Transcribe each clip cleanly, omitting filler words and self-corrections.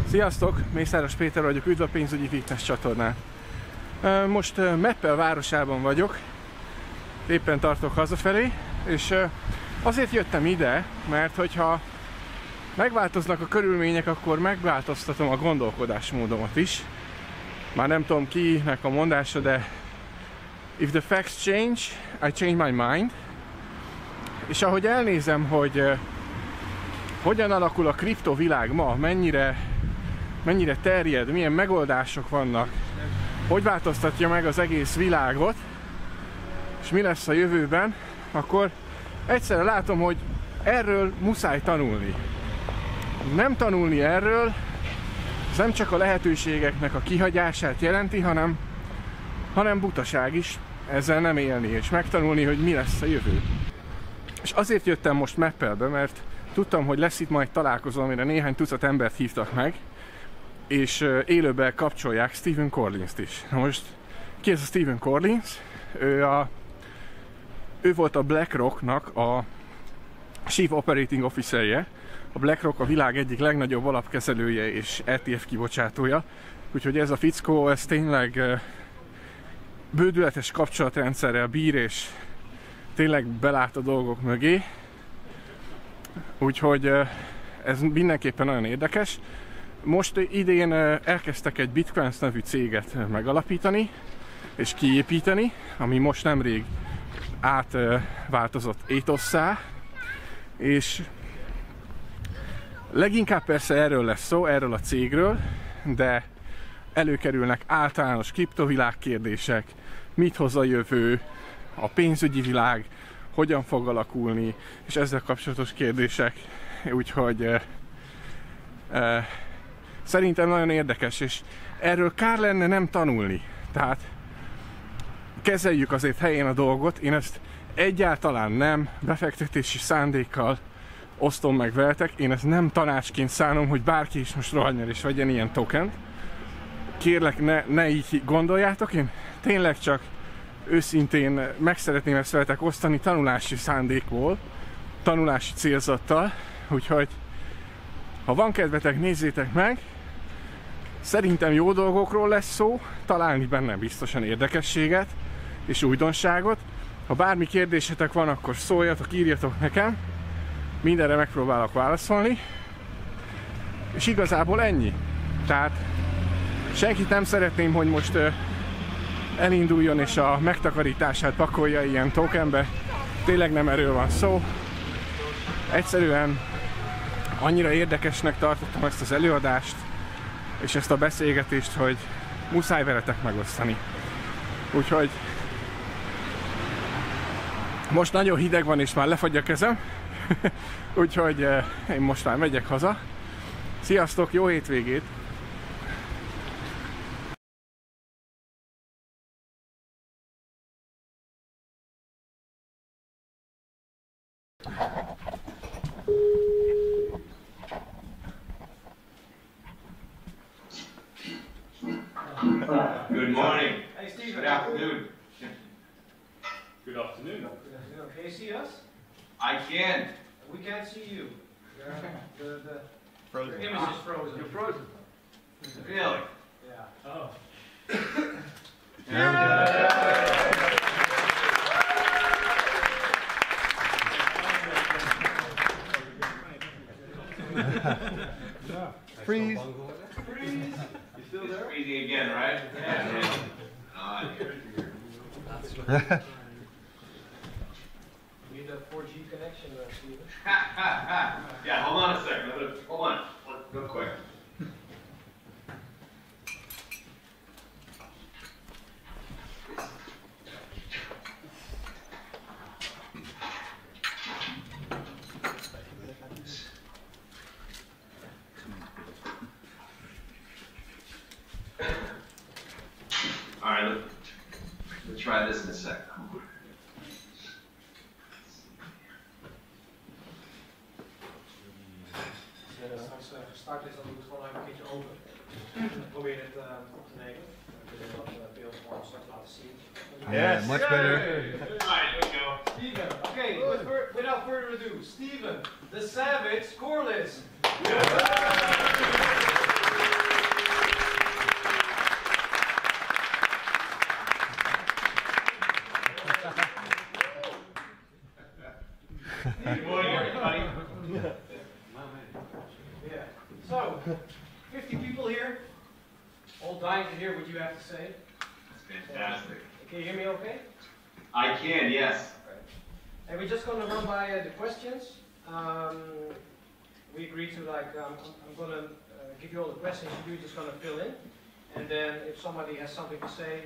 Sziasztok! Mészáros Péter vagyok, üdv a Pénzügyi Fitnesz csatornán. Most Meppel városában vagyok, éppen tartok hazafelé, és azért jöttem ide, mert hogyha megváltoznak a körülmények, akkor megváltoztatom a gondolkodásmódomat is. Már nem tudom kinek a mondása, de if the facts change, I change my mind. És ahogy elnézem, hogy hogyan alakul a kriptovilág ma, mennyire terjed, milyen megoldások vannak, hogy változtatja meg az egész világot, és mi lesz a jövőben, akkor egyszerre látom, hogy erről muszáj tanulni. Nem tanulni erről, ez nem csak a lehetőségeknek a kihagyását jelenti, hanem butaság is ezzel nem élni, és megtanulni, hogy mi lesz a jövő. És azért jöttem most Meppelbe, mert tudtam, hogy lesz itt majd találkozó, amire néhány tucat embert hívtak meg, és élőben kapcsolják Stephen Corliss-t is. Na most, ki ez a Stephen Corliss? Ő volt a BlackRock-nak a Chief Operating Officer-je. A BlackRock a világ egyik legnagyobb alapkezelője és ETF kibocsátója. Úgyhogy ez a fickó, ez tényleg bődületes kapcsolatrendszerrel bír, és tényleg belát a dolgok mögé. Úgyhogy ez mindenképpen nagyon érdekes. Most idén elkezdtek egy Bitcoins nevű céget megalapítani és kiépíteni, ami most nemrég átváltozott Ethos-szá, és leginkább persze erről lesz szó, erről a cégről, de előkerülnek általános kriptovilág kérdések, mit hoz a jövő, a pénzügyi világ, hogyan fog alakulni, és ezzel kapcsolatos kérdések, úgyhogy szerintem nagyon érdekes, és erről kár lenne nem tanulni. Tehát kezeljük azért helyén a dolgot, én ezt egyáltalán nem befektetési szándékkal osztom meg veletek, én ezt nem tanácsként szánom, hogy bárki is most rohanjon és vegyen ilyen tokent. Kérlek, ne így gondoljátok, én tényleg csak őszintén meg szeretném ezt veletek osztani tanulási szándékból, tanulási célzattal, úgyhogy ha van kedvetek, nézzétek meg. Szerintem jó dolgokról lesz szó, találni benne biztosan érdekességet és újdonságot. Ha bármi kérdésetek van, akkor szóljatok, írjatok nekem, mindenre megpróbálok válaszolni. És igazából ennyi. Tehát senkit nem szeretném, hogy most elinduljon és a megtakarítását pakolja ilyen tokenbe. Tényleg nem erről van szó. Egyszerűen annyira érdekesnek tartottam ezt az előadást és ezt a beszélgetést, hogy muszáj veletek megosztani. Úgyhogy most nagyon hideg van és már lefagy a kezem, úgyhogy én most már megyek haza. Sziasztok, jó hétvégét! Good morning. Hey, Stephen. Good afternoon. Good afternoon. Can you see us? I can. We can't see you. The Frozen. image is frozen. You're frozen. Really? Yeah. Oh. Freeze. Freeze. You still there? Freezing again, right? Yeah. You need a 4G connection, Stephen. Yeah, hold on a second. Hold on. Real quick. All right, let's try this in a sec. Start is, dan doe ik het gewoon even een keertje open. Probeer het op te nemen. Ik wil dat beeld gewoon straks laten zien. Yeah, much better. All right, here we go. Stephen, okay, without further ado, Stephen, the Savage Corliss. So, 50 people here, all dying to hear what you have to say. That's fantastic. Can you hear me okay? I can, yes. Okay. And we're just going to run by the questions. We agreed to I'm going to give you all the questions, you're just going to fill in. And then if somebody has something to say,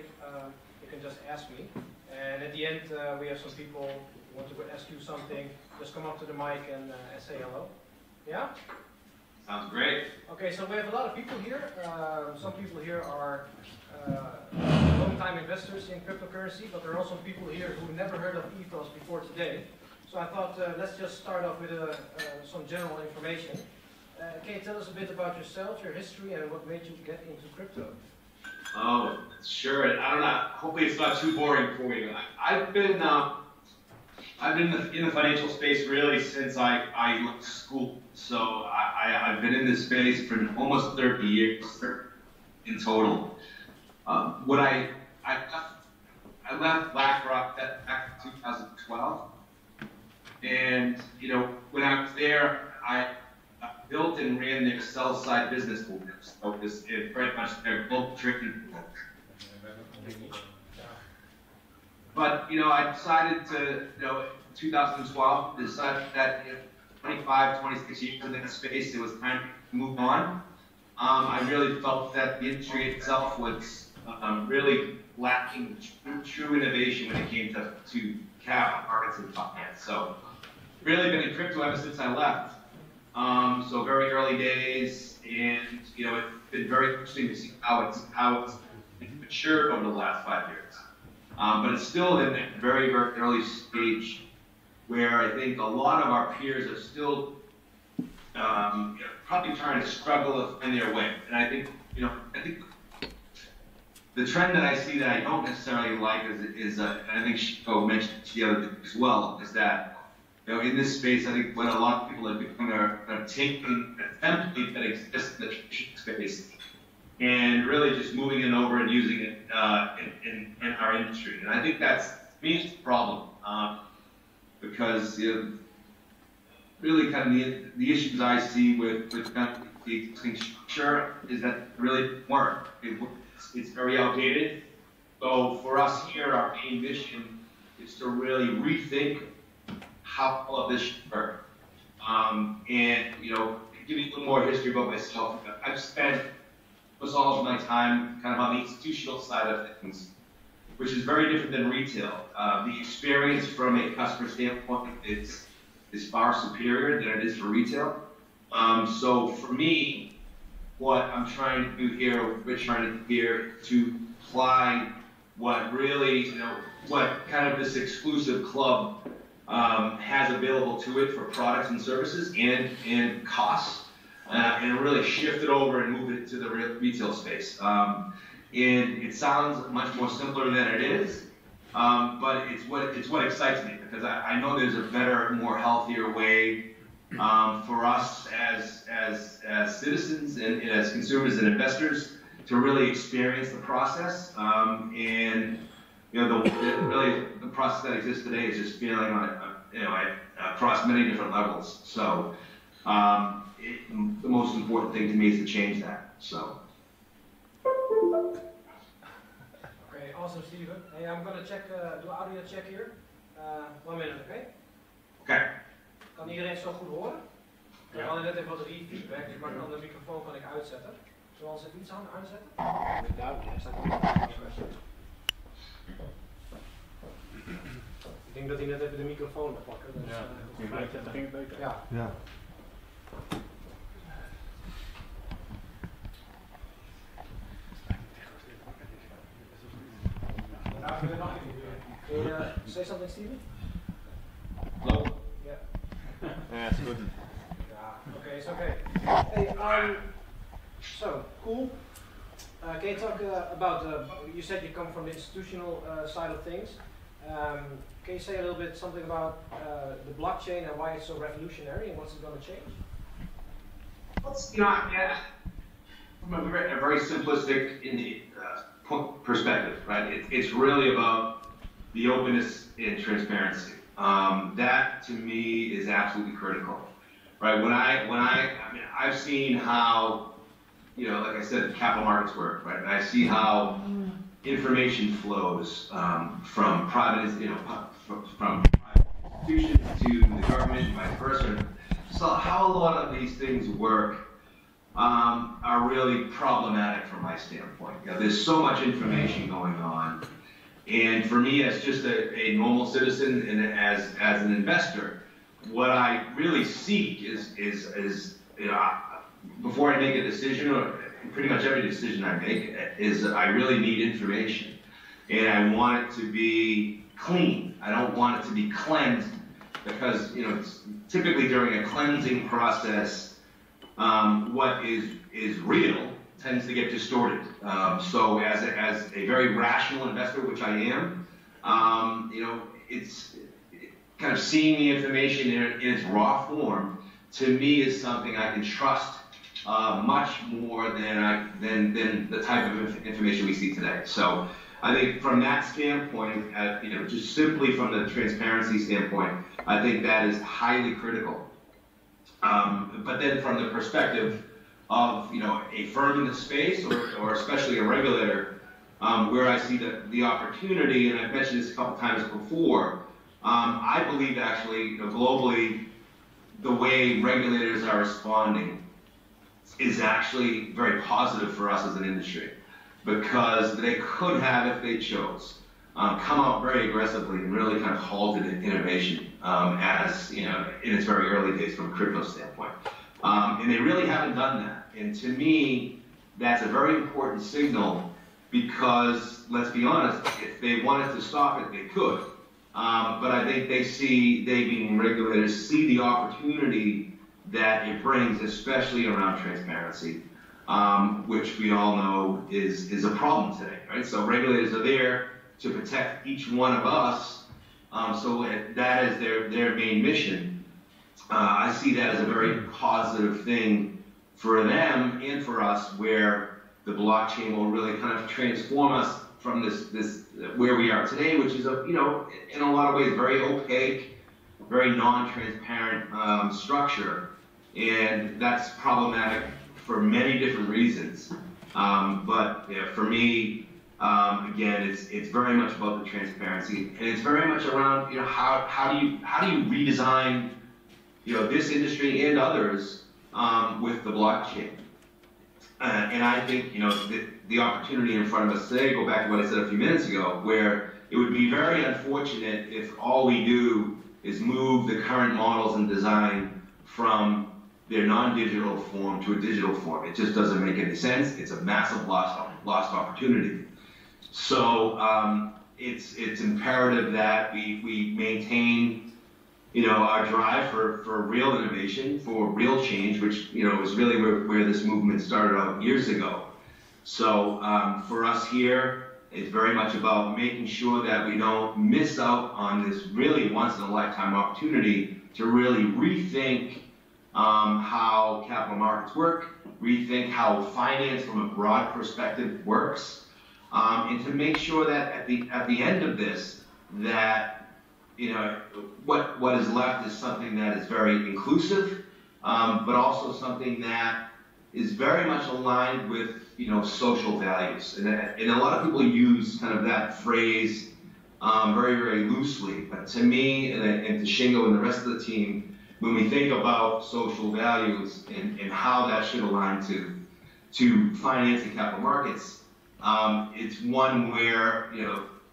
you can just ask me. And at the end, we have some people who want to ask you something. Just come up to the mic and say hello. Yeah? Sounds great. Okay, so we have a lot of people here. Some people here are long-time investors in cryptocurrency, but there are also people here who never heard of Ethos before today. So I thought let's just start off with some general information. Can you tell us a bit about yourself, your history, and what made you get into crypto? Oh, sure. I don't know. Hopefully it's not too boring for you. I've been in the financial space really since I left school. So I've been in this space for almost 30 years in total. I left BlackRock back in 2012, and when I was there, I built and ran their sell-side business movements. So it was very much their global trading book. But I decided to, in 2012, decided that 25, 26 years in that space, it was time to move on. I really felt that the industry itself was really lacking true innovation when it came to capital markets and finance. So really been in crypto ever since I left. So very early days, and it's been very interesting to see how it's matured over the last 5 years. But it's still in a very, very early stage where I think a lot of our peers are still probably trying to struggle to find their way. And I think the trend that I see that I don't necessarily like is and I think Chico mentioned it the other day as well, is that in this space, I think what a lot of people are doing are taking a template that exists in the traditional space and really just moving it over and using it in our industry. And I think that's, to me, it's a problem because really kind of the issues I see with the existing structure is that it really didn't work. It's very outdated. So for us here, our main mission is to really rethink how all of this should work. And give you a little more history about myself. I've spent almost all of my time kind of on the institutional side of things, which is very different than retail. The experience from a customer standpoint is far superior than it is for retail. So for me, what I'm trying to do here, we're trying to do here, to apply what really, what kind of this exclusive club has available to it for products and services and costs, and really shift it over and move it to the retail space. And it sounds much more simpler than it is, but it's what excites me, because I know there's a better, more healthier way for us as citizens and as consumers and investors to really experience the process. And the process that exists today is just feeling across many different levels. So the most important thing to me is to change that. So. Okay, awesome, Stephen. Hey, I'm gonna check do audio check here. 1 minute, okay? Okay. Kan iedereen zo goed horen? We hadden net even wat feedback, dus maar dan de microfoon kan ik uitzetten. Zoals ik iets aanzetten? Duidelijk, staat Ik denk dat hij net even de microfoon mag pakken. Dus, Dat ging het beter. Ja. Can you say something, Stephen? Hello? Yeah. Yeah, it's good. Yeah, okay, it's okay. Hey, so, cool. Can you talk about, you said you come from the institutional side of things. Can you say a little bit something about the blockchain and why it's so revolutionary and what's it going to change? From a very simplistic perspective, right? It's really about the openness and transparency. That, to me, is absolutely critical. right? I've seen how, like I said, capital markets work, right? And I see how information flows from private, from private institutions to the government and vice versa. So how a lot of these things work are really problematic from my standpoint. There's so much information going on, and for me, as just a normal citizen and as an investor, what I really seek is before I make a decision, or pretty much every decision I make, is I really need information, and I want it to be clean. I don't want it to be cleansed, because typically during a cleansing process, what is real tends to get distorted. So as a very rational investor, which I am, it's kind of seeing the information in its raw form, to me, is something I can trust much more than the type of information we see today. So I think from that standpoint, just simply from the transparency standpoint, I think that is highly critical. But then from the perspective of a firm in the space, or especially a regulator, where I see the opportunity, and I've mentioned this a couple times before, I believe actually globally the way regulators are responding is actually very positive for us as an industry, because they could have, if they chose, come out very aggressively and really kind of halted innovation as in its very early days from a crypto standpoint. And they really haven't done that. And to me, that's a very important signal, because let's be honest, if they wanted to stop it, they could. But I think they being regulators, see the opportunity that it brings, especially around transparency, which we all know is a problem today, right? So regulators are there to protect each one of us, so that is their main mission. I see that as a very positive thing for them and for us, where the blockchain will really kind of transform us from this where we are today, which is in a lot of ways very opaque, very non-transparent structure, and that's problematic for many different reasons. But for me, again, it's very much about the transparency, and it's very much around how do you redesign this industry and others with the blockchain. And I think the opportunity in front of us today, go back to what I said a few minutes ago, where it would be very unfortunate if all we do is move the current models and design from their non-digital form to a digital form. It just doesn't make any sense. It's a massive lost opportunity. So it's imperative that we maintain our drive for real innovation, for real change, which is really where this movement started out years ago. So for us here, it's very much about making sure that we don't miss out on this really once-in-a-lifetime opportunity to really rethink how capital markets work, rethink how finance from a broad perspective works, and to make sure that at the end of this, that what is left is something that is very inclusive, but also something that is very much aligned with social values. And a lot of people use kind of that phrase very, very loosely. But to me and to Shingo and the rest of the team, when we think about social values and how that should align to finance and capital markets, it's one where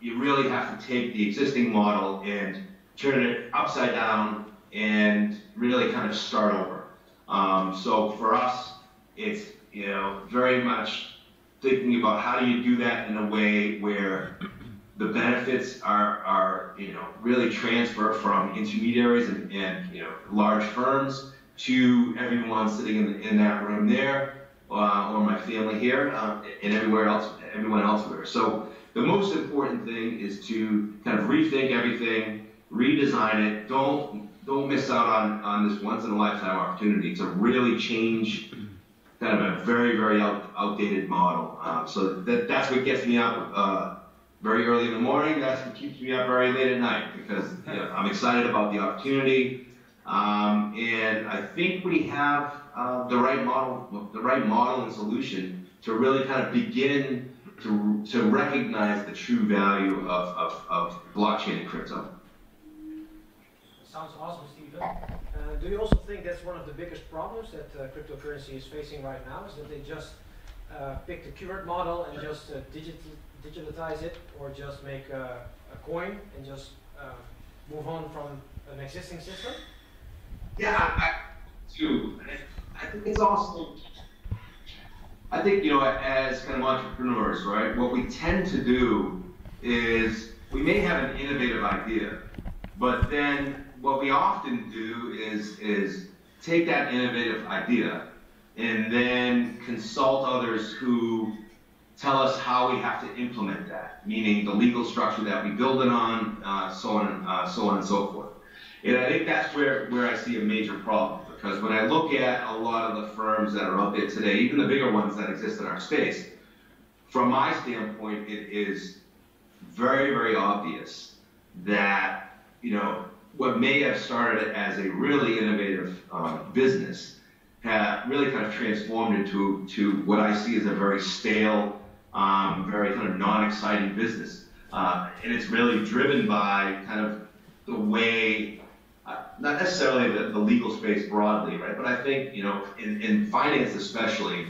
you really have to take the existing model and turn it upside down and really kind of start over. So for us, it's very much thinking about how do you do that in a way where the benefits are really transfer from intermediaries and large firms to everyone sitting in that room there, or my family here, and everyone elsewhere. So the most important thing is to kind of rethink everything, redesign it. Don't miss out on this once in a lifetime opportunity to really change kind of a very, very outdated model. So that's what gets me up very early in the morning. That's what keeps me up very late at night, because I'm excited about the opportunity. And I think we have the right model and solution to really kind of begin to recognize the true value of blockchain and crypto. Sounds awesome, Stephen. Do you also think that's one of the biggest problems that cryptocurrency is facing right now, is that they just pick the keyword model and just digitalize it, or just make a coin and just move on from an existing system? Yeah, I think it's also, I think, you know, as kind of entrepreneurs, right, what we tend to do is we may have an innovative idea, but then what we often do is take that innovative idea and then consult others who tell us how we have to implement that, meaning the legal structure that we build it on, so on and so forth. And I think that's where I see a major problem, because when I look at a lot of the firms that are out there today, even the bigger ones that exist in our space, from my standpoint, it is very, very obvious that, you know, what may have started as a really innovative business have really kind of transformed into what I see as a very stale, very kind of non-exciting business. And it's really driven by kind of the way, not necessarily the legal space broadly, right? But I think, you know, in finance especially,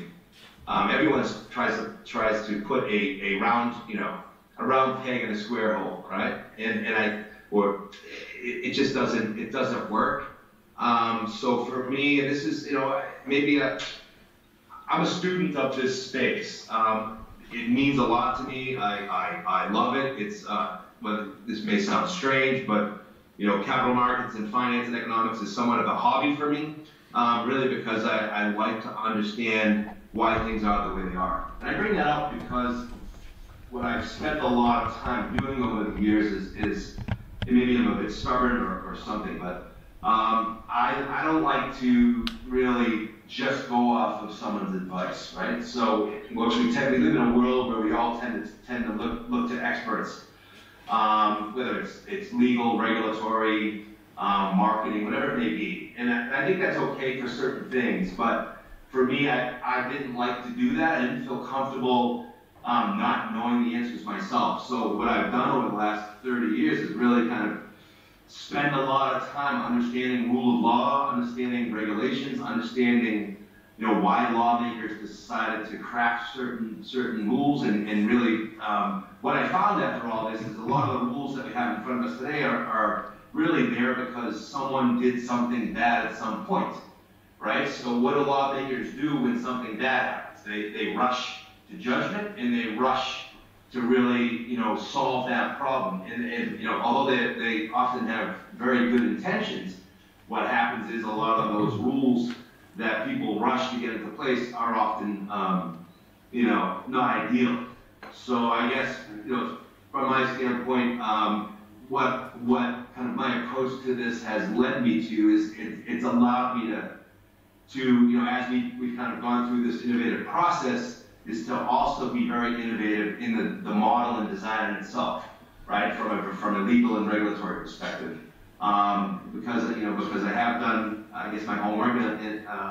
everyone tries to put a round, you know, a round peg in a square hole, right? It just doesn't work. So for me, and this is, you know, maybe I'm a student of this space. It means a lot to me. I love it. It's, well, this may sound strange, but, you know, capital markets and finance and economics is somewhat of a hobby for me, really because I like to understand why things are the way they are. And I bring that up because what I've spent a lot of time doing over the years is maybe I'm a bit stubborn or something, but I don't like to really just go off of someone's advice, right? So we live in a world where we all tend to look to experts, whether it's legal, regulatory, marketing, whatever it may be. And I think that's okay for certain things, but for me, I didn't like to do that. I didn't feel comfortable not knowing the answers myself. So what I've done over the last 30 years is really kind of spend a lot of time understanding rule of law, understanding regulations, understanding, you know, why lawmakers decided to craft certain rules, and really what I found after all this is a lot of the rules that we have in front of us today are really there because someone did something bad at some point, right? So what do lawmakers do when something bad happens? They rush to judgment and they rush to really, you know, solve that problem. And you know, although they often have very good intentions, what happens is a lot of those rules that people rush to get into place are often, you know, not ideal. So I guess, you know, from my standpoint, what kind of my approach to this has led me to is it's allowed me to, you know, as we've kind of gone through this innovative process, is to also be very innovative in the model and design in itself, right? From a legal and regulatory perspective, because I have done, I guess, my homework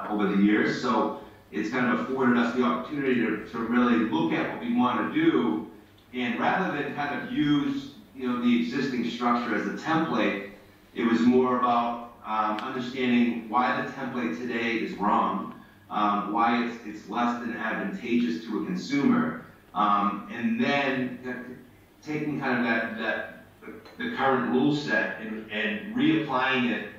over the years. So it's kind of afforded us the opportunity to really look at what we want to do, and rather than kind of use, you know, the existing structure as a template, it was more about understanding why the template today is wrong. Why it's less than advantageous to a consumer, and then taking kind of the current rule set and reapplying it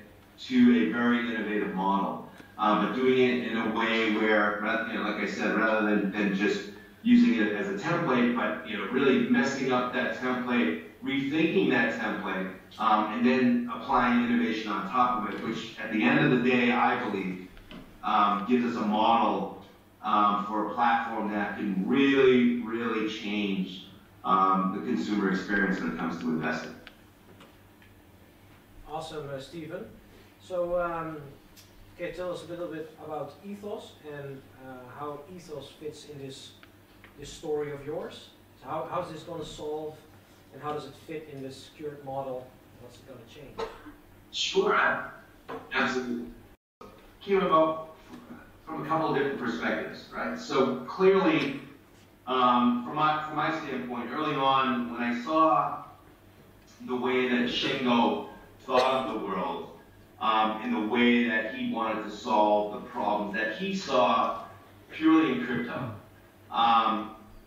to a very innovative model, but doing it in a way where, you know, like I said, rather than just using it as a template, but, you know, really messing up that template, rethinking that template, and then applying innovation on top of it, which at the end of the day, I believe, gives us a model for a platform that can really, really change the consumer experience when it comes to investing. Awesome, Stephen. So, can you tell us a little bit about Ethos and how Ethos fits in this story of yours? So how is this going to solve, and how does it fit in this current model? What's it going to change? Sure. Absolutely. Came about from a couple of different perspectives, right? So clearly, from my standpoint, early on, when I saw the way that Shingo thought of the world, and the way that he wanted to solve the problems that he saw purely in crypto,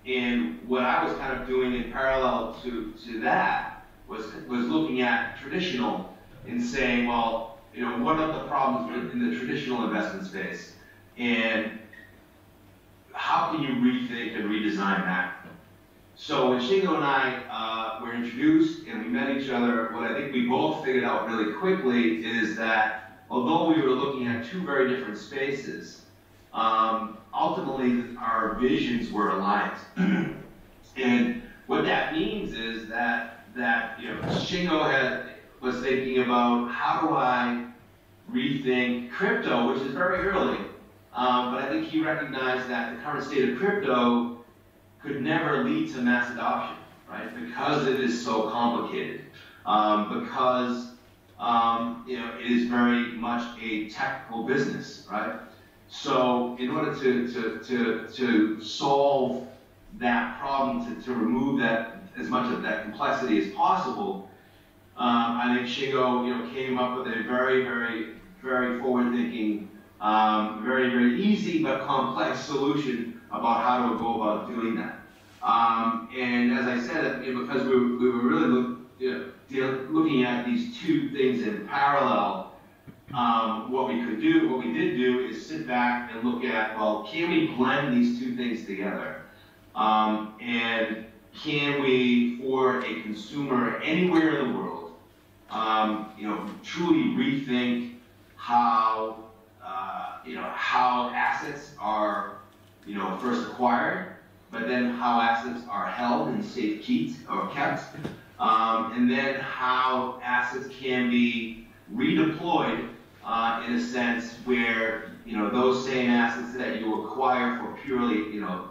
and what I was kind of doing in parallel to that was looking at traditional and saying, well, you know, what are the problems in the traditional investment space, and how can you rethink and redesign that? So when Shingo and I were introduced and we met each other, what I think we both figured out really quickly is that although we were looking at two very different spaces, ultimately our visions were aligned. And what that means is that you know, Shingo was thinking about how do I rethink crypto, which is very early, but I think he recognized that the current state of crypto could never lead to mass adoption, right? Because it is so complicated, because you know, it is very much a technical business, right? So in order to solve that problem, to remove that as much of that complexity as possible, I think Shingo, you know, came up with a very, very, very forward-thinking, very, very easy but complex solution about how to go about doing that. And as I said, you know, because we were really looking at these two things in parallel, what we did do is sit back and look at, well, can we blend these two things together? And can we, for a consumer anywhere in the world, you know, truly rethink how, you know, how assets are, you know, first acquired, but then how assets are held and kept, and then how assets can be redeployed in a sense where, you know, those same assets that you acquire for purely, you know,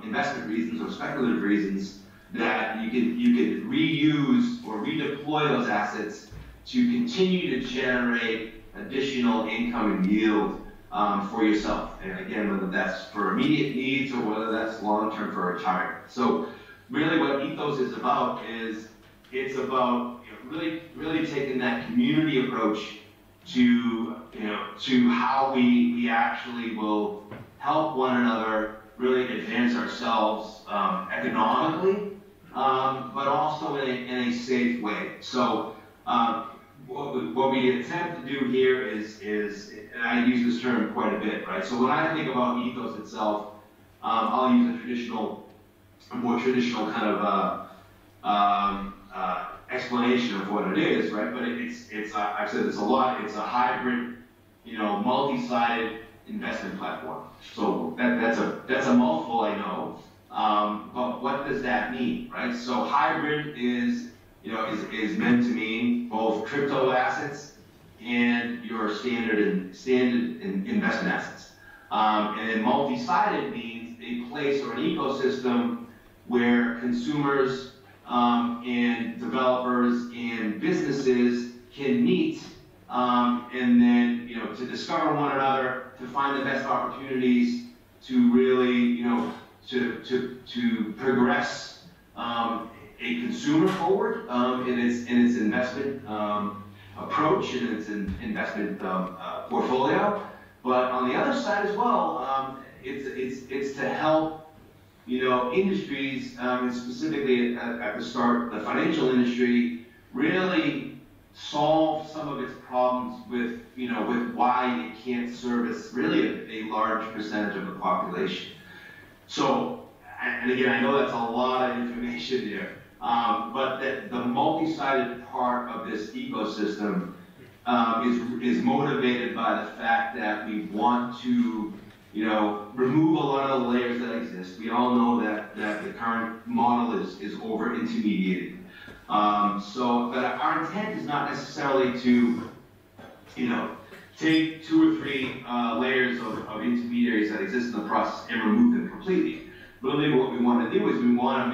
investment reasons or speculative reasons, that you can reuse or redeploy those assets to continue to generate additional income and yield for yourself. And again, whether that's for immediate needs or whether that's long-term for retirement. So really what Ethos is about is it's about, you know, really taking that community approach to, you know, to how we actually will help one another really advance ourselves economically, but also in a safe way. So what we attempt to do here is, and I use this term quite a bit, right? So when I think about Ethos itself, I'll use a more traditional kind of explanation of what it is, right? But it's I've said this a lot. It's a hybrid, you know, multi-sided investment platform. So that's a mouthful, I know. But what does that mean, right? So hybrid is, you know, is meant to mean both crypto assets and your standard investment assets. And then multi-sided means a place or an ecosystem where consumers and developers and businesses can meet, and then, you know, to discover one another, to find the best opportunities, to really, you know, to progress a consumer forward in its investment approach and its investment portfolio. But on the other side as well, it's to help, you know, industries, and specifically at the start, the financial industry, really solve some of its problems with, you know, with why it can't service really a large percentage of the population. So, and again, I know that's a lot of information here, but the multi-sided part of this ecosystem is motivated by the fact that we want to, you know, remove a lot of the layers that exist. We all know that the current model is over-intermediated. But our intent is not necessarily to, you know, take 2 or 3 layers of intermediaries that exist in the process and remove them completely. Really what we want to do is we want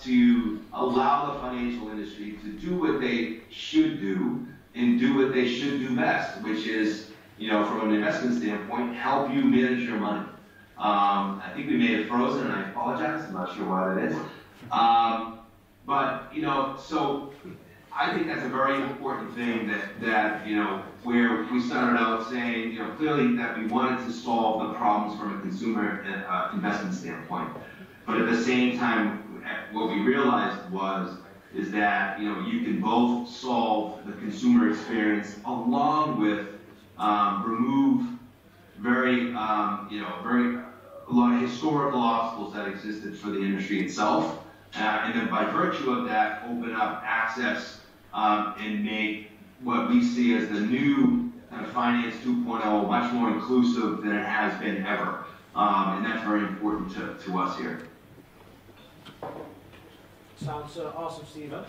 to allow the financial industry to do what they should do, and do what they should do best, which is, from an investment standpoint, help you manage your money. I think we may have frozen, and I apologize. I'm not sure why that is. So I think that's a very important thing that where we started out saying, clearly that we wanted to solve the problems from a consumer investment standpoint. But at the same time, what we realized is that, you can both solve the consumer experience along with remove a lot of historical obstacles that existed for the industry itself, and then by virtue of that, open up access and make what we see as the new kind of Finance 2.0 much more inclusive than it has been ever, and that's very important to us here. Sounds awesome, Stephen.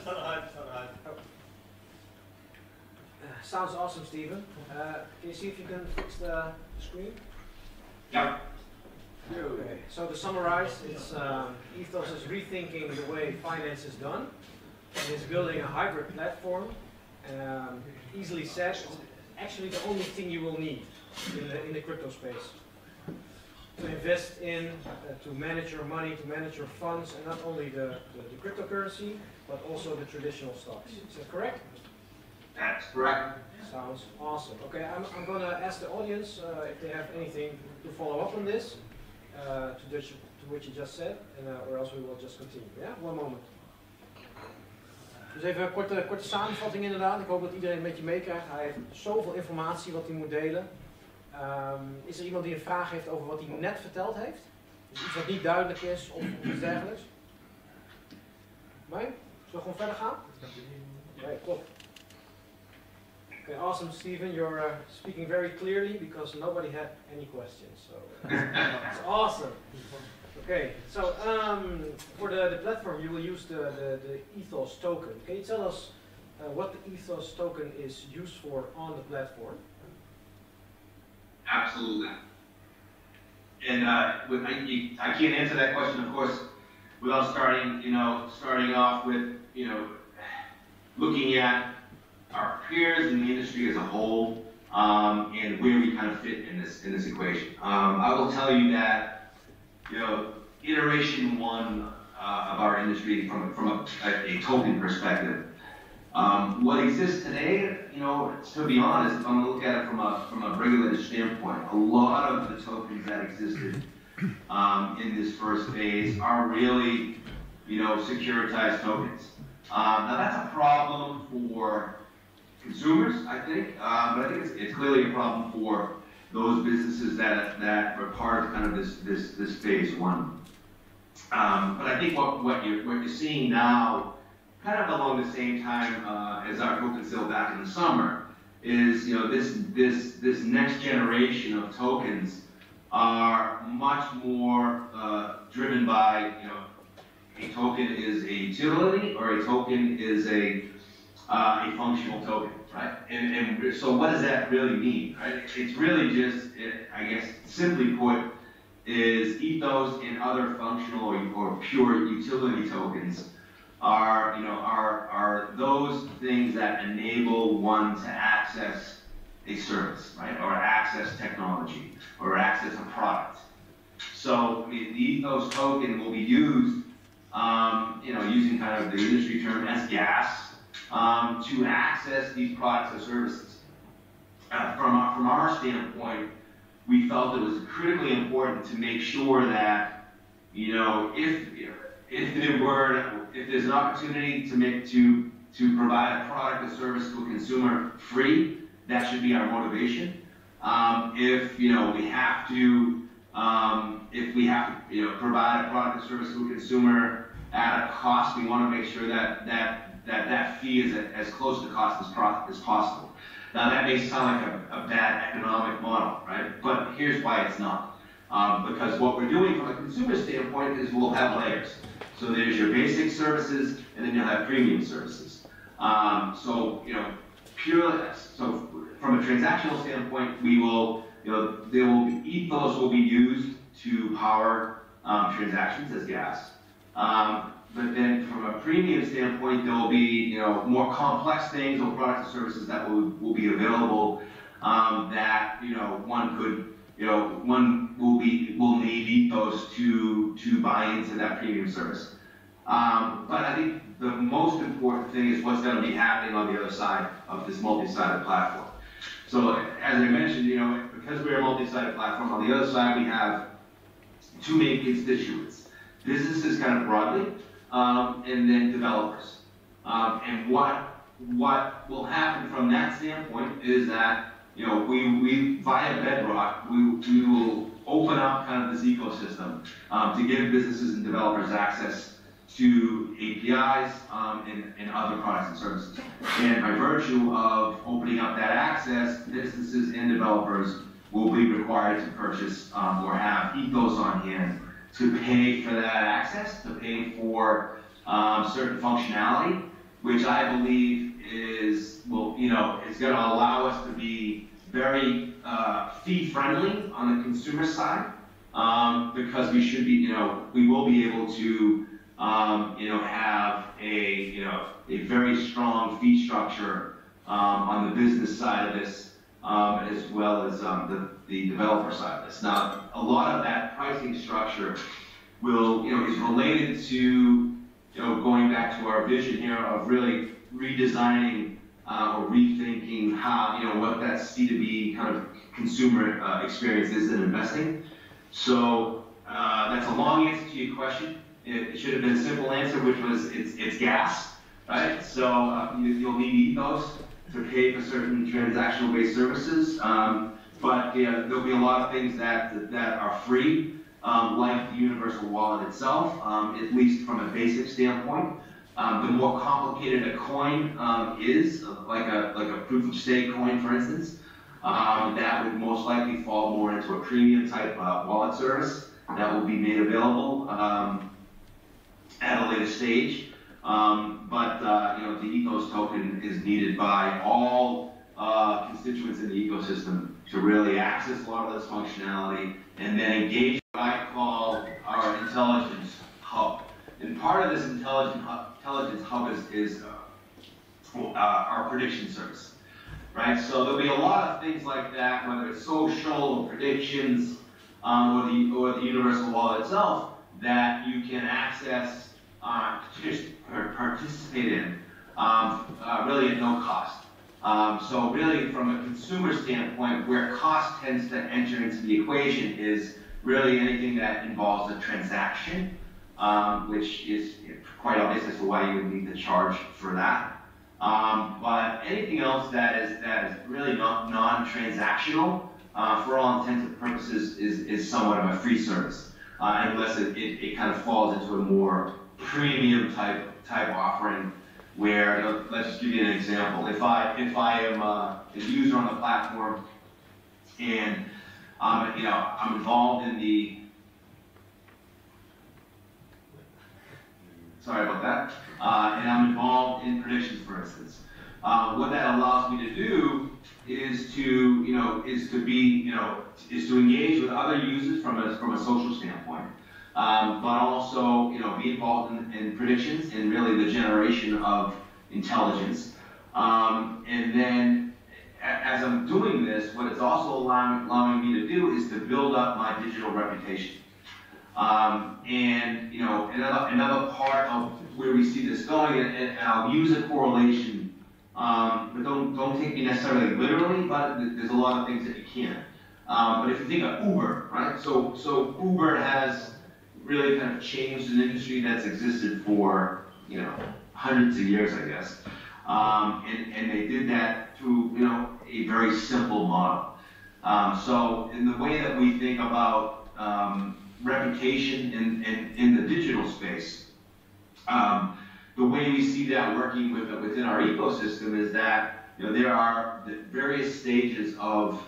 Sounds awesome, Stephen. Can you see if you can fix the screen? Yeah. Okay, so to summarize, it's Ethos is rethinking the way finance is done. It is building a hybrid platform. Easily said, it's actually the only thing you will need in the crypto space. To invest in, to manage your money, to manage your funds, and not only the cryptocurrency, but also the traditional stocks. Is that correct? That's correct. Sounds awesome. Okay, I'm going to ask the audience if they have anything to follow up on this, to what you just said, or else we will just continue. Yeah, one moment. Dus even een korte samenvatting inderdaad. Ik hoop dat iedereen een beetje meekrijgt. Hij heeft zoveel informatie wat hij moet delen. Is er iemand die een vraag heeft over wat hij net verteld heeft? Dus iets wat niet duidelijk is of iets dergelijks? Nee? Zullen we gewoon verder gaan? Nee, top. Okay, awesome, Stephen. You're speaking very clearly because nobody had any questions. So it's awesome. Okay, so for the platform, you will use the Ethos token. Can you tell us what the Ethos token is used for on the platform? Absolutely. And I can't answer that question, of course, without starting off with, looking at our peers in the industry as a whole, and where we kind of fit in this equation. I will tell you that, iteration one of our industry from a token perspective. What exists today, to be honest, if I'm going to look at it from a regulated standpoint, a lot of the tokens that existed in this first phase are really, securitized tokens. Now that's a problem for consumers, I think, but I think it's clearly a problem for those businesses that are part of kind of this phase one. But I think what you're seeing now, kind of along the same time as our token sale back in the summer, is this next generation of tokens are much more driven by a token is a utility or a token is a functional token, right? And so what does that really mean, right? It's really just, I guess, simply put, is Ethos and other functional or pure utility tokens are those things that enable one to access a service, right? Or access technology, or access a product. So the Ethos token will be used, using kind of the industry term as gas, to access these products or services. From our standpoint, we felt it was critically important to make sure that, if there's an opportunity to provide a product or service to a consumer free, that should be our motivation. If we have to provide a product or service to a consumer at a cost, we want to make sure that fee is as close to cost as possible. Now that may sound like a bad economic model, right? But here's why it's not. Because what we're doing from a consumer standpoint is we'll have layers. So there's your basic services, and then you'll have premium services. So from a transactional standpoint, Ethos will be used to power transactions as gas. but then from a premium standpoint, there will be more complex things or products and services that will be available that one could one will need Ethos to buy into that premium service. But I think the most important thing is what's going to be happening on the other side of this multi-sided platform. So as I mentioned, because we're a multi-sided platform, on the other side we have two main constituents: businesses kind of broadly, and then developers. And what will happen from that standpoint is that we via Bedrock we will open up kind of this ecosystem to give businesses and developers access to APIs and other products and services. And by virtue of opening up that access, businesses and developers will be required to purchase or have Ethos on hand to pay for that access, to pay for certain functionality, which I believe is going to allow us to be very fee-friendly on the consumer side, because we should be, we will be able to have a very strong fee structure on the business side of this, as well as the developer side of this. Now, a lot of that pricing structure is related to going back to our vision here of really redesigning or rethinking how what that C2B kind of consumer experience is in investing. So that's a long answer to your question. It should have been a simple answer, which was it's gas, right? So you'll need Ethos to pay for certain transactional-based services, but there'll be a lot of things that are free, like the universal wallet itself, at least from a basic standpoint. The more complicated a coin is, like a proof of stake coin, for instance, that would most likely fall more into a premium type wallet service that will be made available at a later stage. But the Ethos token is needed by all constituents in the ecosystem to really access a lot of this functionality and then engage what I call our intelligence hub. And part of this intelligence hub is our prediction service, right? So there'll be a lot of things like that, whether it's social or predictions, or the universal wallet itself, that you can access, participate in, really at no cost. So really, from a consumer standpoint, where cost tends to enter into the equation is really anything that involves a transaction, which is quite obvious as to why you would need to charge for that. But anything else that is really not non-transactional, for all intents and purposes, is somewhat of a free service, unless it kind of falls into a more premium type offering. Where, let's just give you an example. If I am a user on the platform and I'm involved in the, sorry about that, and I'm involved in predictions, for instance. What that allows me to do is to engage with other users from a social standpoint. But also, be involved in predictions and really the generation of intelligence. And then, as I'm doing this, what it's also allowing me to do is to build up my digital reputation. And another part of where we see this going, and I'll use a correlation, but don't take me necessarily literally, but there's a lot of things that you can. But if you think of Uber, right? So Uber has really kind of changed an industry that's existed for hundreds of years, I guess, and they did that through a very simple model. So in the way that we think about reputation in the digital space, the way we see that working within our ecosystem is that there are the various stages of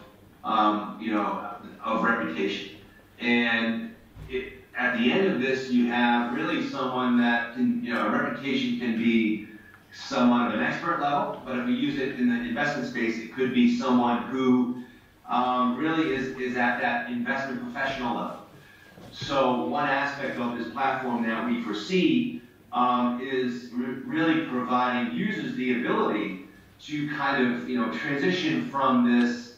reputation, and at the end of this, you have really someone that can, a reputation can be someone of an expert level, but if we use it in the investment space, it could be someone who really is at that investment professional level. So one aspect of this platform that we foresee is really providing users the ability to kind of, transition from this,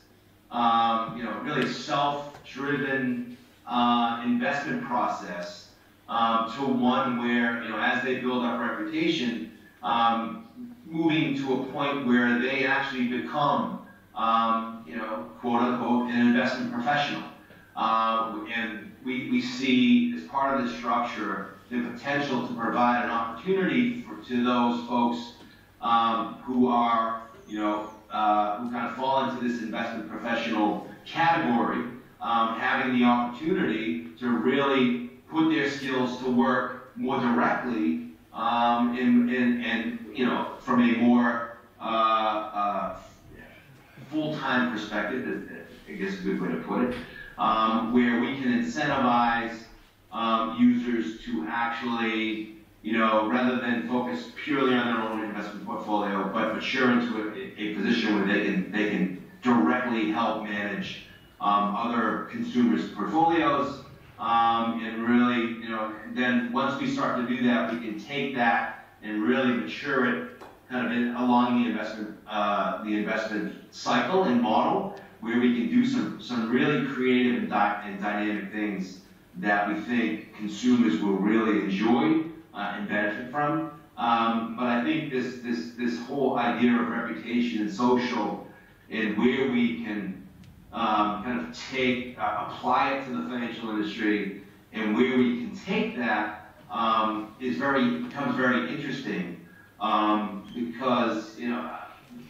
really self-driven investment process to one where, as they build up reputation, moving to a point where they actually become, quote unquote, an investment professional. And we see as part of the structure the potential to provide an opportunity to those folks who are, who kind of fall into this investment professional category, having the opportunity to really put their skills to work more directly and from a more full-time perspective, I guess is a good way to put it, where we can incentivize users to actually, rather than focus purely on their own investment portfolio, but mature into a position where they can directly help manage other consumers' portfolios, and really, then once we start to do that, we can take that and really mature it kind of along the investment cycle and model, where we can do some really creative and dynamic things that we think consumers will really enjoy and benefit from. But I think this whole idea of reputation and social, and where we can kind of apply it to the financial industry, and where we can take that becomes very interesting, because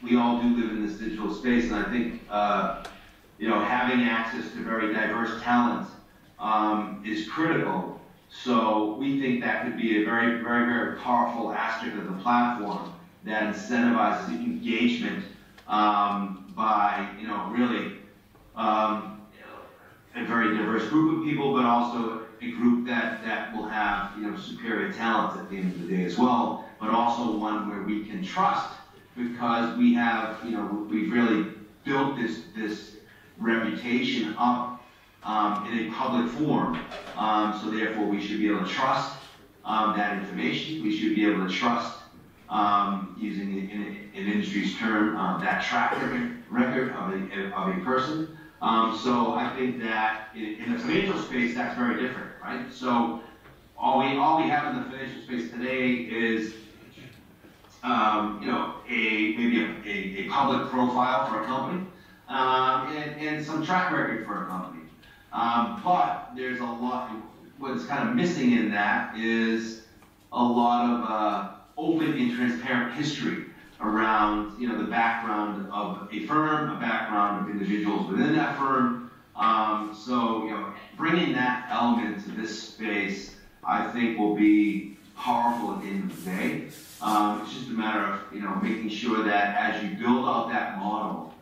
we all do live in this digital space, and I think having access to very diverse talent is critical. So we think that could be a very, very, very powerful aspect of the platform that incentivizes engagement by really a very diverse group of people, but also a group that will have superior talent at the end of the day as well, but also one where we can trust, because we have we've really built this reputation up in a public forum, so therefore we should be able to trust that information. We should be able to trust, using an industry's term, that track record of a person. So I think that in the financial space, that's very different, right? So all we have in the financial space today is maybe a public profile for a company, and some track record for a company. But there's a lot, what's kind of missing in that is a lot of open and transparent history around the background of a firm, a background of individuals within that firm. So bringing that element to this space, I think, will be powerful at the end of the day. It's just a matter of making sure that as you build out that model,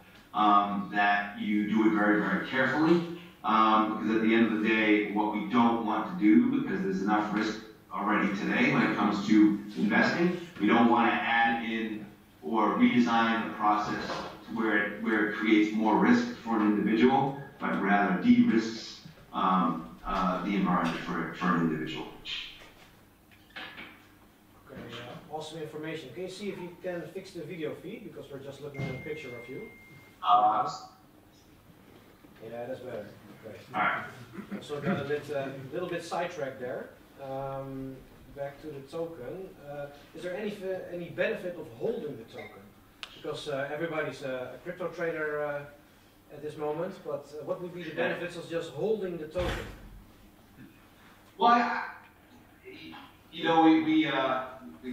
that you do it very, very carefully, because at the end of the day, what we don't want to do, because there's enough risk already today when it comes to investing, we don't want to add in or redesign the process to where it creates more risk for an individual, but rather de-risks the environment for an individual. Okay, awesome information. Can you see if you can fix the video feed, because we're just looking at a picture of you? Yeah, that's better. Okay. All right. So got a little bit sidetracked there. Back to the token. Is there any benefit of holding the token? Because everybody's a crypto trader at this moment, but what would be the benefits of just holding the token? Well, we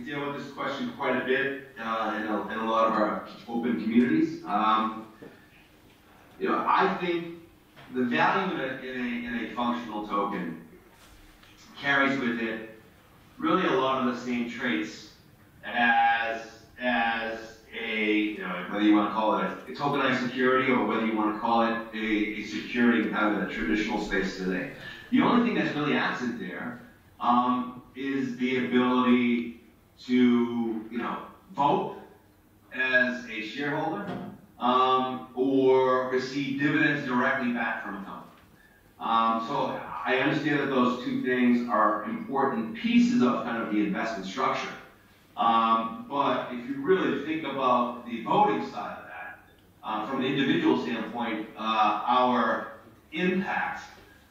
deal with this question quite a bit in a lot of our open communities. I think the value in a functional token carries with it really a lot of the same traits as a, whether you want to call it a tokenized security or whether you want to call it a security in kind of the traditional space today. The only thing that's really absent there is the ability to, vote as a shareholder or receive dividends directly back from a company. So I understand that those two things are important pieces of kind of the investment structure. But if you really think about the voting side of that, from an individual standpoint, our impact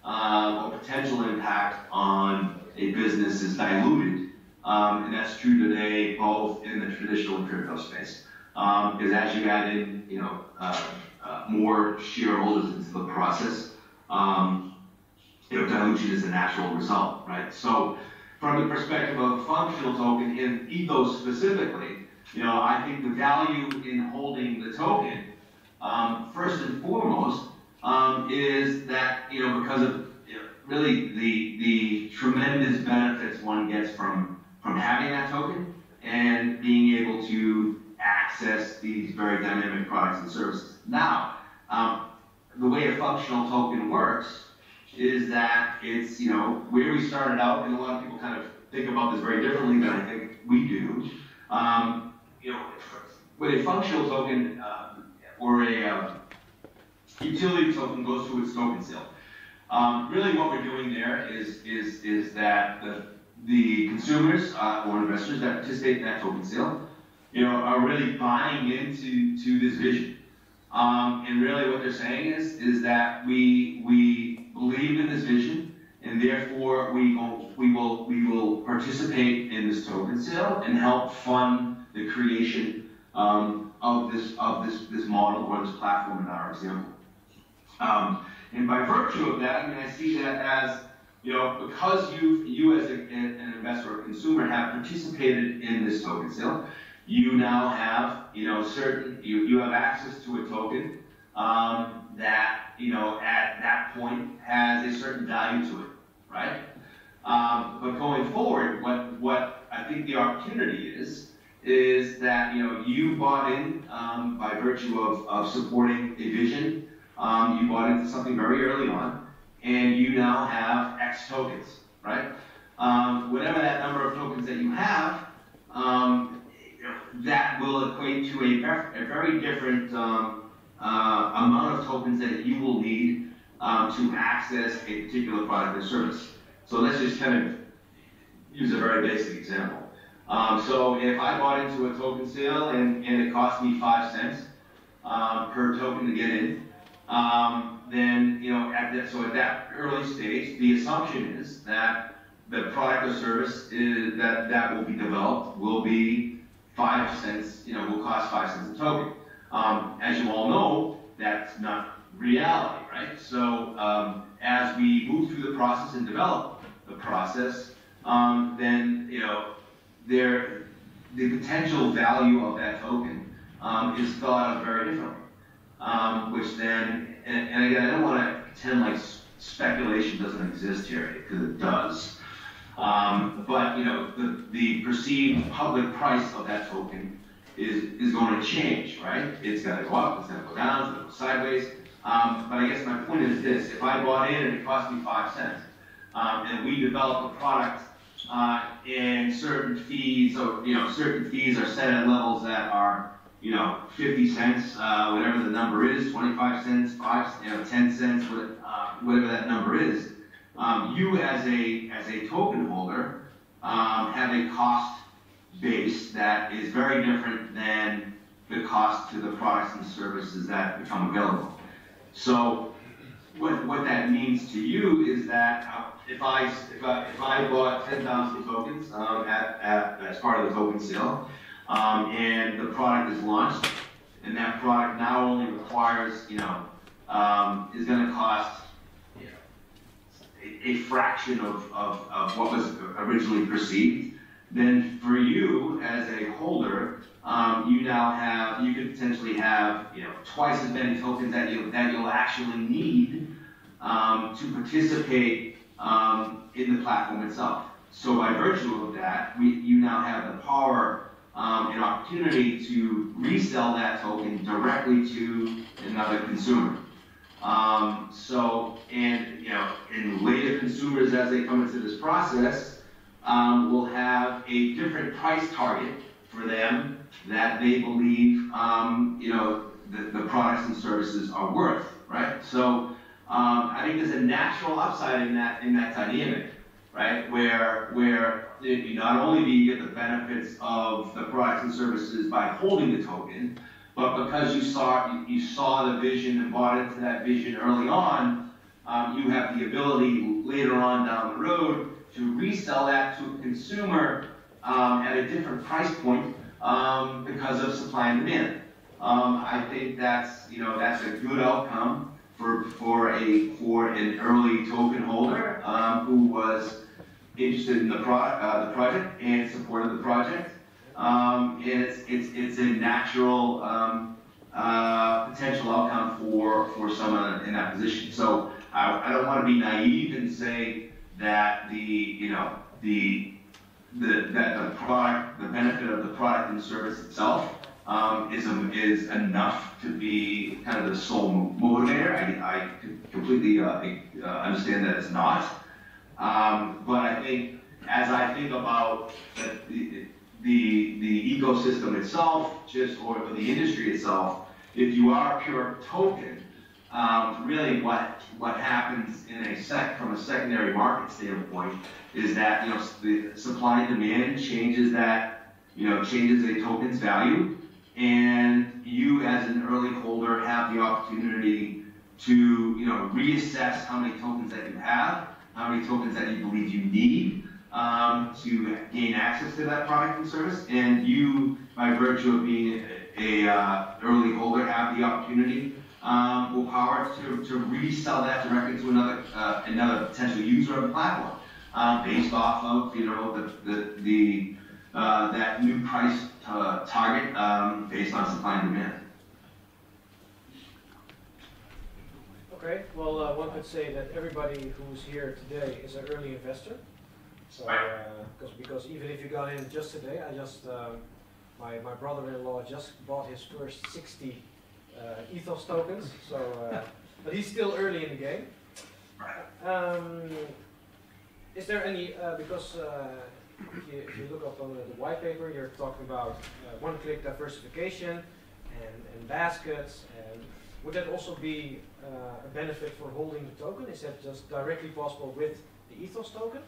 or potential impact on a business is diluted. And that's true today, both in the traditional and crypto space. Because as you add in, more shareholders into the process, dilution is a natural result, right? So, from the perspective of a functional token, in Ethos specifically, I think the value in holding the token, first and foremost, is that because of really the tremendous benefits one gets from having that token and being able to access these very dynamic products and services. Now, the way a functional token works is that it's, where we started out, and a lot of people kind of think about this very differently than I think we do. With a functional token or a utility token goes through its token sale. Really what we're doing there is that the consumers or investors that participate in that token sale, are really buying into this vision. And really what they're saying is that we believe in this vision, and therefore we will participate in this token sale and help fund the creation of this model or this platform in our example. And by virtue of that, I see that as because you as an investor or consumer have participated in this token sale, you now have you have access to a token that at that point has a certain value to it, right? But going forward, what I think the opportunity is that you bought in by virtue of supporting a vision. You bought into something very early on, and you now have X tokens, right? Whatever that number of tokens that you have, that will equate to a very different amount of tokens that you will need to access a particular product or service. So let's just kind of use a very basic example. So if I bought into a token sale and it cost me 5 cents per token to get in, then at that early stage, the assumption is that the product or service that will be developed will be 5 cents, will cost 5 cents a token. As you all know, that's not reality, right? So as we move through the process and develop the process, then the potential value of that token is thought of very differently. Which then, and again, I don't want to pretend like speculation doesn't exist here, because it does. But the perceived public price of that token is going to change, right? It's going to go up, it's going to go down, it's going to go sideways. But I guess my point is this: if I bought in and it cost me 5 cents, and we develop a product, and certain fees are set at levels that are 50 cents, whatever the number is, 25 cents, 10 cents, whatever that number is. You as a token holder have a cost base that is very different than the cost to the products and services that become available. So what that means to you is that if I bought 10,000 tokens as part of the token sale, and the product is launched, and that product now only requires, is going to cost a fraction of what was originally perceived, then for you as a holder, you could potentially have, twice as many tokens that you'll actually need to participate in the platform itself. So by virtue of that, you now have the power an opportunity to resell that token directly to another consumer. And later consumers, as they come into this process, will have a different price target for them that they believe, the products and services are worth, right? So I think there's a natural upside in that dynamic, right? Where you not only do you get the benefits of the products and services by holding the token, but because you saw the vision and bought into that vision early on, you have the ability later on down the road to resell that to a consumer at a different price point because of supply and demand. I think that's a good outcome for an early token holder who was interested in the project and supported the project. And it's a natural potential outcome for someone in that position. So I don't want to be naive and say that the benefit of the product and service itself is enough to be kind of the sole motivator. I completely understand that it's not. But I think, as I think about the ecosystem itself, or the industry itself, if you are a pure token, really what happens from a secondary market standpoint is that the supply and demand changes changes a token's value, and you as an early holder have the opportunity to reassess how many tokens that you have, how many tokens that you believe you need to gain access to that product and service, and you, by virtue of being a early holder, have the opportunity or power to resell that directly to another potential user of the platform, based off of that new price target based on supply and demand. Okay, well, one could say that everybody who's here today is an early investor. So, because even if you got in just today, my brother-in-law just bought his first 60 Ethos tokens. So, but he's still early in the game. Is there any because if you look up on the white paper, you're talking about one-click diversification and baskets. And would that also be a benefit for holding the token? Is that just directly possible with the Ethos token?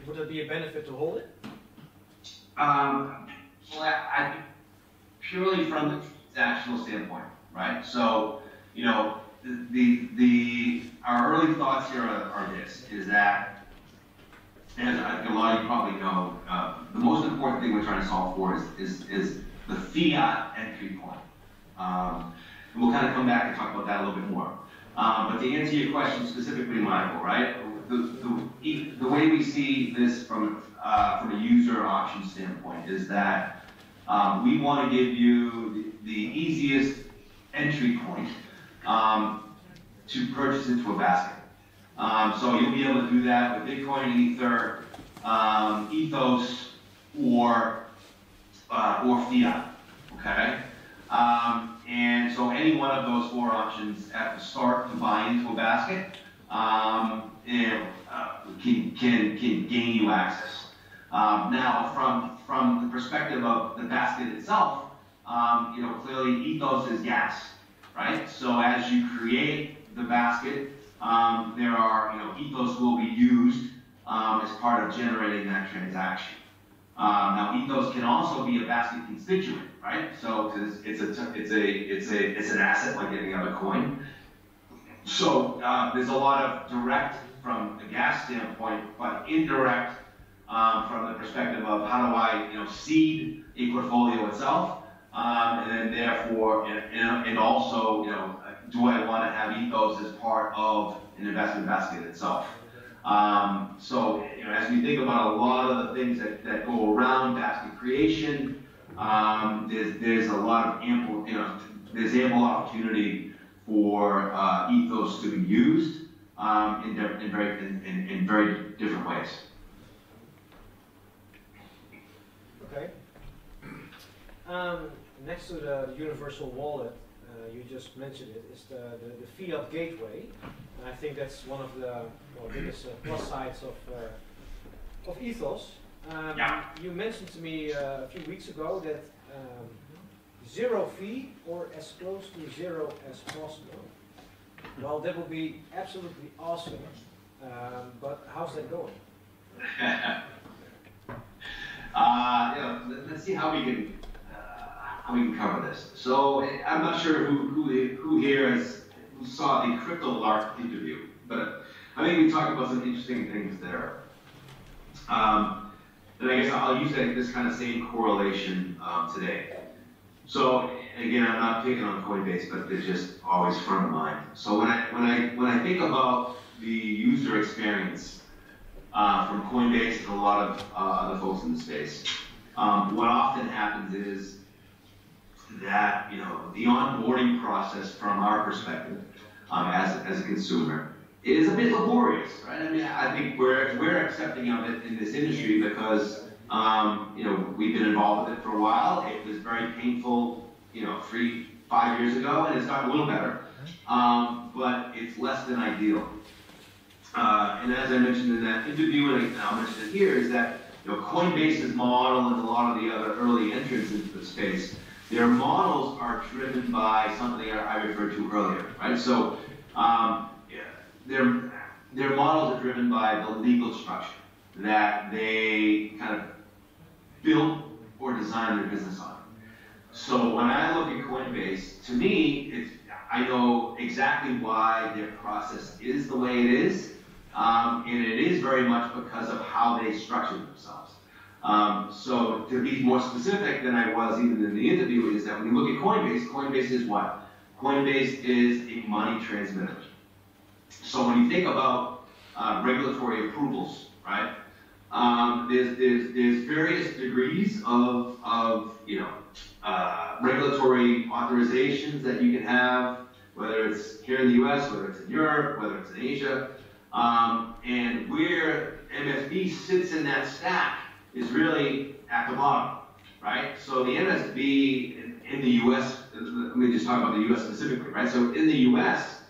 Would it be a benefit to hold it? Well, I purely from the transactional standpoint, right? So, our early thoughts here are this: is that, as I think a lot of you probably know, the most important thing we're trying to solve for is the fiat entry point. And we'll kind of come back and talk about that a little bit more. But to answer your question specifically, Michael, right? The way we see this from a user option standpoint is that we want to give you the easiest entry point to purchase into a basket. So you'll be able to do that with Bitcoin, Ether, Ethos, or fiat. Okay. And so any one of those four options at the start to buy into a basket can gain you access. Now, from the perspective of the basket itself, clearly Ethos is gas, right? So as you create the basket, there are, Ethos will be used as part of generating that transaction. Now, Ethos can also be a basket constituent, right? So it's an asset like any other coin. So there's a lot of direct from a gas standpoint, but indirect from the perspective of how do I, seed a portfolio itself, and then therefore, and also, do I want to have Ethos as part of an investment basket itself? So, as we think about a lot of the things that go around basket creation, there's a lot of ample, there's ample opportunity for Ethos to be used in very different ways. Okay. Next to the universal wallet, you just mentioned it, is the fiat gateway. And I think that's one of the biggest plus sides of Ethos. You mentioned to me a few weeks ago that zero fee or as close to zero as possible. Well, that would be absolutely awesome. But how's that going? Let's see how we can cover this. So I'm not sure who here who saw the Crypto Lark interview, but I think we talked about some interesting things there. And I guess I'll use this kind of same correlation today. So again, I'm not picking on Coinbase, but they're just always front of mind. So when I think about the user experience from Coinbase and a lot of other folks in the space, what often happens is that the onboarding process from our perspective as a consumer is a bit laborious, right? I mean, I think we're accepting of it in this industry because we've been involved with it for a while. It was very painful, 3-5 years ago, and it's gotten a little better, but it's less than ideal. And as I mentioned in that interview, and I'll mention it here, is that Coinbase's model and a lot of the other early entrants into the space, their models are driven by something I referred to earlier, right? So their models are driven by the legal structure that they kind of built or designed their business on. So when I look at Coinbase, to me, I know exactly why their process is the way it is, and it is very much because of how they structured themselves. So to be more specific than I was even in the interview is that when you look at Coinbase, Coinbase is what? Coinbase is a money transmitter. So when you think about regulatory approvals, right? There's various degrees of regulatory authorizations that you can have, whether it's here in the U.S., whether it's in Europe, whether it's in Asia, and where MSB sits in that stack is really at the bottom, right? So the MSB in the U.S., let me just talk about the U.S. specifically, right? So in the U.S.,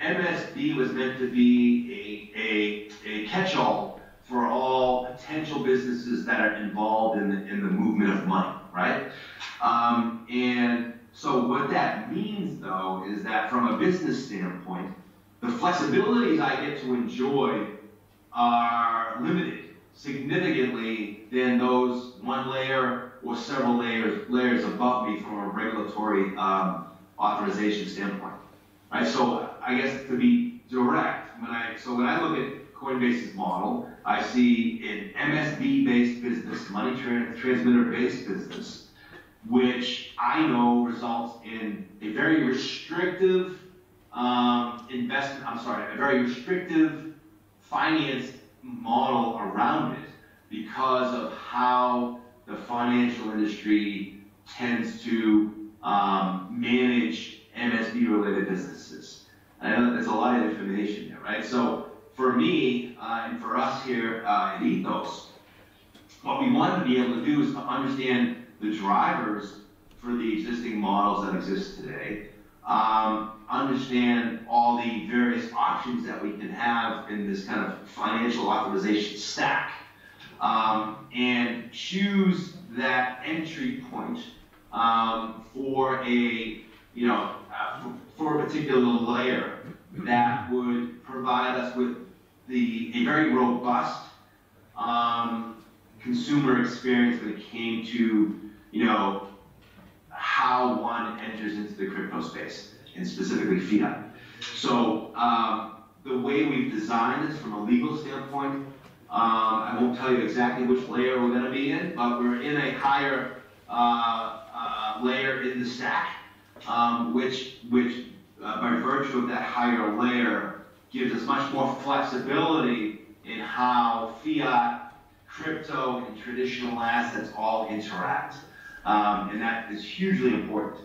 MSB was meant to be a catch-all for all potential businesses that are involved in the movement of money, right? And so what that means, though, is that from a business standpoint, the flexibilities I get to enjoy are limited significantly than those one layer or several layers above me from a regulatory authorization standpoint, right? So I guess to be direct, when I look at Coinbase's model, I see an MSB-based business, money transmitter-based business, which I know results in a very restrictive a very restrictive finance model around it because of how the financial industry tends to manage MSB-related businesses. I know that there's a lot of information there, right? So for me and for us here at Ethos, what we want to be able to do is to understand the drivers for the existing models that exist today, understand all the various options that we can have in this kind of financial authorization stack, and choose that entry point for a particular layer that would provide us with a very robust consumer experience when it came to how one enters into the crypto space, and specifically fiat. So the way we've designed this from a legal standpoint, I won't tell you exactly which layer we're going to be in, but we're in a higher layer in the stack, which by virtue of that higher layer gives us much more flexibility in how fiat, crypto, and traditional assets all interact. And that is hugely important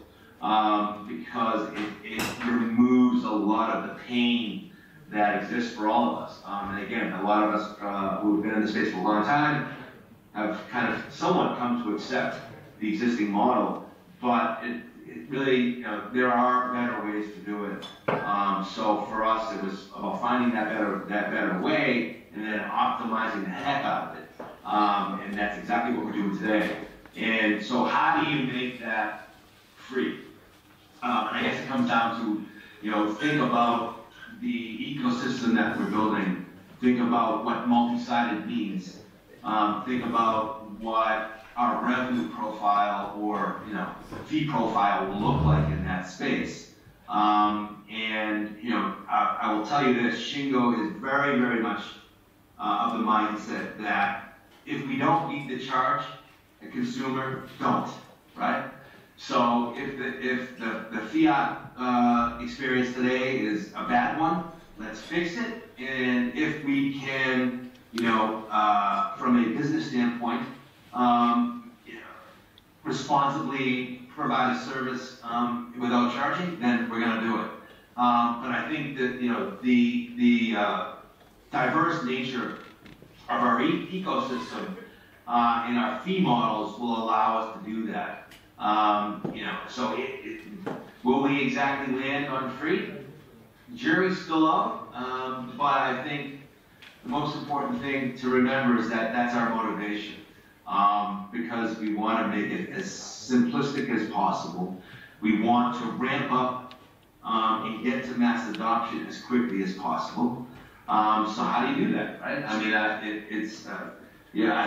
because it removes a lot of the pain that exists for all of us. And again, a lot of us who have been in the space for a long time have kind of somewhat come to accept the existing model, but it really, there are better ways to do it. So for us, it was about finding that better way and then optimizing the heck out of it. And that's exactly what we're doing today. And so how do you make that free? And I guess it comes down to think about the ecosystem that we're building. Think about what multi-sided means. Think about what our revenue profile or fee profile will look like in that space. I will tell you this: Shingo is very, very much of the mindset that if we don't meet the charge, the consumer don't, right? So if the fiat experience today is a bad one, let's fix it. And if we can, from a business standpoint, responsibly provide a service without charging, then we're going to do it. But I think that the diverse nature of our ecosystem and our fee models will allow us to do that. So will we exactly land on free? Jury's still out, but I think the most important thing to remember is that that's our motivation, because we want to make it as simplistic as possible. We want to ramp up and get to mass adoption as quickly as possible. So how do you do that, right? I mean, I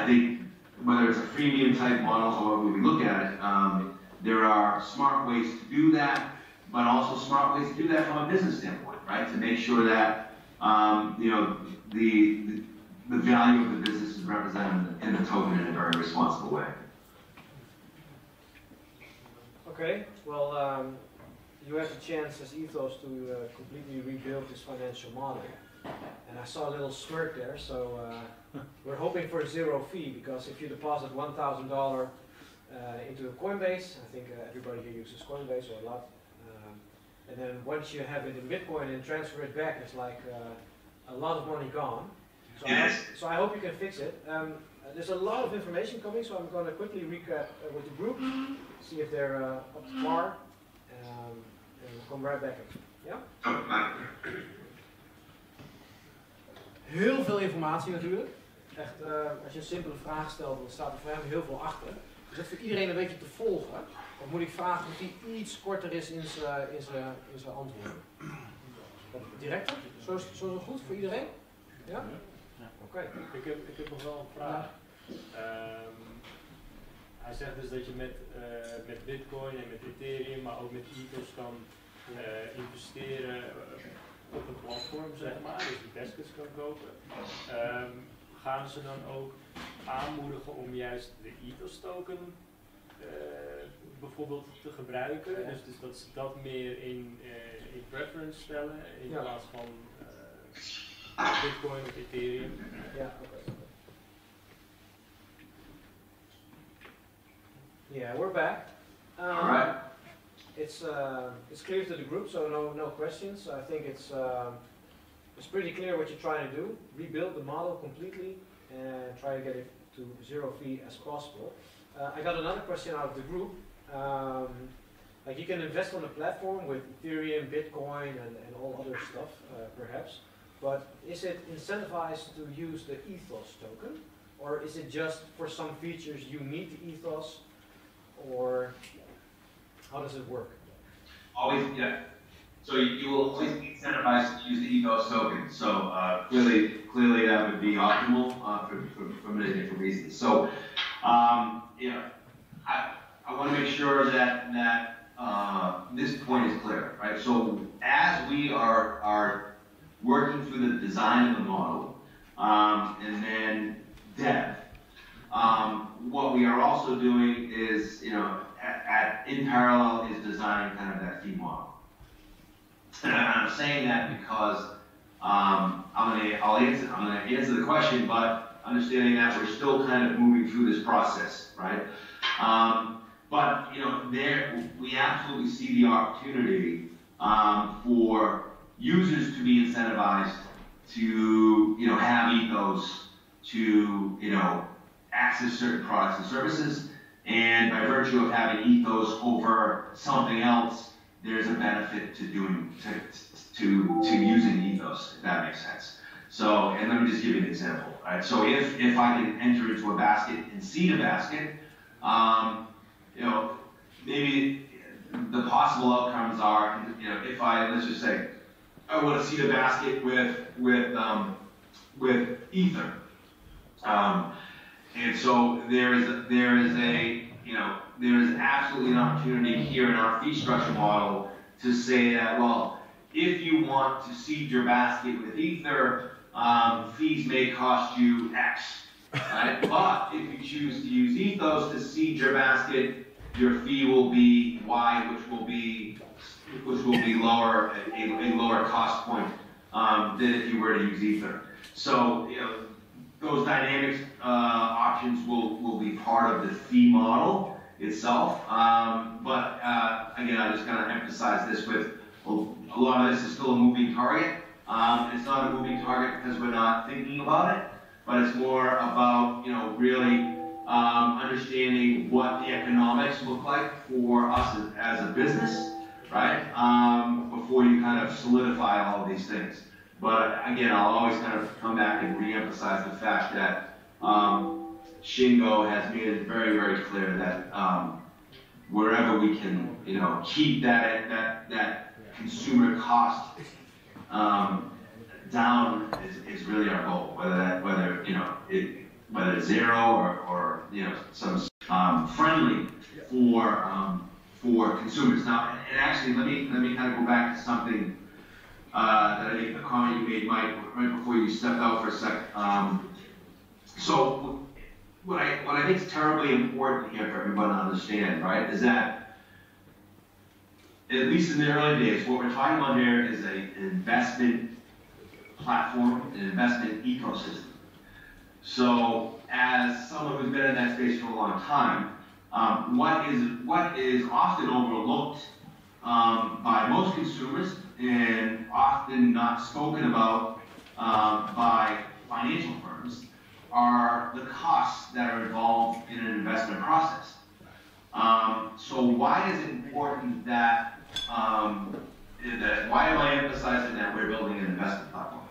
think whether it's a freemium type model or however we look at it, there are smart ways to do that, but also smart ways to do that from a business standpoint, right? To make sure that the value of the business is represented in the token in a very responsible way. Okay, well, you had the chance as Ethos to completely rebuild this financial model. And I saw a little smirk there, so we're hoping for a zero fee, because if you deposit $1,000 into a Coinbase, I think everybody here uses Coinbase or a lot, and then once you have it in Bitcoin and transfer it back, it's like a lot of money gone. So I hope you can fix it. There's a lot of information coming, so I'm going to quickly recap with the group, see if they're up to par, and we'll come right back. Yeah? Heel veel informatie natuurlijk. Echt, als je een simpele vraag stelt, dan staat er voor hem heel veel achter. Dus dat voor iedereen een beetje te volgen. Dan moet ik vragen of hij iets korter is in zijn antwoorden. Directer? Zo is het goed voor iedereen? Ja? Ja. Oké. Ik heb nog wel een vraag. Hij zegt dus dat je met Bitcoin en met Ethereum, maar ook met Ethos kan investeren op een platform, zeg maar, dus die baskets kan kopen. Gaan ze dan ook aanmoedigen om juist de Ethos token bijvoorbeeld te gebruiken? Dus dat ze dat meer in preference stellen in plaats van Bitcoin of Ethereum? Ja, oké. Yeah, we're back. All right. It's clear to the group, so no questions. I think it's pretty clear what you're trying to do. Rebuild the model completely and try to get it to zero fee as possible. I got another question out of the group. Like, you can invest on a platform with Ethereum, Bitcoin, and all other stuff, perhaps. But is it incentivized to use the Ethos token, or is it just for some features you need the Ethos, or how does it work? Always, yeah. So you will always be incentivized to use the Ethos token. So clearly that would be optimal for many different reasons. So I want to make sure that this point is clear, right? So as we are working through the design of the model and then dev, what we are also doing is, in parallel, is designing kind of that fee model. And I'm saying that because I'm gonna answer the question, but understanding that we're still kind of moving through this process, right? But we absolutely see the opportunity for users to be incentivized to have Ethos to access certain products and services, and by virtue of having Ethos over something else, there's a benefit to using Ethos, if that makes sense. So, and let me just give you an example, right? So if I can enter into a basket and seed a basket, maybe the possible outcomes are, if let's just say, I want to seed a basket with Ether, and so there is absolutely an opportunity here in our fee structure model to say that, well, if you want to seed your basket with Ether, fees may cost you X, right? But if you choose to use Ethos to seed your basket, your fee will be Y, which will be lower, a lower cost point than if you were to use Ether. So those dynamics options will be part of the fee model itself. But again, I just kind of emphasize this with a lot of this is still a moving target. It's not a moving target because we're not thinking about it, but it's more about really understanding what the economics look like for us as a business, right? Before you kind of solidify all of these things. But again, I'll always kind of come back and re-emphasize the fact that Shingo has made it very, very clear that wherever we can, keep that consumer cost down is really our goal. Whether it's zero or some friendly for consumers. Now, and actually, let me kind of go back to something that I think the comment you made, Mike, right before you stepped out for a sec. So what I think is terribly important here for everyone to understand, right, is that at least in the early days, what we're talking about here is an investment platform, an investment ecosystem. So as someone who's been in that space for a long time, what is often overlooked by most consumers and often not spoken about by financial firms are the costs that are involved in an investment process. So why is it important that, why am I emphasizing that we're building an investment platform?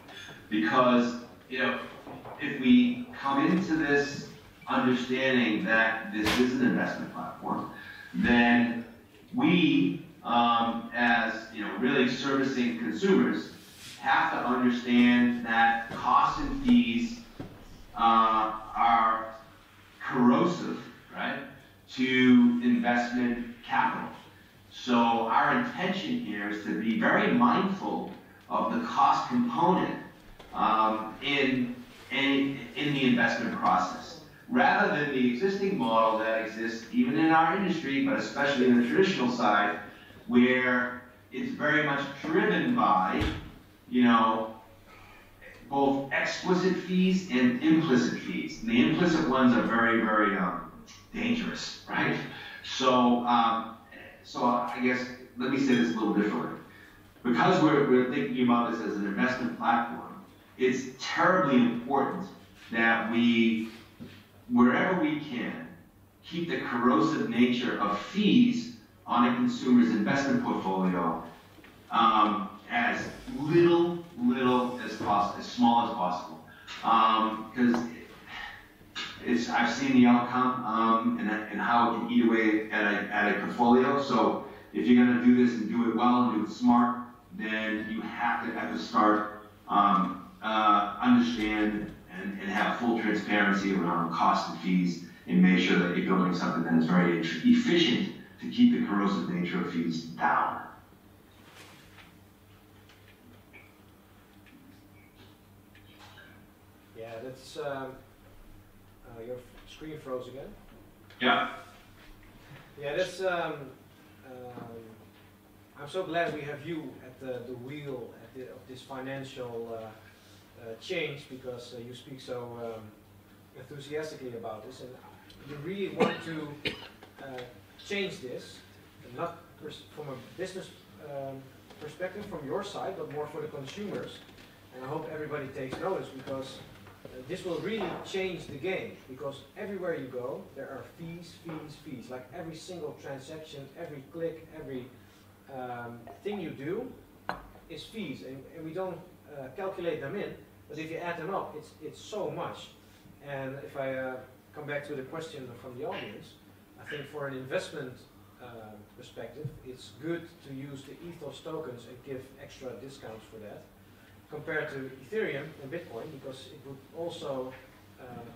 Because if we come into this understanding that this is an investment platform, then we, as really servicing consumers, have to understand that costs and fees are corrosive, right, to investment capital. So our intention here is to be very mindful of the cost component in the investment process, rather than the existing model that exists even in our industry, but especially in the traditional side, where it's very much driven by, both explicit fees and implicit fees. And the implicit ones are very, very dangerous, right? So, so I guess, let me say this a little differently. Because we're thinking about this as an investment platform, it's terribly important that we, wherever we can, keep the corrosive nature of fees on a consumer's investment portfolio as little as possible, as small as possible. Because I've seen the outcome and how it can eat away at a portfolio. So if you're going to do this and do it well and do it smart, then you have to at the start understand and have full transparency around costs and fees, and make sure that you're building something that is very efficient to keep the corrosive nature of fees down. Yeah, that's your screen froze again. Yeah. Yeah, that's. I'm so glad we have you at the wheel of this financial change, because you speak so enthusiastically about this, and you really want to change this, not from a business perspective from your side, but more for the consumers. And I hope everybody takes notice, because this will really change the game. Because everywhere you go, there are fees, fees, fees. Like every single transaction, every click, every thing you do is fees, and we don't calculate them in. But if you add them up, it's so much. And if I come back to the question from the audience, I think for an investment perspective, it's good to use the Ethos tokens and give extra discounts for that, compared to Ethereum and Bitcoin, because it would also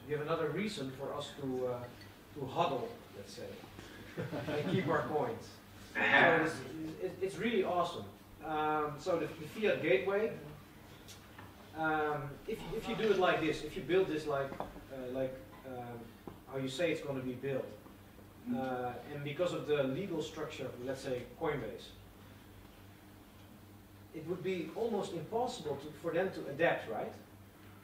give another reason for us to hodl, let's say, and keep our coins. So it's really awesome. So the fiat gateway, if you do it like this, if you build this like how you say it's going to be built, and because of the legal structure of, let's say, Coinbase, it would be almost impossible for them to adapt, right?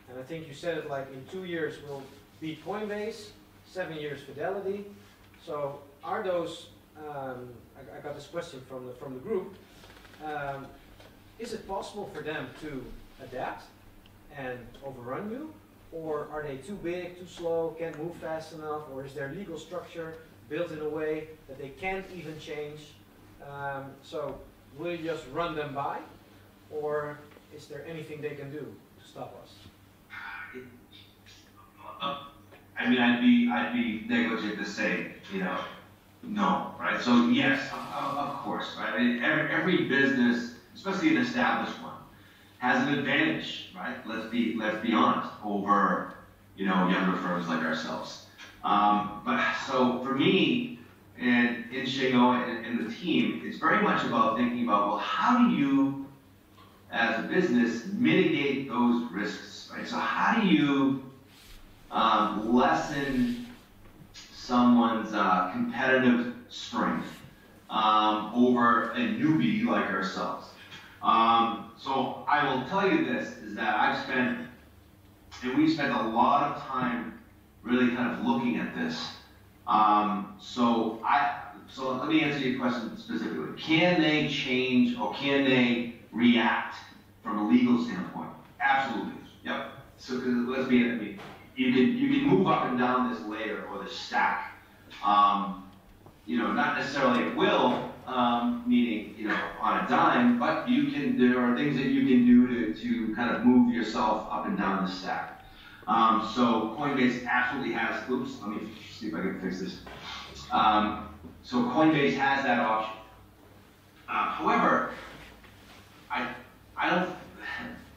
And I think you said it like in 2 years we'll beat Coinbase, 7 years Fidelity. So are those, I got this question from the group, is it possible for them to adapt and overrun you? Or are they too big, too slow, can't move fast enough? Or is their legal structure built in a way that they can't even change? So will you just run them by? Or is there anything they can do to stop us? I mean, I'd be negligent to say, no, right? So yes, of course, right? I mean, every business, especially an established one, has an advantage, right? Let's be honest, over younger firms like ourselves. But so for me and in Shingo and the team, it's very much about thinking about, well, how do you, as a business, mitigate those risks, right? So how do you lessen someone's competitive strength over a newbie like ourselves? So I will tell you this, is that we've spent a lot of time really kind of looking at this. So let me answer your question specifically. Can they change or can they react from a legal standpoint? Absolutely. Yep. So let's be honest. You can move up and down this layer or this stack. Not necessarily at will, meaning on a dime, but there are things that you can do to kind of move yourself up and down the stack. So Coinbase absolutely has. Oops, let me see if I can fix this. So Coinbase has that option. However, I don't,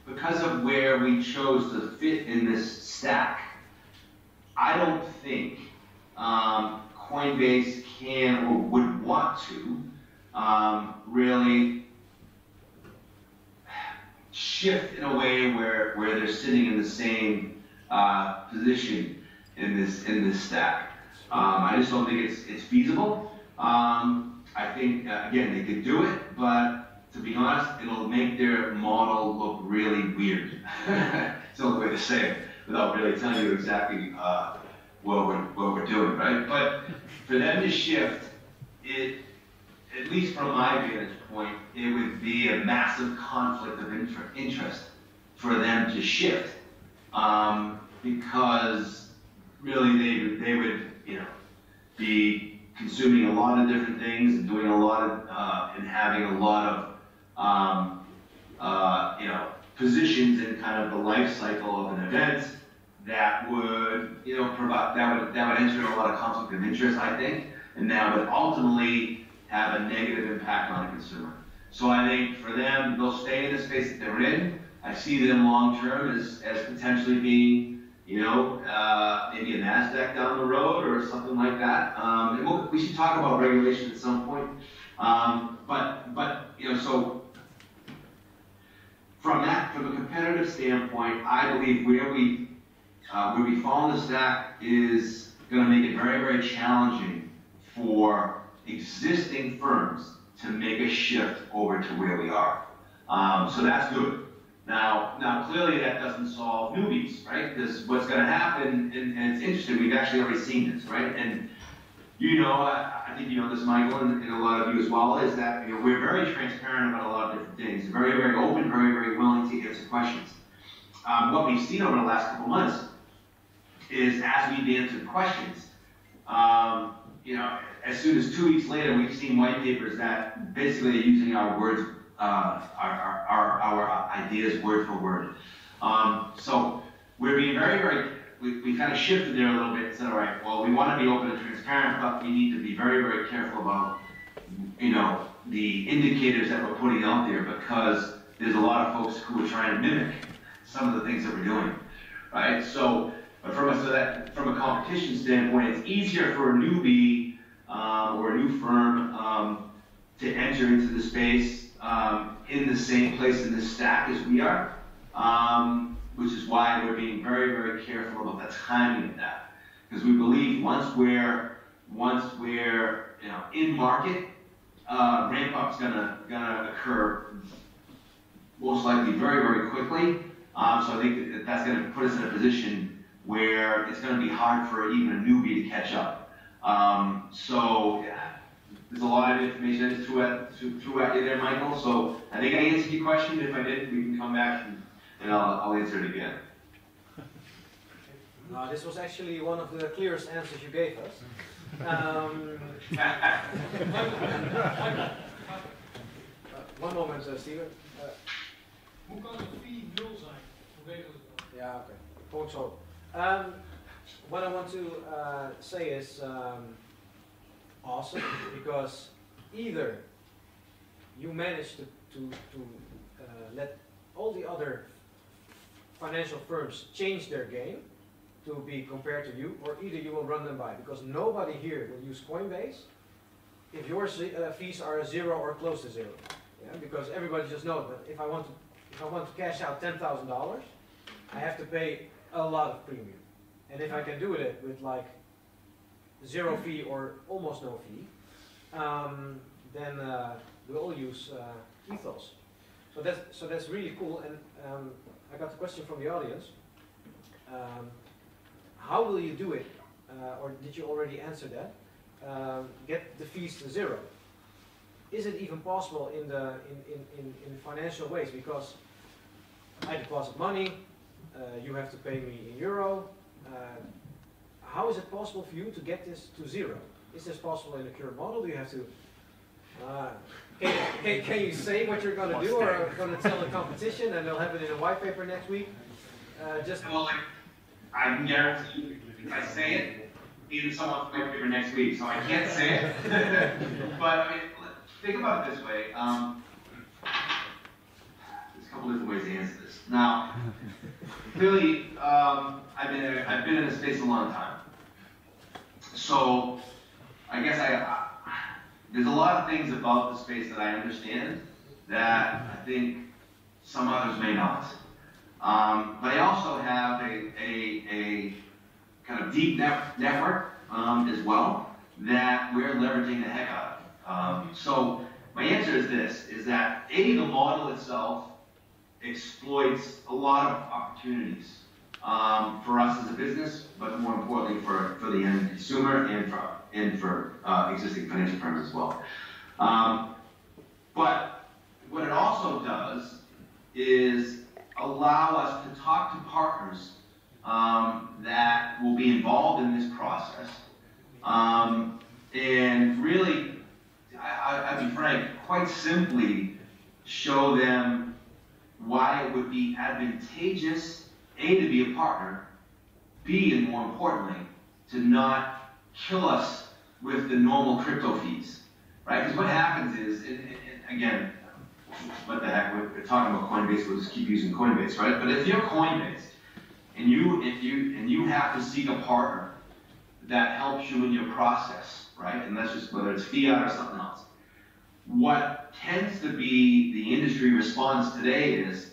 because of where we chose to fit in this stack, I don't think Coinbase can or would want to really shift in a way where they're sitting in the same position in this stack. I just don't think it's feasible. I think again they could do it, but to be honest, it'll make their model look really weird. It's the only way to say it without really telling you exactly what we're doing, right? But for them to shift it, at least from my vantage point, it would be a massive conflict of interest for them to shift, because really they would be consuming a lot of different things and doing a lot of and having a lot of positions in kind of the life cycle of an event that would provide that would enter a lot of conflict of interest, I think, and that would ultimately have a negative impact on a consumer. So I think for them, they'll stay in the space that they're in. I see them long term as potentially being maybe a NASDAQ down the road or something like that. And we should talk about regulation at some point. But so from a competitive standpoint, I believe where we fall in the stack is going to make it very, very challenging for existing firms to make a shift over to where we are. So that's good. Now clearly that doesn't solve newbies, right? Because what's going to happen, and it's interesting, we've actually already seen this, right? And I think you know this, Michael, and a lot of you as well, is that we're very transparent about a lot of different things, very, very open, very, very willing to answer questions. What we've seen over the last couple months is as we've answered questions, as soon as 2 weeks later, we've seen white papers that basically are using our words, our ideas word for word. So we're being very, very, we kind of shifted there a little bit and said, all right, well, we want to be open and transparent, but we need to be very, very careful about you know, the indicators that we're putting out there, because there's a lot of folks who are trying to mimic some of the things that we're doing, right? So, but from a competition standpoint, it's easier for a newbie or a new firm to enter into the space in the same place in the stack as we are, which is why we're being very, very careful about the timing of that, because we believe once we're you know, in market, ramp up's gonna occur most likely very, very quickly. So I think that's gonna put us in a position where it's gonna be hard for even a newbie to catch up. So yeah, there's a lot of information I just threw at you there, Michael. So I think I answered your question. If I didn't, we can come back and I'll answer it again. This was actually one of the clearest answers you gave us. One moment, Steven. Hoe kan het fee 0 zijn? Hoe weten we het wel? Ja, oké. Gewoon zo. What I want to say is awesome, because either you manage to let all the other financial firms change their game to be compared to you, or either you will run them by, because nobody here will use Coinbase if your fees are 0 or close to 0. Yeah? Because everybody just knows that if I want to cash out $10,000, I have to pay a lot of premium. And if I can do it with like 0 fee or almost no fee, then we all use Ethos. So that's really cool. And I got the question from the audience. How will you do it? Or did you already answer that? Get the fees to 0. Is it even possible in financial ways? Because I deposit money, you have to pay me in euro. How is it possible for you to get this to 0? Is this possible in the current model? Do you have to? Can you say what you're going to do, or are you going to tell the competition and they'll have it in a white paper next week? Well, I can guarantee you, if I say it, even someone's white paper next week, so I can't say it. But I mean, think about it this way. There's a couple different ways to answer this. Now, clearly, I've been in this space a long time. So, I guess there's a lot of things about the space that I understand that I think some others may not. But I also have a kind of deep network as well that we're leveraging the heck out of. So my answer is this, is that the model itself exploits a lot of opportunities for us as a business, but more importantly for the end consumer and for existing financial firms as well. But what it also does is allow us to talk to partners that will be involved in this process, and really, I'll be frank, quite simply show them why it would be advantageous, A, to be a partner, B, and more importantly, to not kill us with the normal crypto fees, right? Because what happens is, and again, what the heck, we're talking about Coinbase, we'll just keep using Coinbase, right? But if you're Coinbase, and you have to seek a partner that helps you in your process, right? And that's just whether it's fiat or something else. What tends to be the industry response today is,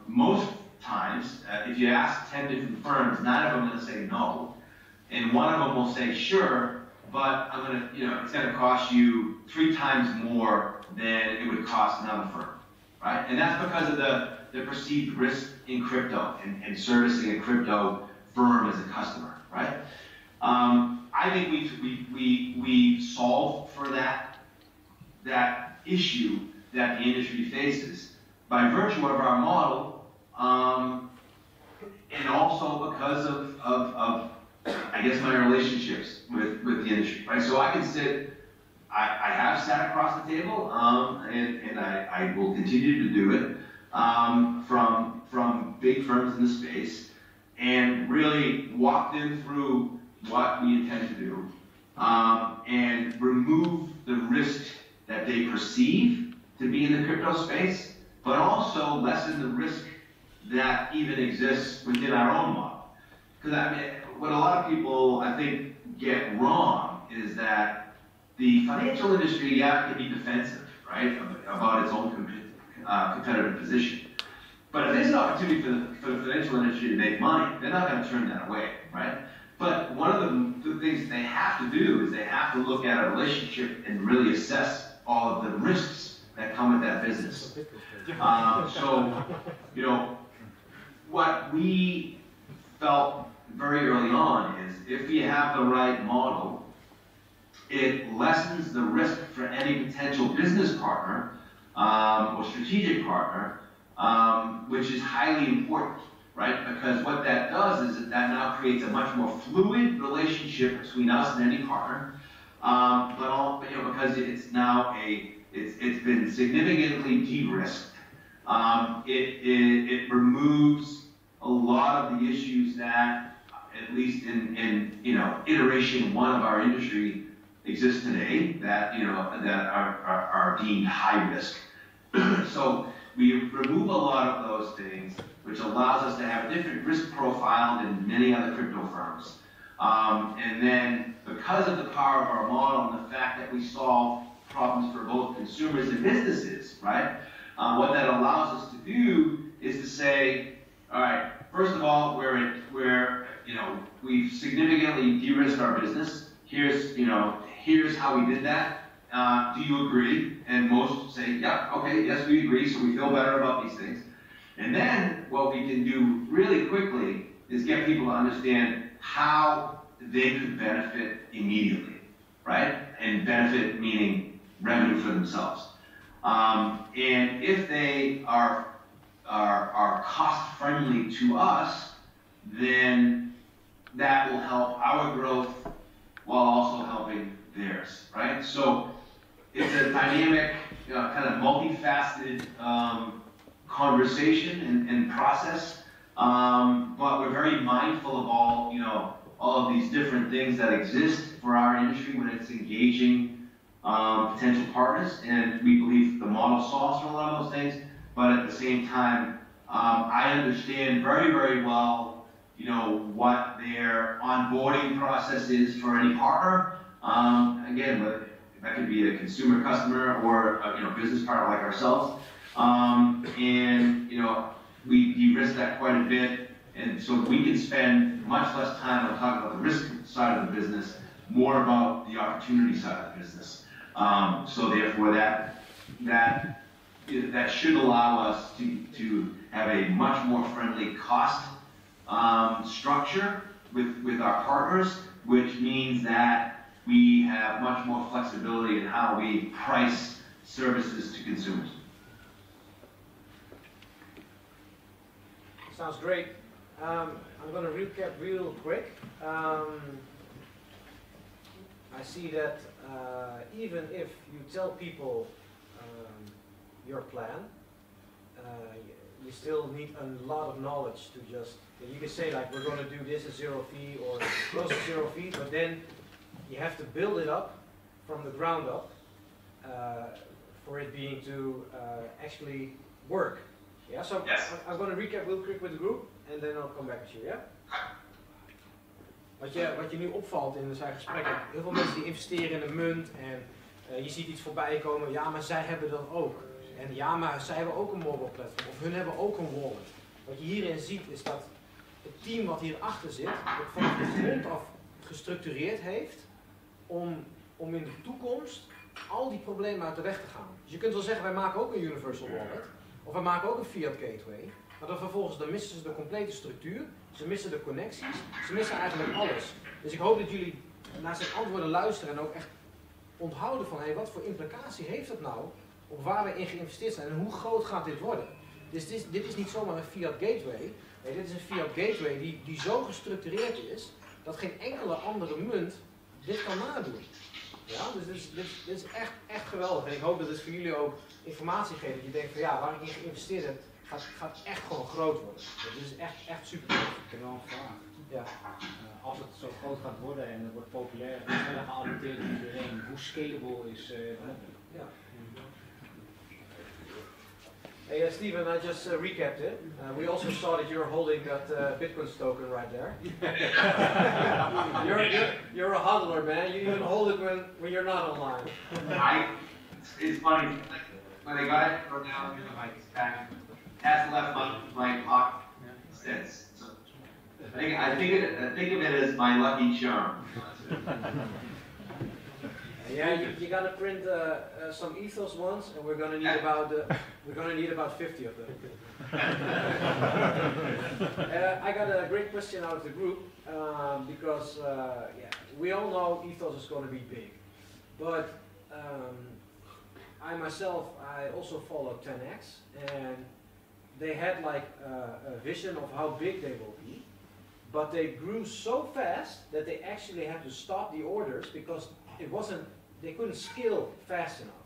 most times, if you ask 10 different firms, 9 of them are going to say no, and 1 of them will say sure, but it's going to cost you 3 times more than it would cost another firm, right? And that's because of the perceived risk in crypto and servicing a crypto firm as a customer, right? I think we've solved for that issue that the industry faces by virtue of our model, and also because of I guess my relationships with the industry, right? So I can I have sat across the table, and I will continue to do it from big firms in the space, and really walk them through what we intend to do, and remove the risk that they perceive to be in the crypto space, but also lessen the risk that even exists within our own model. Because I mean, what a lot of people, I think, get wrong is that the financial industry, can be defensive, right, about its own competitive position. But if there's an opportunity for the financial industry to make money, they're not going to turn that away, right? But one of the things they have to do is they have to look at a relationship and really assess all of the risks that come with that business. So, you know, what we felt very early on is if you have the right model, it lessens the risk for any potential business partner or strategic partner, which is highly important, right? Because what that does is that now creates a much more fluid relationship between us and any partner, because it's now it's been significantly de-risked. It removes a lot of the issues that, at least in iteration one of our industry exists today, that that are deemed high risk. So we remove a lot of those things, which allows us to have a different risk profile than many other crypto firms. And then, because of the power of our model and the fact that we solve problems for both consumers and businesses, right? What that allows us to do is to say, all right, first of all, we've significantly de-risked our business. Here's how we did that. Do you agree? And most say, yeah, okay, yes, we agree, so we feel better about these things. And then what we can do really quickly is get people to understand how they could benefit immediately, right? And benefit meaning revenue for themselves. And if they are cost friendly to us, then that will help our growth while also helping theirs, right? So it's a dynamic, kind of multifaceted conversation and process, but we're very mindful of all of these different things that exist for our industry when it's engaging potential partners, and we believe the model solves for a lot of those things. But at the same time, I understand very, very well, what their onboarding process is for any partner. Again, that could be a consumer customer or a business partner like ourselves. And we de-risk that quite a bit, and so we can spend much less time on talking about the risk side of the business, more about the opportunity side of the business. So therefore, that should allow us to have a much more friendly cost structure with our partners, which means that we have much more flexibility in how we price services to consumers. Sounds great. I'm going to recap real quick. I see that even if you tell people your plan, you still need a lot of knowledge to just, you can say like we're going to do this at 0 fee or close to 0 fee, but then you have to build it up from the ground up for it being to actually work. Yeah, so yes. I'm going to recap real quick with the group and then I'll come back to you, yeah? Wat je nu opvalt in zijn gesprekken, heel veel mensen die investeren in een munt en je ziet iets voorbij komen, ja maar zij hebben dat ook. En ja maar zij hebben ook een mobile platform of hun hebben ook een wallet. Wat je hierin ziet is dat het team wat hierachter zit, het vanaf de grond af gestructureerd heeft om in de toekomst al die problemen uit de weg te gaan. Dus je kunt wel zeggen wij maken ook een universal wallet of wij maken ook een fiat gateway. Maar dan vervolgens dan missen ze de complete structuur, ze missen de connecties, ze missen eigenlijk alles. Dus ik hoop dat jullie naar zijn antwoorden luisteren en ook echt onthouden van hey, wat voor implicatie heeft dat nou op waar we in geïnvesteerd zijn en hoe groot gaat dit worden. Dus dit is niet zomaar een fiat gateway, nee, dit is een fiat gateway die zo gestructureerd is dat geen enkele andere munt dit kan nadoen. Ja, dus dit is echt geweldig en ik hoop dat het voor jullie ook informatie geeft dat je denkt van ja, waar ik in geïnvesteerd heb, gaat echt gewoon groot worden. Dat is echt super. Ik heb wel een vraag. Ja. Als het zo groot gaat worden en het wordt populair, sneller geadopteerd door iedereen, hoe scalable is dat? Ja. Hey Stephen, I just recapped it. We also saw that you're holding that Bitcoin token right there. you're a hodler, man. You even hold it when you're not online. It's funny. When I got it, wrote down my back, has left my pocket since. So I think of it as my lucky charm. Yeah, you gotta print some Ethos ones, and we're gonna need about 50 of them. I got a great question out of the group because we all know Ethos is going to be big, but I myself also follow 10x, and they had like a vision of how big they will be, but they grew so fast that they actually had to stop the orders because they couldn't scale fast enough.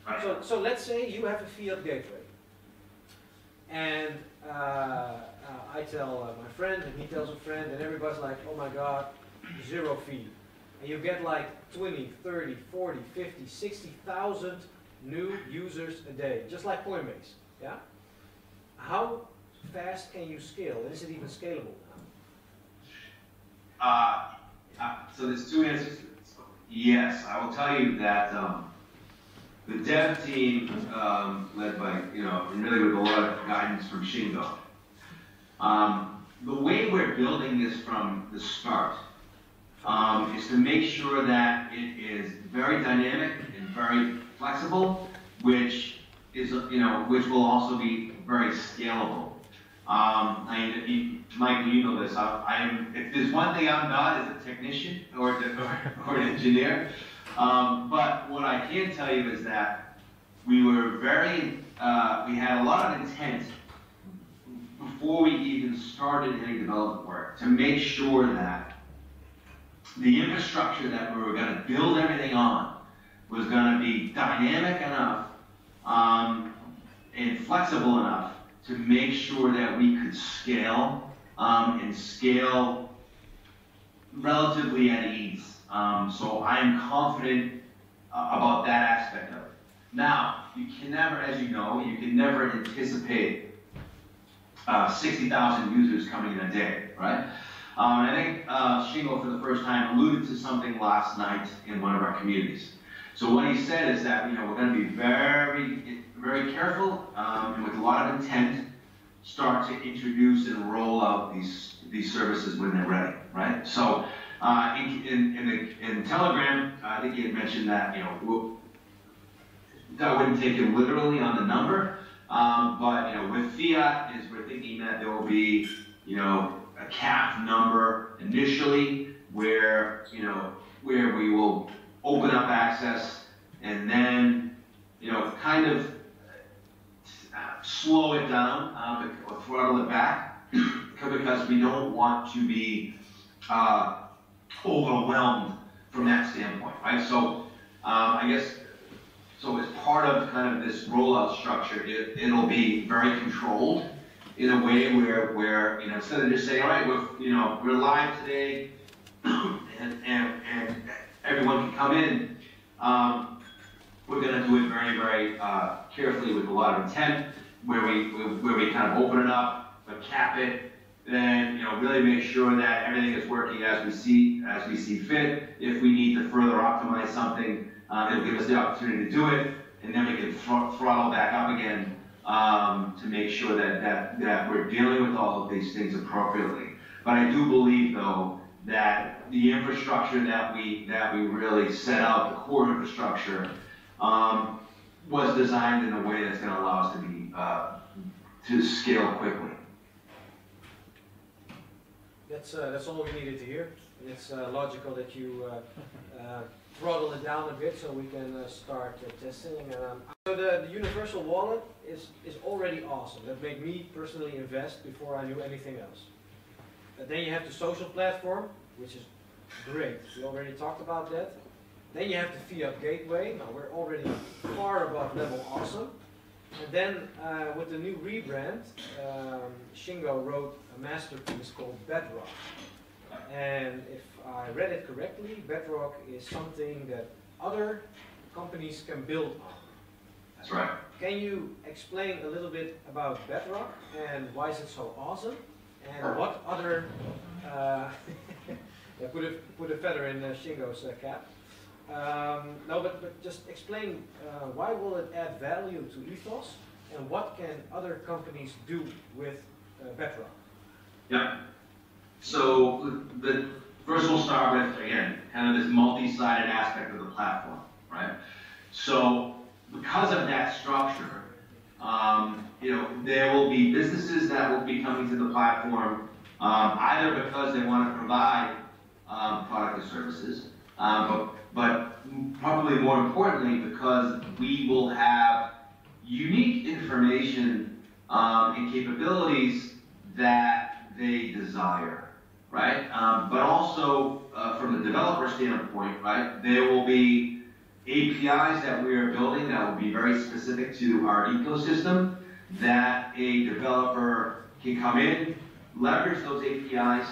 Right. So let's say you have a fiat gateway, and I tell my friend, and he tells a friend, and everybody's like, oh my god, 0 fee. And you get like 20, 30, 40, 50, 60,000 new users a day, just like Coinbase. Yeah? How fast can you scale? Is it even scalable now? So there's two answers to this. Yes, I will tell you that the dev team, led by, and really with a lot of guidance from Shingo, the way we're building this from the start is to make sure that it is very dynamic and very flexible, which will also be very scalable. Michael, you know this. If there's one thing I'm not, is a technician or an engineer. But what I can tell you is that we were we had a lot of intent before we even started any development work to make sure that the infrastructure that we were going to build everything on was going to be dynamic enough and flexible enough to make sure that we could scale and scale relatively at ease. So I'm confident about that aspect of it. Now, you can never, as you know, you can never anticipate 60,000 users coming in a day, right? I think Shingo, for the first time, alluded to something last night in one of our communities. So what he said is that we're going to be very, very careful and with a lot of intent, start to introduce and roll out these services when they're ready, right? So in Telegram, I think he had mentioned that that wouldn't take him literally on the number, but with fiat, we're thinking that there will be a cap number initially where we will open up access and then kind of slow it down or throttle it back because we don't want to be overwhelmed from that standpoint, right? So I guess as part of kind of this rollout structure, it'll be very controlled in a way where instead of just saying, all right, we're live today and everyone can come in, we're going to do it very, very carefully with a lot of intent, where we kind of open it up, but cap it, then really make sure that everything is working as we see fit. If we need to further optimize something, it'll give us the opportunity to do it, and then we can throttle back up again to make sure that we're dealing with all of these things appropriately. But I do believe, though, that the infrastructure that we really set out, the core infrastructure, was designed in a way that's going to allow us to be to scale quickly. That's all we needed to hear. And it's logical that you throttle it down a bit so we can start testing. So the universal wallet is already awesome. That made me personally invest before I knew anything else. Then you have the social platform, which is great. We already talked about that. Then you have the fiat gateway. Now we're already far above level awesome. And then with the new rebrand, Shingo wrote a masterpiece called Bedrock. And if I read it correctly, Bedrock is something that other companies can build on. That's right. Can you explain a little bit about Bedrock and why is it so awesome? And what other, yeah, put a feather in Shingo's cap. No, but just explain why will it add value to Ethos and what can other companies do with Bedrock? Yeah. So first we'll start with, again, kind of this multi-sided aspect of the platform, right? So because of that structure, there will be businesses that will be coming to the platform either because they want to provide product or services, but probably more importantly because we will have unique information and capabilities that they desire, right? But also from the developer standpoint, right, there will be APIs that we are building that will be very specific to our ecosystem that a developer can come in, leverage those APIs,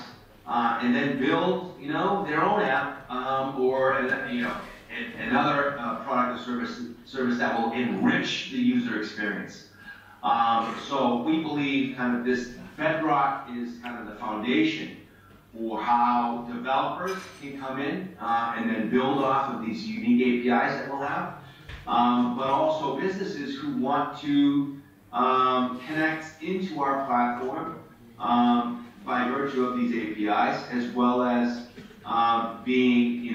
and then build, their own app or another product or service that will enrich the user experience. So we believe kind of this Bedrock is kind of the foundation for how developers can come in and then build off of these unique APIs that we'll have, but also businesses who want to connect into our platform by virtue of these APIs, as well as being,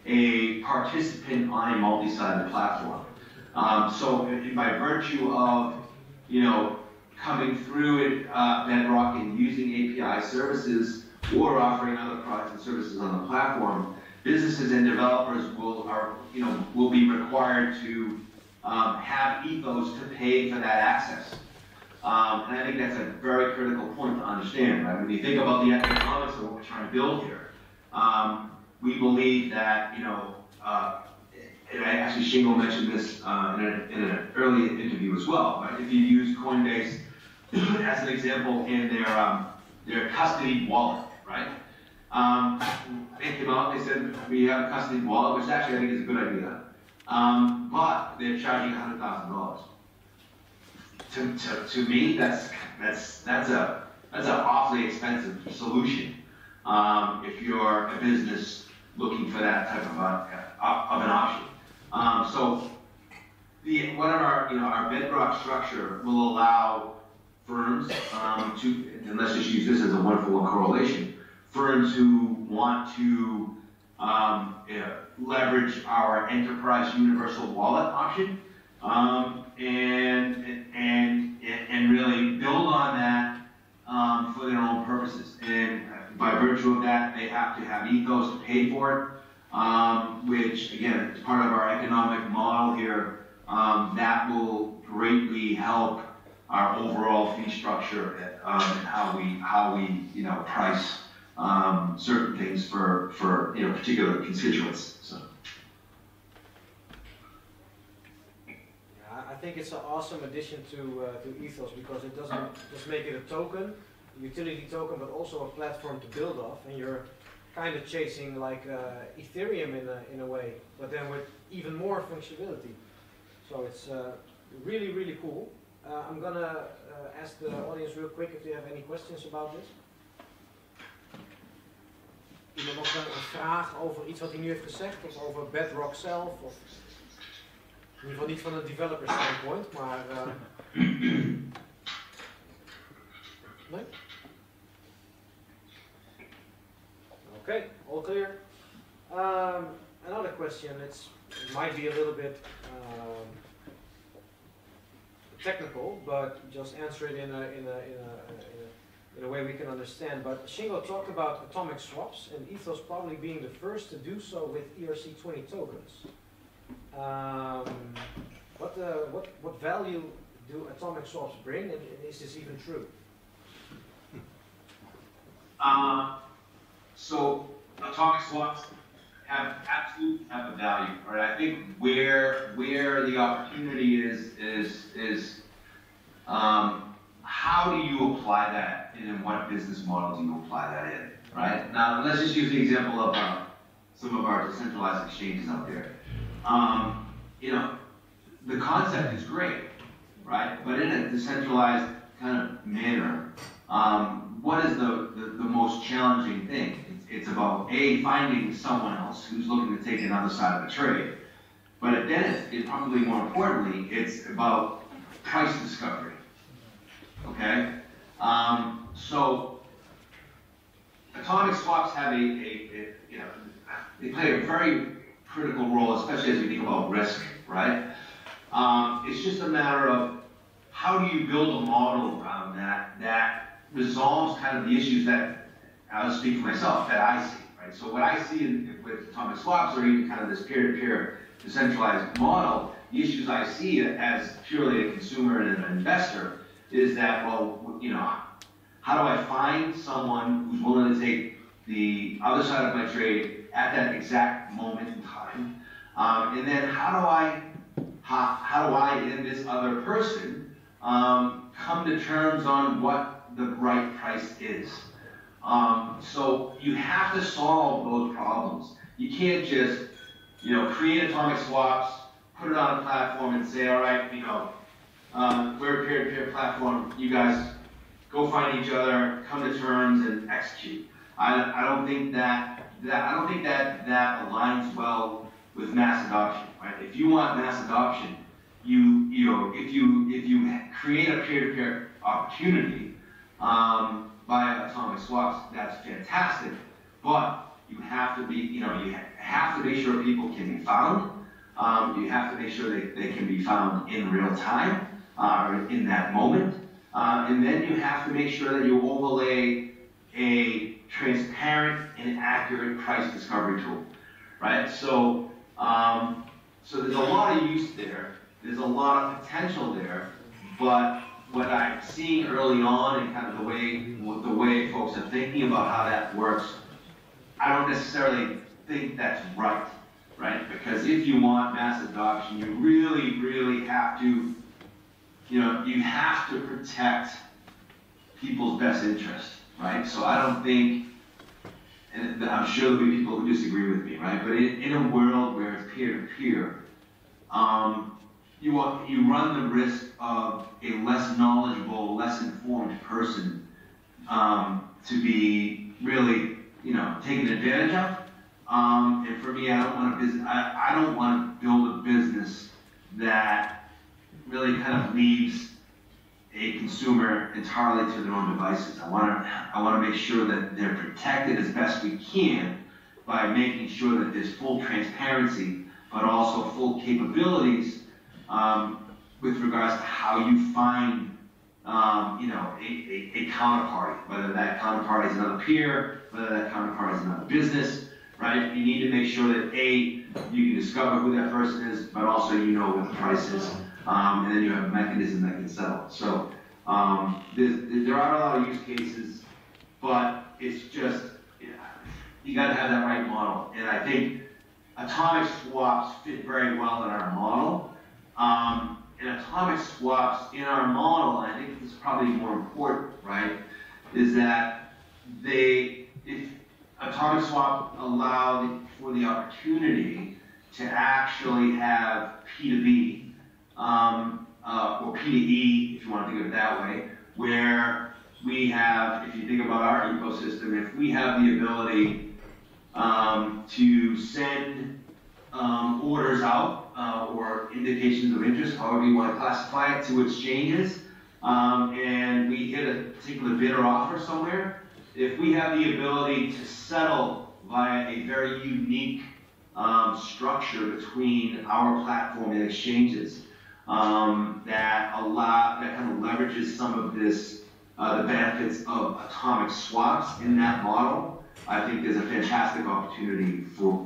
a participant on a multi-sided platform. So by virtue of, coming through it, Bedrock and using API services or offering other products and services on the platform, businesses and developers will be required to have Ethos to pay for that access. And I think that's a very critical point to understand, right? When you think about the economics of what we're trying to build here, we believe that, and actually Shingo mentioned this in an early interview as well, right? If you use Coinbase as an example in their custody wallet, right? They came out, they said, we have a custody wallet, which actually I think is a good idea, but they're charging $100,000. To me, that's an awfully expensive solution if you're a business looking for that type of an option. So one of our Bedrock structure will allow firms to, and let's just use this as a one-for-one correlation, firms who want to leverage our enterprise universal wallet option and really build on that for their own purposes. And by virtue of that, they have to have Ethos to pay for it, which again is part of our economic model here. That will greatly help our overall fee structure and how we price certain things for particular constituents. So. I think it's an awesome addition to Ethos because it doesn't just make it a token, utility token, but also a platform to build off, and you're kind of chasing like Ethereum in a way, but then with even more functionality. So it's really, really cool. I'm gonna ask the audience real quick if they have any questions about this. Iemand nog een vraag over iets wat hij nu heeft gezegd, of over Bedrock zelf, of in ieder geval niet van een developer standpoint, maar nee? Okay, all clear. Another question. It might be a little bit technical, but just answer it in a way we can understand. But Shingo talked about atomic swaps, and Ethos probably being the first to do so with ERC20 tokens. What value do atomic swaps bring, and is this even true? So atomic swaps absolutely have a value, right? I think where the opportunity is how do you apply that, and in what business model do you apply that in, right? Now, let's just use the example of some of our decentralized exchanges out there. You know, the concept is great, right? But in a decentralized kind of manner, what is the most challenging thing? It's about finding someone else who's looking to take another side of the trade. But then it's probably more importantly, it's about price discovery. Okay? So atomic swaps have you know, they play a very critical role, especially as we think about risk, right? It's just a matter of how do you build a model around that resolves kind of the issues that, I'll speak for myself, that I see, right? So what I see with atomic swaps, or even kind of this peer-to-peer decentralized model, the issues I see as purely a consumer and an investor is that, well, you know, how do I find someone who's willing to take the other side of my trade at that exact moment in time? And then how do I and this other person come to terms on what the right price is? So you have to solve those problems. You can't just, you know, create atomic swaps, put it on a platform and say, all right, you know, we're a peer-to-peer platform, you guys go find each other, come to terms, and execute. I don't think that aligns well with mass adoption, right? If you want mass adoption, you know, if you create a peer-to-peer opportunity via atomic swaps, that's fantastic. But you have to be, you know, you have to make sure people can be found. You have to make sure they can be found in real time, or in that moment. And then you have to make sure that you overlay a transparent and accurate price discovery tool, right? So, so there's a lot of use there. There's a lot of potential there, but what I'm seeing early on and kind of the way folks are thinking about how that works, I don't necessarily think that's right? Because if you want mass adoption, you really, really have to, you know, you have to protect people's best interest, right? So I don't think, and I'm sure there'll be people who disagree with me, right? But in a world where it's peer-to-peer, you run the risk of a less knowledgeable, less informed person to be really, you know, taken advantage of. And for me, I don't want to build a business that really kind of leaves a consumer entirely to their own devices. I want to make sure that they're protected as best we can by making sure that there's full transparency, but also full capabilities with regards to how you find, you know, a counterparty, whether that counterparty is another peer, whether that counterparty is another business, right? You need to make sure that you can discover who that person is, but also you know what the price is, and then you have a mechanism that can settle. So there are a lot of use cases, but it's just, you got to have that right model. And I think atomic swaps fit very well in our model. And atomic swaps in our model, and I think this is probably more important, right, is that if atomic swap allow for the opportunity to actually have P2B, or P2E, if you want to think of it that way, where we have, if you think about our ecosystem, if we have the ability to send orders out, or indications of interest, however you want to classify it, to exchanges, and we hit a particular bid or offer somewhere, if we have the ability to settle via a very unique structure between our platform and exchanges, that kind of leverages some of this, the benefits of atomic swaps in that model, I think there's a fantastic opportunity for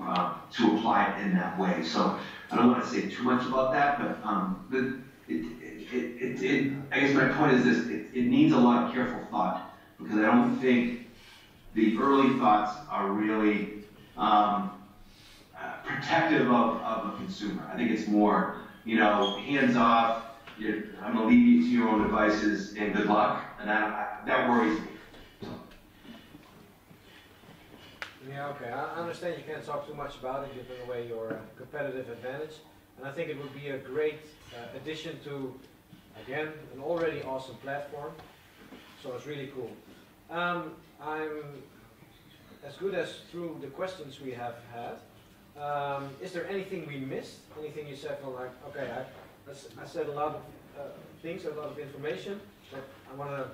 to apply it in that way. So I don't want to say too much about that, but I guess my point is this: it needs a lot of careful thought, because I don't think the early thoughts are really protective of a consumer. I think it's more, you know, hands off. I'm gonna leave you to your own devices and good luck, and that worries me. Yeah, okay. I understand you can't talk too much about it, giving away your competitive advantage. And I think it would be a great addition to, again, an already awesome platform. So it's really cool. I'm as good as through the questions we have had. Is there anything we missed? Anything you said, well, like, okay, I said a lot of things, a lot of information, but I want to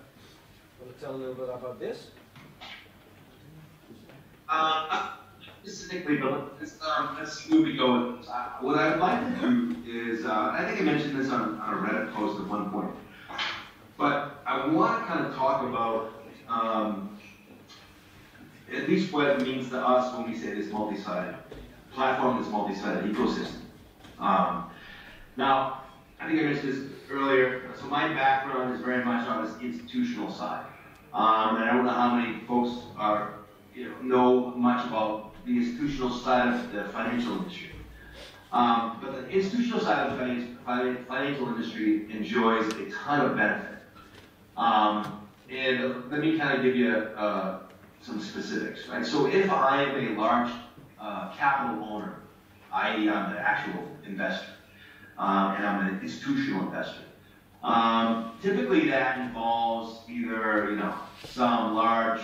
tell a little bit about this. Specifically, but let's see where we go. What I'd like to do is, I think I mentioned this on a Reddit post at one point, but I want to kind of talk about at least what it means to us when we say this multi-sided platform, this multi-sided ecosystem. Now, I think I mentioned this earlier, so my background is very much on this institutional side. And I don't know how many folks know much about the institutional side of the financial industry. But the institutional side of the financial industry enjoys a ton of benefit. And let me kind of give you some specifics, right? So if I am a large capital owner, i.e. I'm the actual investor, and I'm an institutional investor, typically that involves either some large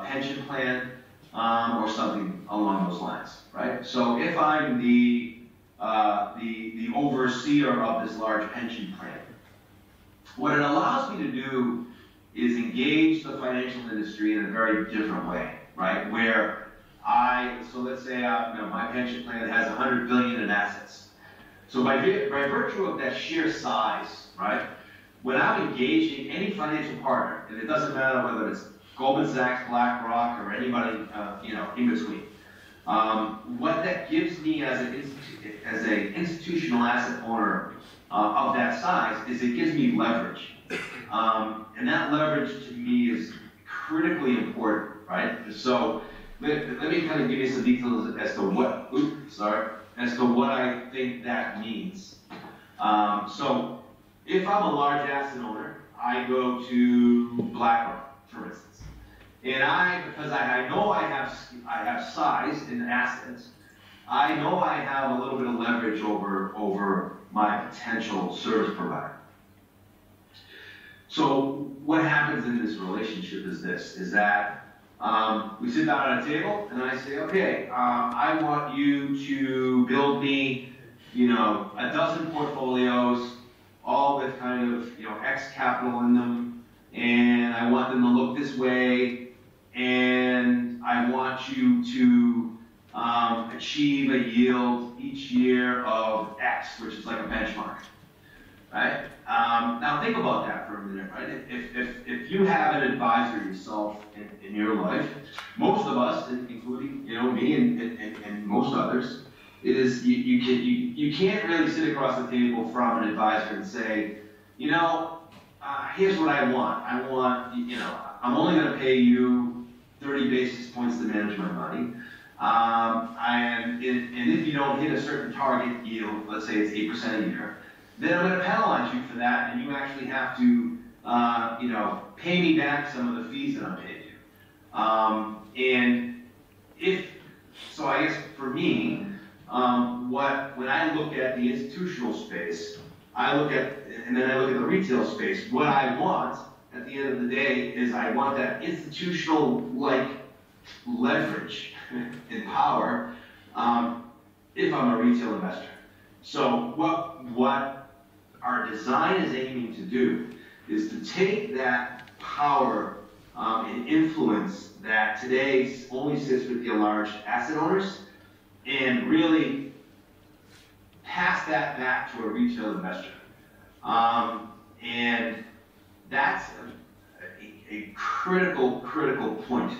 pension plan or something along those lines, right? So if I'm the overseer of this large pension plan, what it allows me to do is engage the financial industry in a very different way, right? Where so let's say my pension plan has 100 billion in assets. So by virtue of that sheer size, right? When I'm engaging any financial partner, and it doesn't matter whether it's Goldman Sachs, BlackRock, or anybody in between, what that gives me as an institutional asset owner of that size is it gives me leverage, and that leverage to me is critically important, right? So let me kind of give you some details as to what I think that means. So if I'm a large asset owner, I go to BlackRock, for instance. And because I know I have size in assets, I know I have a little bit of leverage over my potential service provider. So what happens in this relationship is that we sit down at a table and I say, okay, I want you to build me, a dozen portfolios, all with kind of, X capital in them, and I want them to look this way, and I want you to achieve a yield each year of X, which is like a benchmark, right? Now think about that for a minute, right? If you have an advisor yourself in your life, most of us, including me and most others, is you can't really sit across the table from an advisor and say, here's what I want. I'm only going to pay you 30 basis points to manage my money. And if you don't hit a certain target yield, let's say it's 8% a year, then I'm going to penalize you for that, and you actually have to, pay me back some of the fees that I'm paying you. So I guess for me, when I look at the institutional space, and then I look at the retail space, what I want at the end of the day is I want that institutional-like leverage and power if I'm a retail investor. So what our design is aiming to do is to take that power and influence that today only sits with the large asset owners and really pass that back to a retail investor. And that's a critical point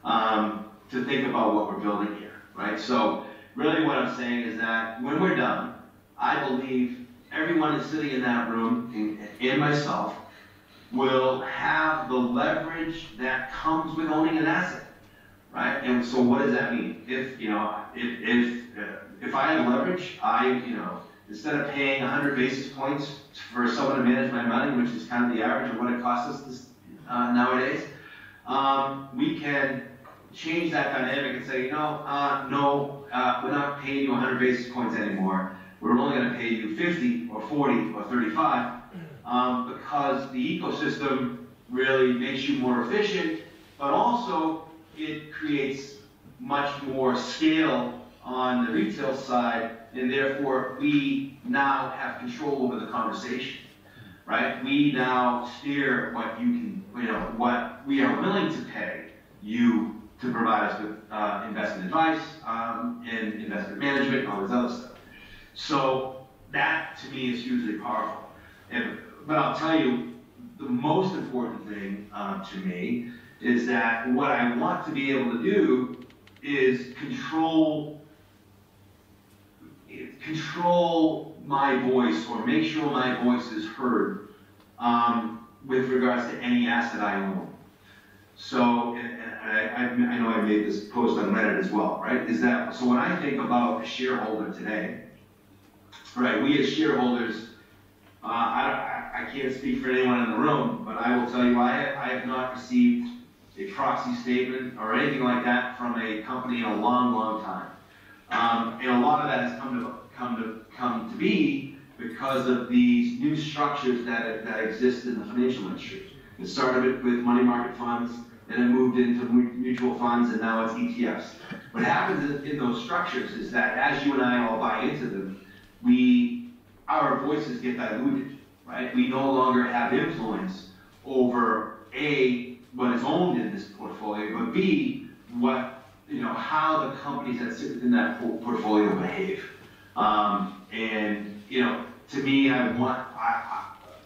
to think about what we're building here, right? So really what I'm saying is that when we're done, I believe everyone is sitting in that room, and myself, will have the leverage that comes with owning an asset, right? And so what does that mean? If I have leverage, instead of paying 100 basis points for someone to manage my money, which is kind of the average of what it costs us nowadays, we can change that dynamic and say, no, we're not paying you 100 basis points anymore. We're only going to pay you 50 or 40 or 35 because the ecosystem really makes you more efficient, but also it creates much more scale on the retail side, and therefore we now have control over the conversation, right? We now steer what you can, what we are willing to pay you to provide us with investment advice and investment management and all this other stuff. So that to me is hugely powerful. But I'll tell you, the most important thing to me is that what I want to be able to do is control my voice, or make sure my voice is heard with regards to any asset I own. So, and I know I made this post on Reddit as well, right? So when I think about a shareholder today, right, we as shareholders, I can't speak for anyone in the room, but I will tell you I have not received a proxy statement or anything like that from a company in a long, long time. And a lot of that has come to be because of these new structures that exist in the financial industry. It started with money market funds, then it moved into mutual funds, and now it's ETFs. What happens in those structures is that as you and I all buy into them, our voices get diluted, right? We no longer have influence over A, what is owned in this portfolio, but B, how the companies that sit within that portfolio behave. And to me,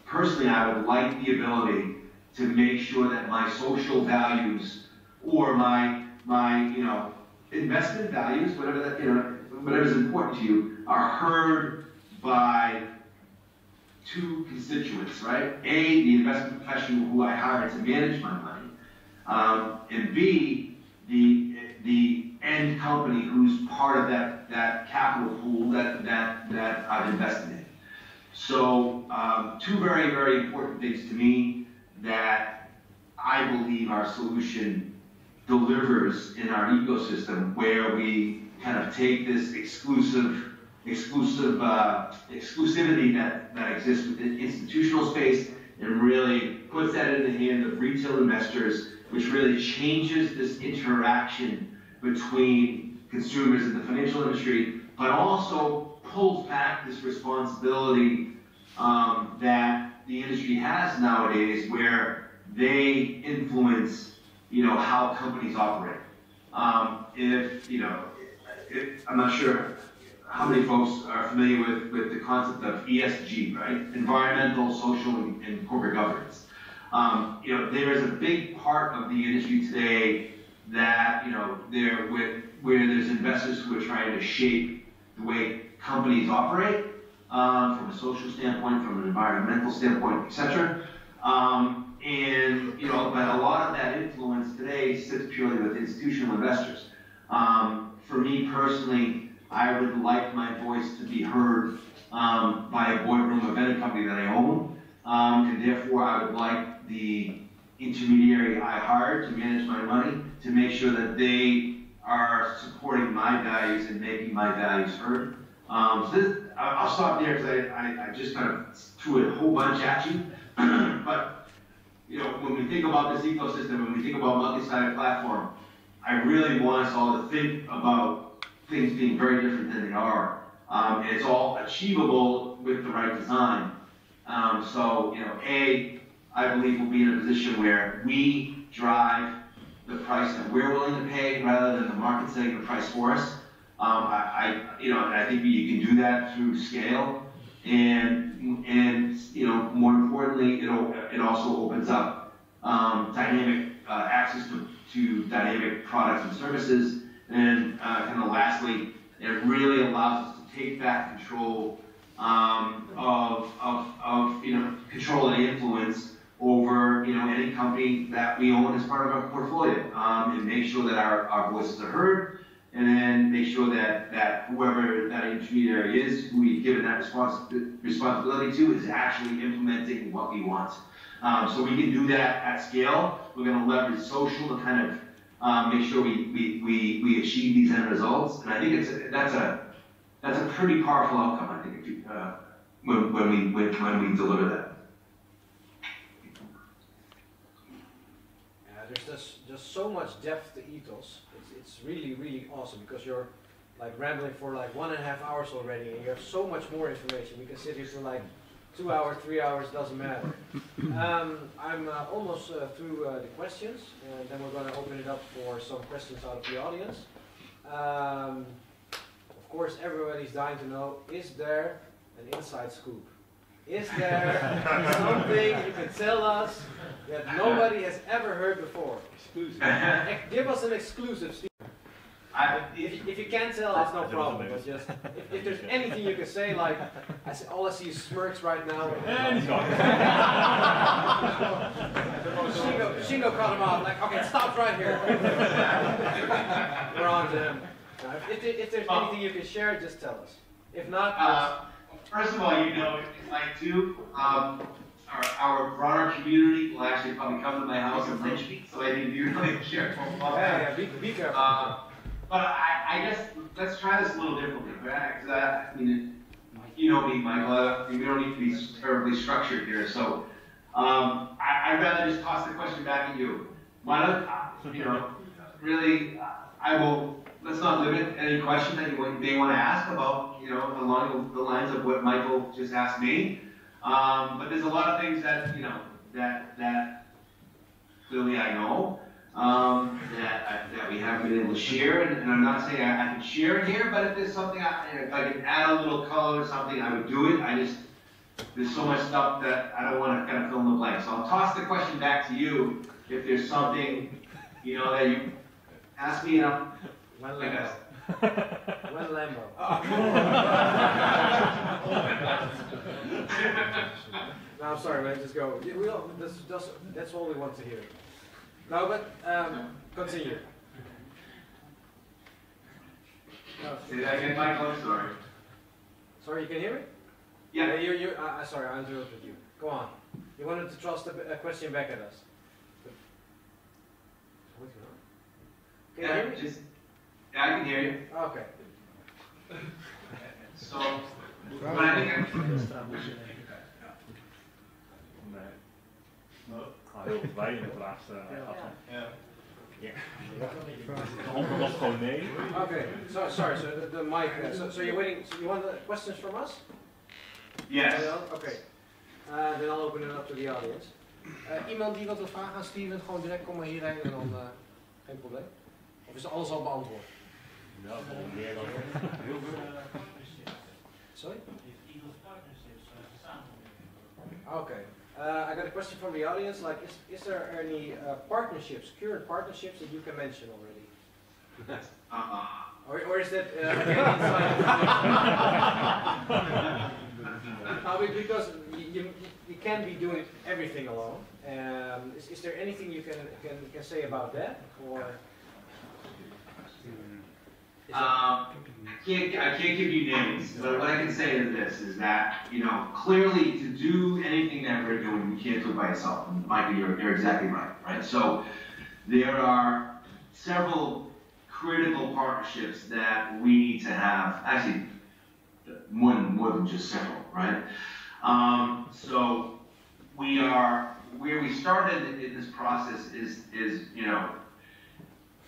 personally, I would like the ability to make sure that my social values or my investment values, whatever is important to you, are heard by two constituents, right? A, the investment professional who I hire to manage my money, and B, the end company who's part of that capital pool that I've invested in. So two very, very important things to me that I believe our solution delivers in our ecosystem, where we kind of take this exclusivity that exists within institutional space and really puts that in the hand of retail investors, which really changes this interaction between consumers and the financial industry, but also pulls back this responsibility that the industry has nowadays, where they influence, how companies operate. I'm not sure how many folks are familiar with the concept of ESG, right? Environmental, social, and corporate governance. There is a big part of the industry today that, where there's investors who are trying to shape the way companies operate from a social standpoint, from an environmental standpoint, etc. But a lot of that influence today sits purely with institutional investors. For me personally, I would like my voice to be heard by a boardroom of any company that I own, and therefore I would like the intermediary I hire to manage my money to make sure that they are supporting my values and making my values heard. I'll stop there because I just kind of threw a whole bunch at you. But when we think about this ecosystem, when we think about multi-sided platform, I really want us all to think about things being very different than they are. And it's all achievable with the right design. I believe we'll be in a position where we drive the price that we're willing to pay rather than the market setting the price for us. I think you can do that through scale, and more importantly, it also opens up dynamic access to dynamic products and services, and kind of lastly, it really allows us to take back control of control and influence over any company that we own as part of our portfolio, and make sure that our voices are heard, and then make sure that whoever that intermediary is, who we've given that responsibility to, is actually implementing what we want. So we can do that at scale. We're going to leverage social to kind of make sure we achieve these end results. And I think that's a pretty powerful outcome. I think when we deliver that. There's just so much depth to Ethos. It's really awesome because you're like rambling for like 1.5 hours already, and you have so much more information. We can sit here for like 2 hours, 3 hours, doesn't matter. I'm almost through the questions, and then we're going to open it up for some questions out of the audience. Of course, everybody's dying to know: is there an inside scoop? Is there something you can tell us that nobody has ever heard before? Exclusive. Give us an exclusive, Steve. If you can't tell, that's no problem. But just if there's anything you can say, like all I see is smirks right now. Shingo cut him off. Like, okay, stop right here. We're on to him. If there's anything you can share, just tell us. If not, first of all, it's like our broader community will actually probably come to my house and lynch me, so I need to really share it. Yeah, be careful. But I guess let's try this a little differently, right? Because I mean, you know me, Michael. We don't need to be terribly structured here, so I'd rather just toss the question back at you. Why don't really? I will. Let's not limit any question that you may want to ask about, along the lines of what Michael just asked me. But there's a lot of things that that clearly I know. That we haven't been able to share, and I'm not saying I can share it here, but if there's something, if I can add a little color or something, I would do it. There's so much stuff that I don't want to kind of fill in the blank. So I'll toss the question back to you if there's something, that you ask me, One Lambo. One Lambo. No, I'm sorry, man. Just go. That's all we want to hear. No, but continue. Say that again, Michael. I'm sorry. Sorry, you can hear me? Yeah. Sorry, I interrupted you. Go on. You wanted to toss a question back at us. Can you hear me? Yeah, I can hear you. Okay. So, but I think Wij in plaats antwoord gewoon nee. Okay, so sorry, so the mic, so you're waiting, so you want the questions from us? yes. Okay, then I'll open it up to the audience. Iemand die wat wil vragen aan Steven, gewoon direct kom maar hierheen en dan geen probleem. Of is alles al beantwoord? Ja, gewoon meer dan heel veel. Sorry? Okay. I got a question from the audience. Like, is there any partnerships, current partnerships that you can mention already? Or is that again inside? Because you can't be doing everything alone. Is there anything you can say about that, or? I can't give you names, but what I can say is this: is that clearly to do anything that we're doing, you can't do it by yourself. And Michael, you're exactly right. So there are several critical partnerships that we need to have. Actually, more than just several, right? So we are where we started in this process is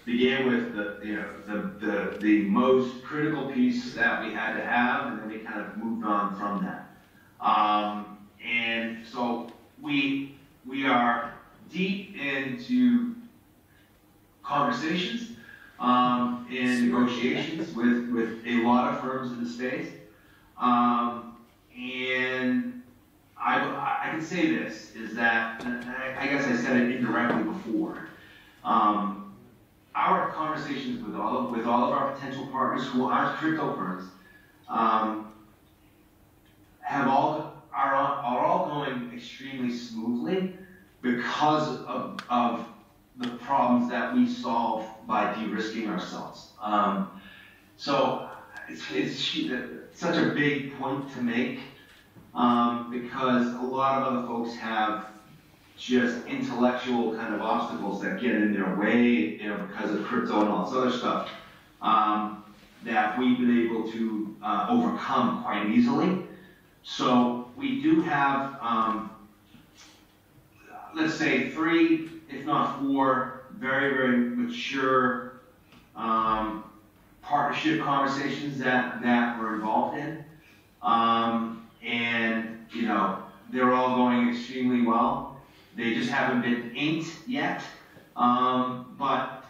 began with the most critical piece that we had to have, and then we kind of moved on from that. And so we are deep into conversations and negotiations with a lot of firms in the space. And I can say this, is that, I guess I said it indirectly before, our conversations with all of our potential partners who aren't crypto firms are all going extremely smoothly because of the problems that we solve by de-risking ourselves. So it's such a big point to make because a lot of other folks have just intellectual kind of obstacles that get in their way, you know, because of crypto and all this other stuff, that we've been able to overcome quite easily. So we do have, let's say 3, if not 4, very, very mature partnership conversations that we're involved in. And, you know, they're all going extremely well. They just haven't been inked yet. But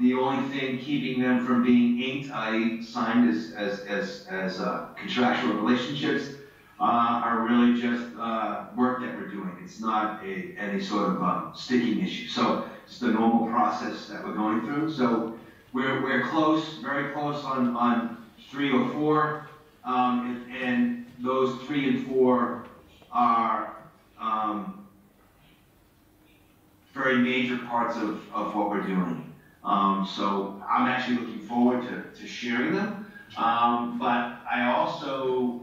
the only thing keeping them from being inked, i.e. signed as contractual relationships, are really just work that we're doing. It's not any sort of sticking issue. So it's the normal process that we're going through. So we're close, very close on 3 or 4, and those 3 and 4 are very major parts of what we're doing. So I'm actually looking forward to sharing them. But I also,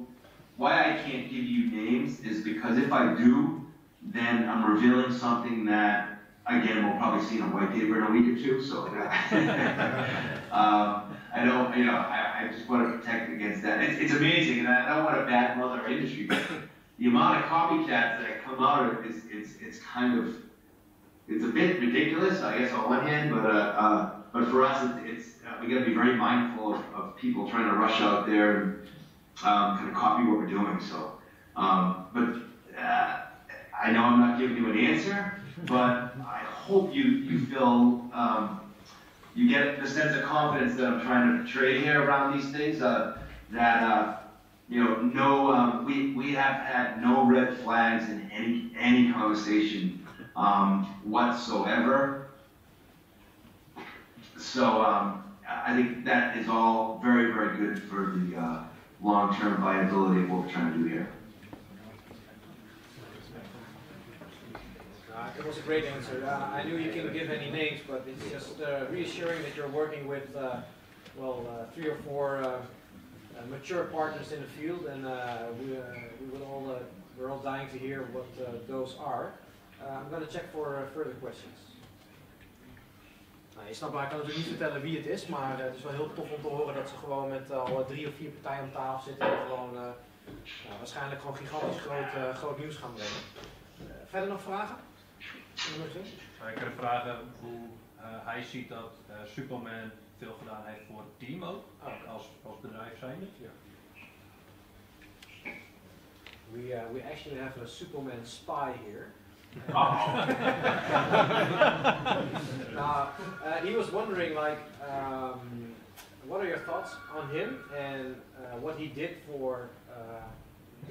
why I can't give you names is because if I do, then I'm revealing something that, again, we'll probably see in a white paper in a week or 2. So I don't, you know, I just want to protect against that. It's amazing, and I don't want to badmouth our industry, but the amount of copycats that come out is it's kind of, it's a bit ridiculous, I guess, on one hand, but for us, it's we got to be very mindful of people trying to rush out there and kind of copy what we're doing. So, but I know I'm not giving you an answer, but I hope you feel you get the sense of confidence that I'm trying to portray here around these things. That you know, no, we have had no red flags in any conversation whatsoever. So I think that is all very, very good for the long-term viability of what we're trying to do here. It was a great answer. I knew you couldn't give any names, but it's just reassuring that you're working with, 3 or 4 mature partners in the field, and we're all dying to hear what those are. I'm going to check for further questions. Nou, je snapt, maar ik kan natuurlijk niet vertellen wie het is, maar het is wel heel tof om te horen dat ze gewoon met al 3 of 4 partijen om tafel zitten en gewoon waarschijnlijk gewoon gigantisch groot nieuws gaan brengen. Verder nog vragen? Ik kan vragen hoe hij ziet dat Superman veel gedaan heeft voor het team ook, als bedrijf zijnde. Ja. We actually have a Superman spy here. He was wondering, like, what are your thoughts on him and what he did for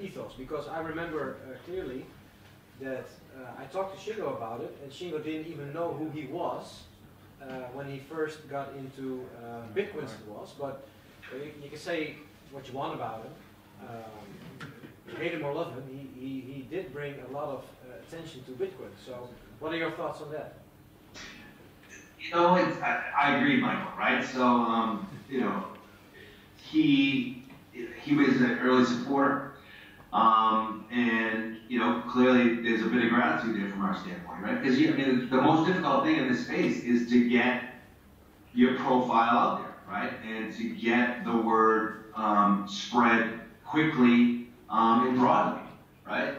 Ethos? Because I remember clearly that I talked to Shingo about it, and Shingo didn't even know who he was when he first got into Bitcoin. It was, but you can say what you want about him. Hate him or love him, he did bring a lot of attention to Bitcoin. So, what are your thoughts on that? You know, I agree, Michael. Right? So, you know, he was an early supporter, and you know, clearly there's a bit of gratitude there from our standpoint, right? Because I mean, the most difficult thing in this space is to get your profile out there, right, and to get the word spread quickly. And broadly, right?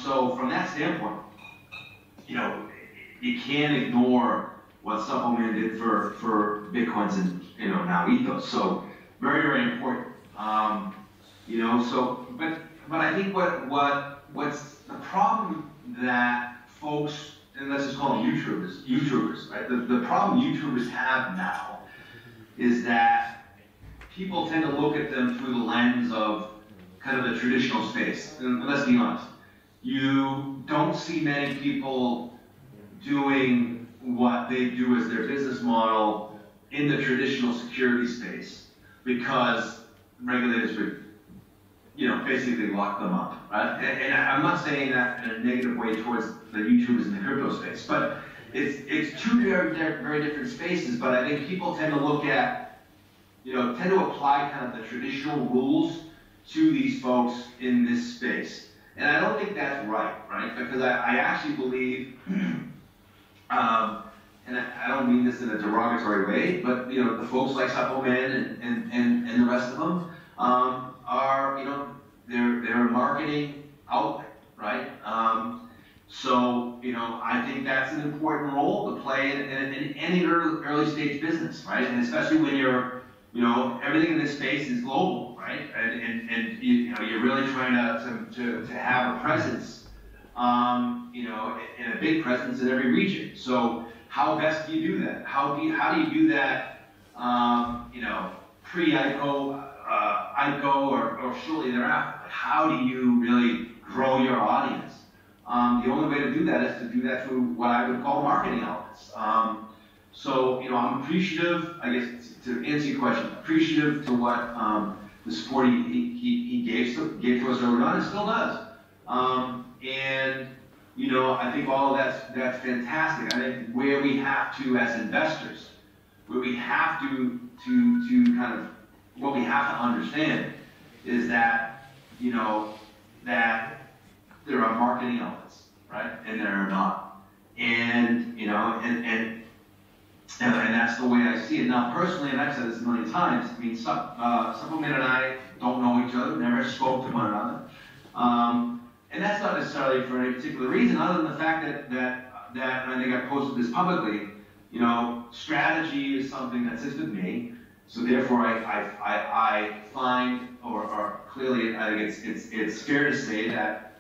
So from that standpoint, you know, you can't ignore what Suppleman did for Bitcoins and, you know, now Ethos. So very, very important. You know, so but I think what's the problem that folks, and let's just call them YouTubers, right? The problem YouTubers have now is that people tend to look at them through the lens of kind of the traditional space. And let's be honest, you don't see many people doing what they do as their business model in the traditional security space because regulators would, you know, basically lock them up, right? And I'm not saying that in a negative way towards the YouTubers in the crypto space, but it's 2 very different spaces. But I think people tend to look at, you know, tend to apply kind of the traditional rules to these folks in this space. And I don't think that's right, because I actually believe, and I don't mean this in a derogatory way, but the folks like Suppleman and the rest of them are, they're a marketing outlet, right? So I think that's an important role to play in any early stage business, right? And especially when you're, everything in this space is global, right? And you're really trying to have a presence, and a big presence in every region. So how best do you do that? How do you do that? Pre-IPO, IPO, or shortly thereafter. How do you really grow your audience? The only way to do that is to do that through what I would call marketing outlets. So I'm appreciative, I guess, to answer your question, appreciative to what the support he gave to us early on and still does. And I think all of that's fantastic. I think where we have to, as investors, where we have to kind of, what we have to understand is that, that there are marketing outlets, right? And there are not. And, and that's the way I see it. Now, personally, and I've said this a million times, I mean, Suppleman and I don't know each other, never spoke to one another. And that's not necessarily for any particular reason, other than the fact that I think I posted this publicly, strategy is something that sits with me. So therefore, I find, or clearly, I think it's fair to say that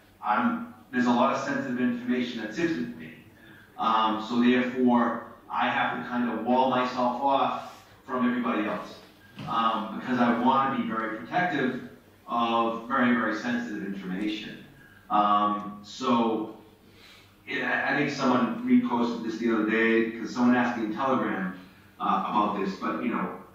there's a lot of sensitive information that sits with me. So therefore, I have to kind of wall myself off from everybody else because I want to be very protective of very, very sensitive information. So I think someone reposted this the other day because someone asked me in Telegram about this, but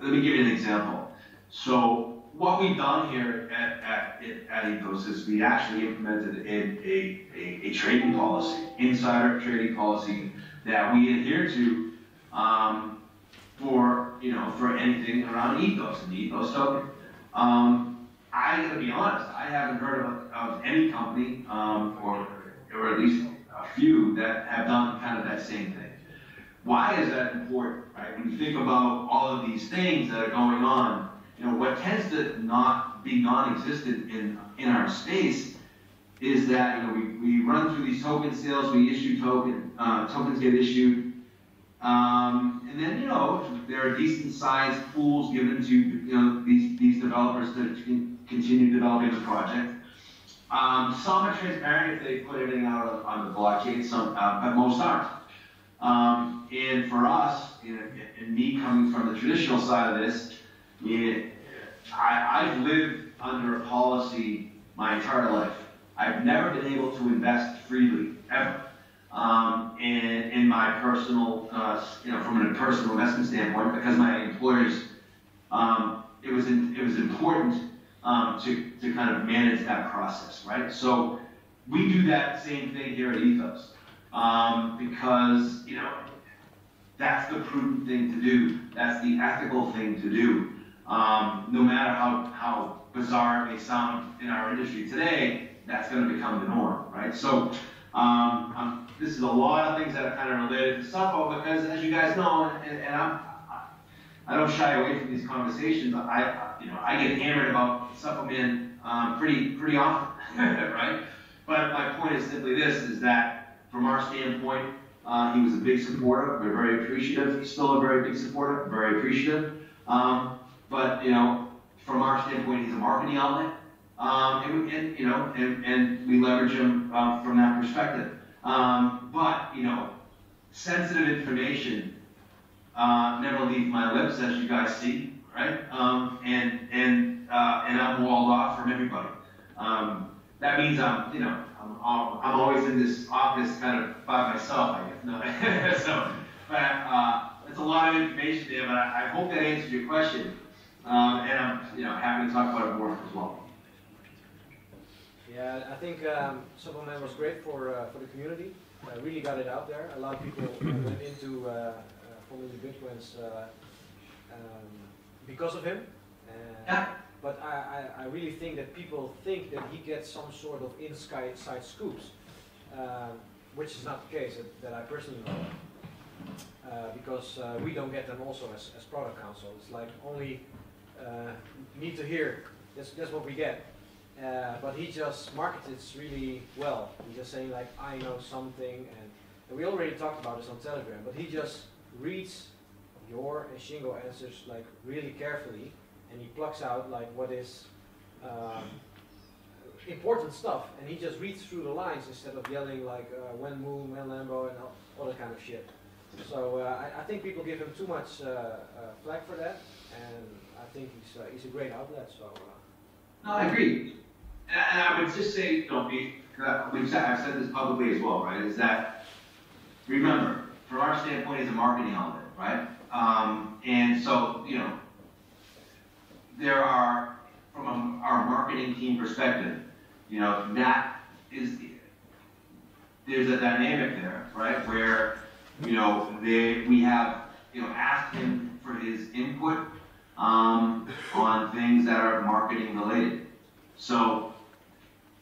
let me give you an example. So what we've done here at Ethos is we actually implemented a trading policy, insider trading policy that we adhere to for anything around Ethos and the Ethos token. I gotta be honest, I haven't heard of any company, or at least a few, that have done kind of that same thing. Why is that important, right? When you think about all of these things that are going on, what tends to not be non-existent in our space is that we run through these token sales, we issue tokens get issued, and then there are decent sized pools given to these developers to continue developing the project. Some are transparent if they put everything out on the blockchain, some, but most aren't. And for us, and me coming from the traditional side of this, I've lived under a policy my entire life. I've never been able to invest freely, ever. In my personal, from a personal investment standpoint, because my employers, it was important to kind of manage that process, right? So we do that same thing here at Ethos, because that's the prudent thing to do. That's the ethical thing to do. No matter how bizarre it may sound in our industry today, that's going to become the norm, right? So this is a lot of things that are kind of related to Suppo, because as you guys know, and I don't shy away from these conversations. I get hammered about Suppleman pretty often, right? But my point is simply this: is that from our standpoint, he was a big supporter. We're very appreciative. He's still a very big supporter. Very appreciative. But from our standpoint, he's a marketing outlet, and we leverage him from that perspective. But sensitive information never leaves my lips, as you guys see, right? And I'm walled off from everybody. That means I'm always in this office kind of by myself, I guess. No. So, but it's a lot of information there. But I hope that answers your question. And I'm happy to talk about it more as well. Yeah, I think Suppleman was great for the community. Really got it out there. A lot of people went into following the Bitcoins because of him. Yeah. But I really think that people think that he gets some sort of inside scoops, which is not the case that I personally know, because we don't get them also as product counsel. It's like only need to hear, that's what we get. But he just markets it really well. He's just saying like, I know something, and we already talked about this on Telegram, but he just reads your and Shingo answers like really carefully, and he plucks out like what is important stuff, and he just reads through the lines instead of yelling like when Moon, when Lambo, and all that kind of shit. So I think people give him too much flack for that, and I think he's a great outlet. So no, I agree, and I would just say, I've said this publicly as well, right? Is that remember, from our standpoint, it's a marketing element, right? And so there are, from our marketing team perspective, that is, there's a dynamic there, right? Where, we have, asked him for his input on things that are marketing related. So,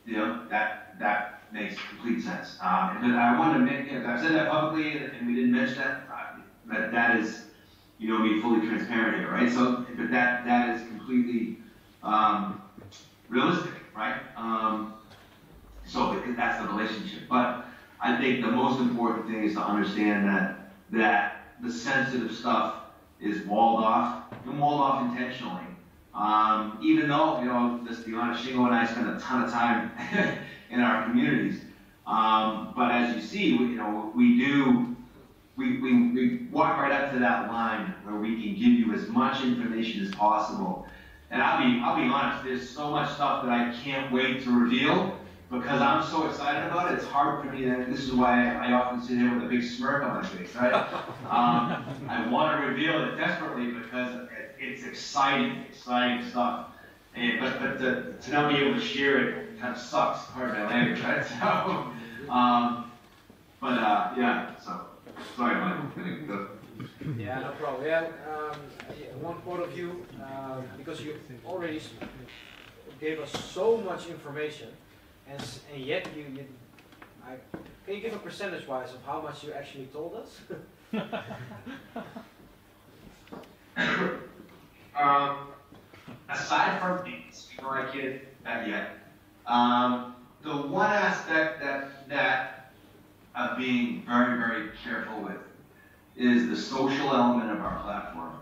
that makes complete sense. But I want to make, I've said that publicly, and we didn't mention that, but that is, be fully transparent here, right? So, but that is completely realistic, right? So that's the relationship. But I think the most important thing is to understand that the sensitive stuff is walled off, and walled off intentionally. Even though, let's be honest, Shingo and I spend a ton of time in our communities. But as you see, we walk right up to that line where we can give you as much information as possible. And I'll be honest, there's so much stuff that I can't wait to reveal because I'm so excited about it. It's hard for me this is why I often sit here with a big smirk on my face, right? I want to reveal it desperately because it's exciting stuff. But to not be able to share it kind of sucks, pardon my language, right? So, yeah, so. Sorry, Mike. Yeah, no problem. Yeah, one quote of you, because you already gave us so much information, and yet can you give a percentage-wise of how much you actually told us? Aside from things, before I get that yet, the one aspect that of being very, very careful with is the social element of our platform.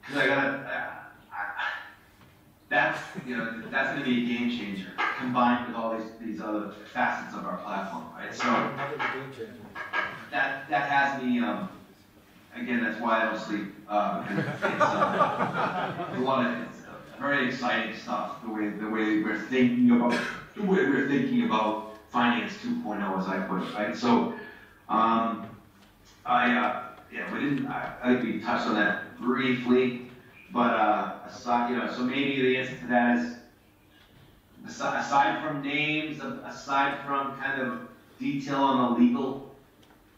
Because that's going to be a game changer combined with all these other facets of our platform, right? So that has me. Again, that's why I don't sleep. It's very exciting stuff. The way we're thinking about finance 2.0, as I put it, right? So, I think we touched on that briefly, but aside, so maybe the answer to that is, aside from names, aside from kind of detail on the legal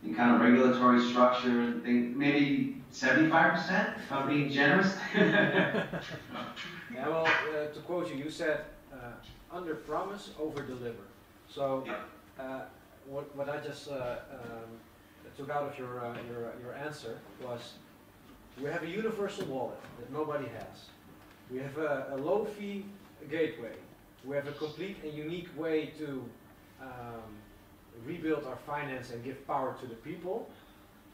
and kind of regulatory structure and things, maybe 75%, if I'm being generous. Yeah, well, to quote you, you said, under promise, over deliver. So, what I just took out of your answer was, we have a universal wallet that nobody has. We have a low-fee gateway. We have a complete and unique way to rebuild our finance and give power to the people.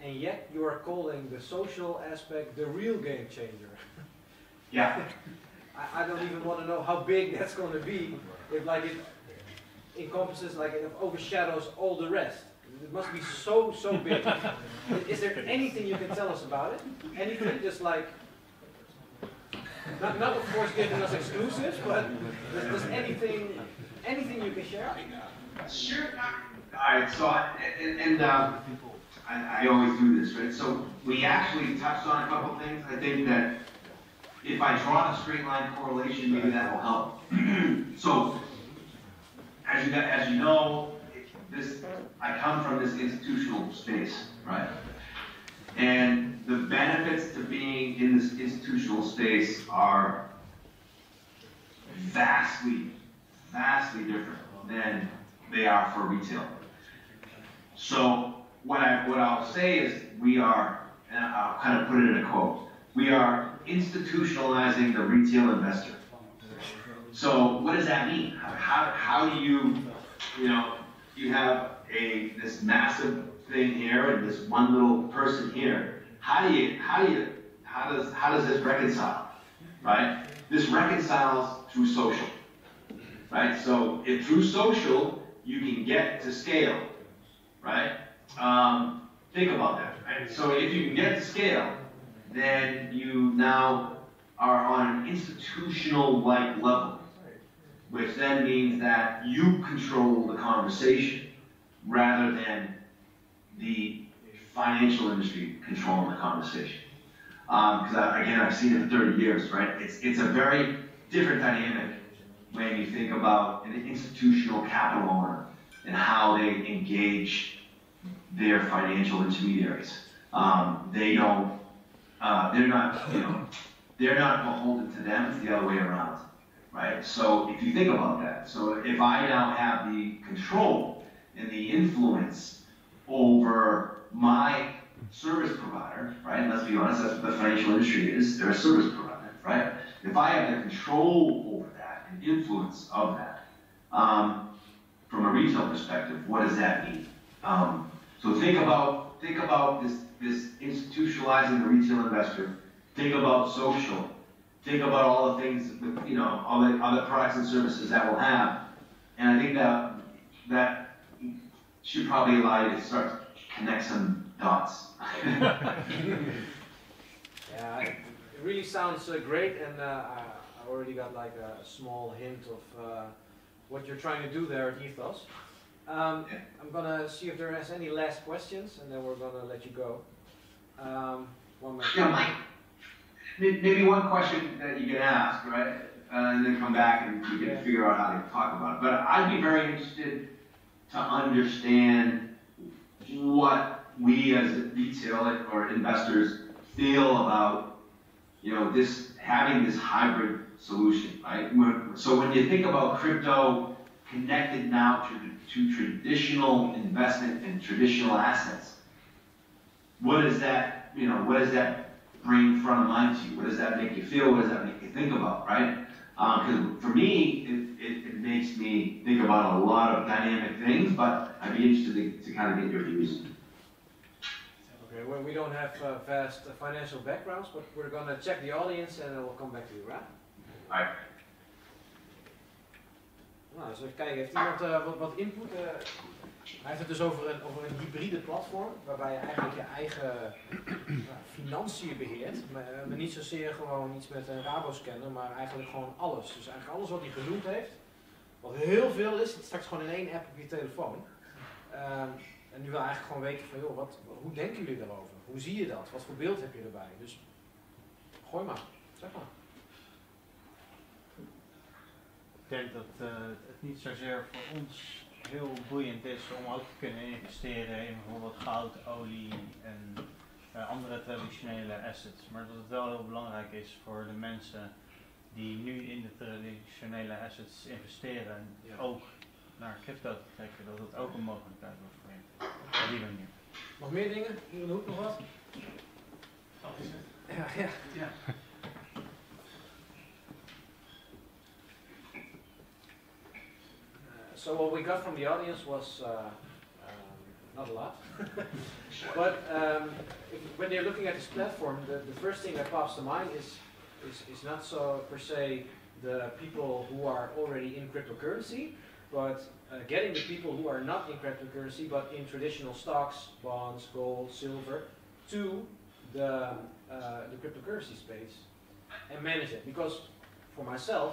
And yet, you are calling the social aspect the real game changer. Yeah. I don't even want to know how big that's going to be. If it encompasses, it overshadows all the rest. It must be so big. Is there anything you can tell us about it? Anything? Just like, not of course giving us exclusives, but just anything you can share? Sure. All right. So, I always do this, right? So we actually touched on a couple things. I think that if I draw a straight line correlation, maybe that will help. So, as you know, I come from this institutional space, right? And the benefits to being in this institutional space are vastly different than they are for retail. So what I'll say is we are, and I'll kind of put it in a quote, we are institutionalizing the retail investor. So what does that mean? How do you have this massive thing here and this one little person here. How does this reconcile? Right? This reconciles through social. Right? So if through social you can get to scale, right? Think about that. Right? So if you can get to scale, then you now are on an institutional-like level, which then means that you control the conversation rather than the financial industry controlling the conversation. Because again, I've seen it for 30 years, right? It's a very different dynamic when you think about an institutional capital owner and how they engage their financial intermediaries. They're not beholden to them. It's the other way around, right? So if you think about that, so if I now have the control and the influence over my service provider, right? And let's be honest, that's what the financial industry is. They're a service provider, right? If I have the control over that and influence of that, from a retail perspective, what does that mean? So think about this institutionalizing the retail investor. Think about social. Think about all the things, all the other products and services that we'll have. And I think that should probably allow you to start to connect some dots. Yeah, it really sounds great, and I already got like a small hint of what you're trying to do there at Ethos. I'm gonna see if there is any last questions, and then we're gonna let you go. One more. Yeah, Mike. Maybe one question that you can ask, right? And then come back and we can figure out how to talk about it. But I'd be very interested to understand what we as retail or investors feel about, having this hybrid solution, right? So when you think about crypto connected now to traditional investment and traditional assets, what does that bring front of mind to you? What does that make you feel? What does that make you think about, right? Because for me, it makes me think about a lot of dynamic things, but I'd be interested to kind of get your views. Okay, well, we don't have vast financial backgrounds, but we're going to check the audience and then we'll come back to you, right? Right. Nou, dus even kijken, heeft iemand wat input? Hij heeft het dus over een hybride platform, waarbij je eigenlijk je eigen financiën beheert. Maar niet zozeer gewoon iets met een Rabo-scanner, maar eigenlijk gewoon alles. Dus eigenlijk alles wat hij genoemd heeft, wat heel veel is, het straks gewoon in één app op je telefoon. En nu wil eigenlijk gewoon weten van, joh, hoe denken jullie daarover? Hoe zie je dat? Wat voor beeld heb je erbij? Dus gooi maar, zeg maar. Ik denk dat het niet zozeer voor ons heel boeiend is om ook te kunnen investeren in bijvoorbeeld goud, olie en andere traditionele assets. Maar dat het wel heel belangrijk is voor de mensen die nu in de traditionele assets investeren, ook naar crypto te trekken, dat het ook een mogelijkheid wordt voor hen. Op die manier. Nog meer dingen? Hier in de hoek nog wat? Ja. So what we got from the audience was not a lot, but when you're looking at this platform, the first thing that pops to mind is not so per se the people who are already in cryptocurrency, but getting the people who are not in cryptocurrency but in traditional stocks, bonds, gold, silver to the cryptocurrency space and manage it. Because for myself,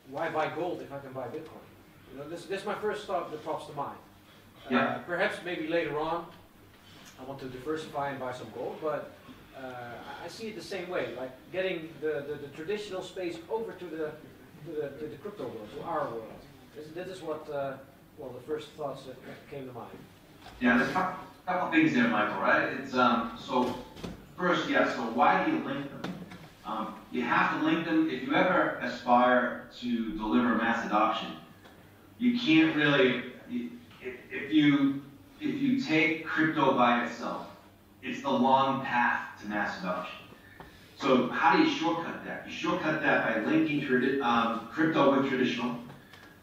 why buy gold if I can buy Bitcoin? That's my first thought that pops to mind. Perhaps maybe later on I want to diversify and buy some gold, but I see it the same way, like getting the traditional space over to the crypto world, to our world. This is what, the first thoughts that came to mind. Yeah, there's a couple things there, Michael, right? It's so first, so why do you link them? You have to link them. If you ever aspire to deliver mass adoption, you can't really, if you take crypto by itself, it's the long path to mass adoption. So how do you shortcut that? You shortcut that by linking crypto with traditional,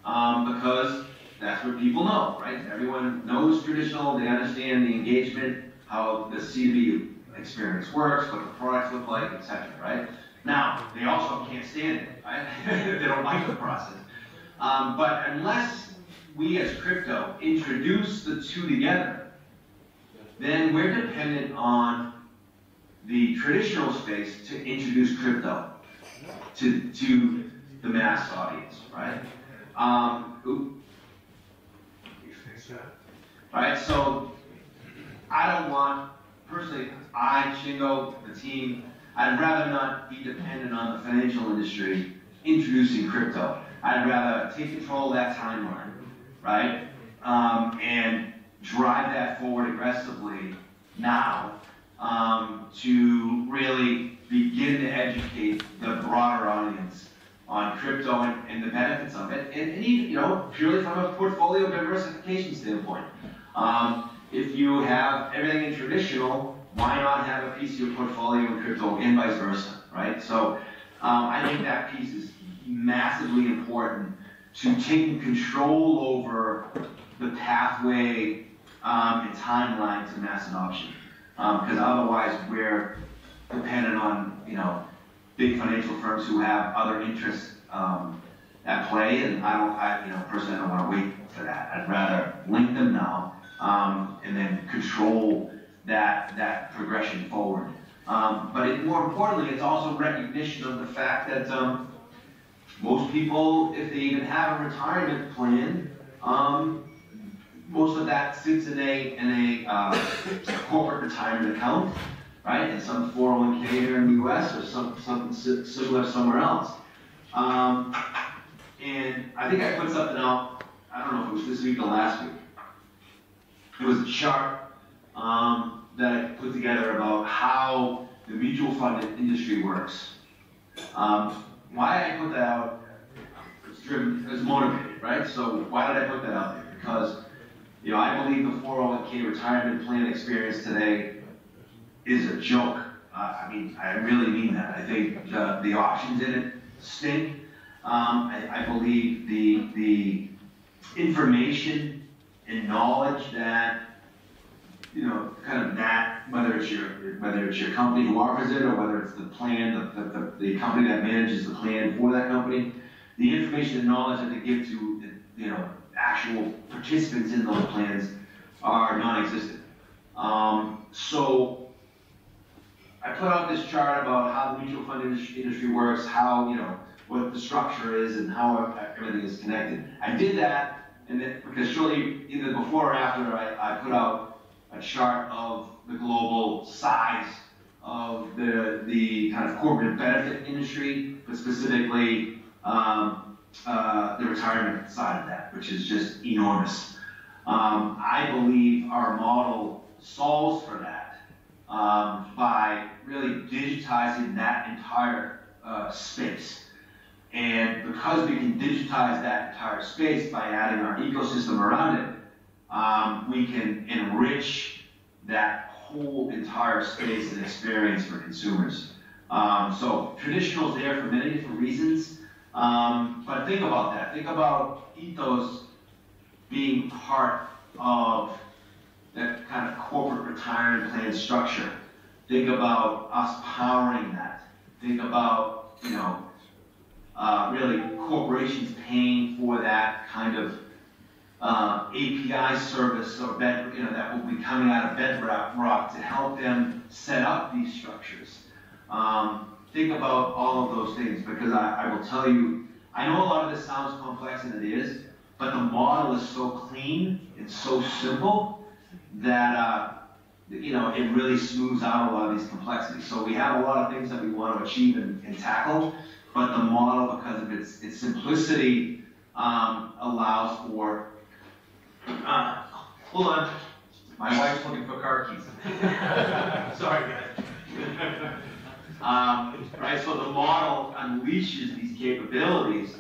because that's what people know, right? Everyone knows traditional, they understand the engagement, how the CV experience works, what the products look like, etc., right? Now, they also can't stand it, right? They don't like the process. But unless we as crypto introduce the two together, then we're dependent on the traditional space to introduce crypto to the mass audience, right? Right, so I don't want, personally, Shingo, the team, I'd rather not be dependent on the financial industry introducing crypto. I'd rather take control of that timeline, right? And drive that forward aggressively now to really begin to educate the broader audience on crypto and the benefits of it, and even, you know, purely from a portfolio diversification standpoint. If you have everything in traditional, why not have a piece of your portfolio in crypto and vice versa, right? So I think that piece is massively important to taking control over the pathway and timeline to mass adoption, because otherwise we're dependent on, you know, big financial firms who have other interests at play, and personally I don't want to wait for that. I'd rather link them now and then control that progression forward. But more importantly, it's also recognition of the fact that most people, if they even have a retirement plan, most of that sits in a corporate retirement account, right? And some 401k here in the US or something similar somewhere else. And I think I put something out, I don't know if it was this week or last week. It was a chart that I put together about how the mutual fund industry works. Why I put that out, it was motivated, right? So why did I put that out there? Because, you know, I believe the 401k retirement plan experience today is a joke. I mean, I really mean that. I think the options in it stink. I believe the information and knowledge that, you know, kind of that, whether it's your company who offers it or whether it's the plan, the company that manages the plan for that company, the information and knowledge that they give to, you know, actual participants in those plans are non-existent. So I put out this chart about how the mutual fund industry works, how, you know, what the structure is and how everything is connected. I did that, and then, because shortly, either before or after, I put out a chart of the global size of the kind of corporate benefit industry, but specifically the retirement side of that, which is just enormous. I believe our model solves for that by really digitizing that entire space. And because we can digitize that entire space by adding our ecosystem around it, we can enrich that whole entire space and experience for consumers. So traditional is there for many different reasons, but think about that. Think about Ethos being part of that kind of corporate retirement plan structure. Think about us powering that. Think about, you know, really corporations paying for that kind of API service or that will be coming out of bedrock to help them set up these structures. Think about all of those things, because I will tell you, I know a lot of this sounds complex, and it is, but the model is so clean and so simple that you know, it really smooths out a lot of these complexities. So we have a lot of things that we want to achieve and tackle, but the model, because of its simplicity, allows for. Hold on, my wife's looking for car keys. Sorry, guys. Right? So the model unleashes these capabilities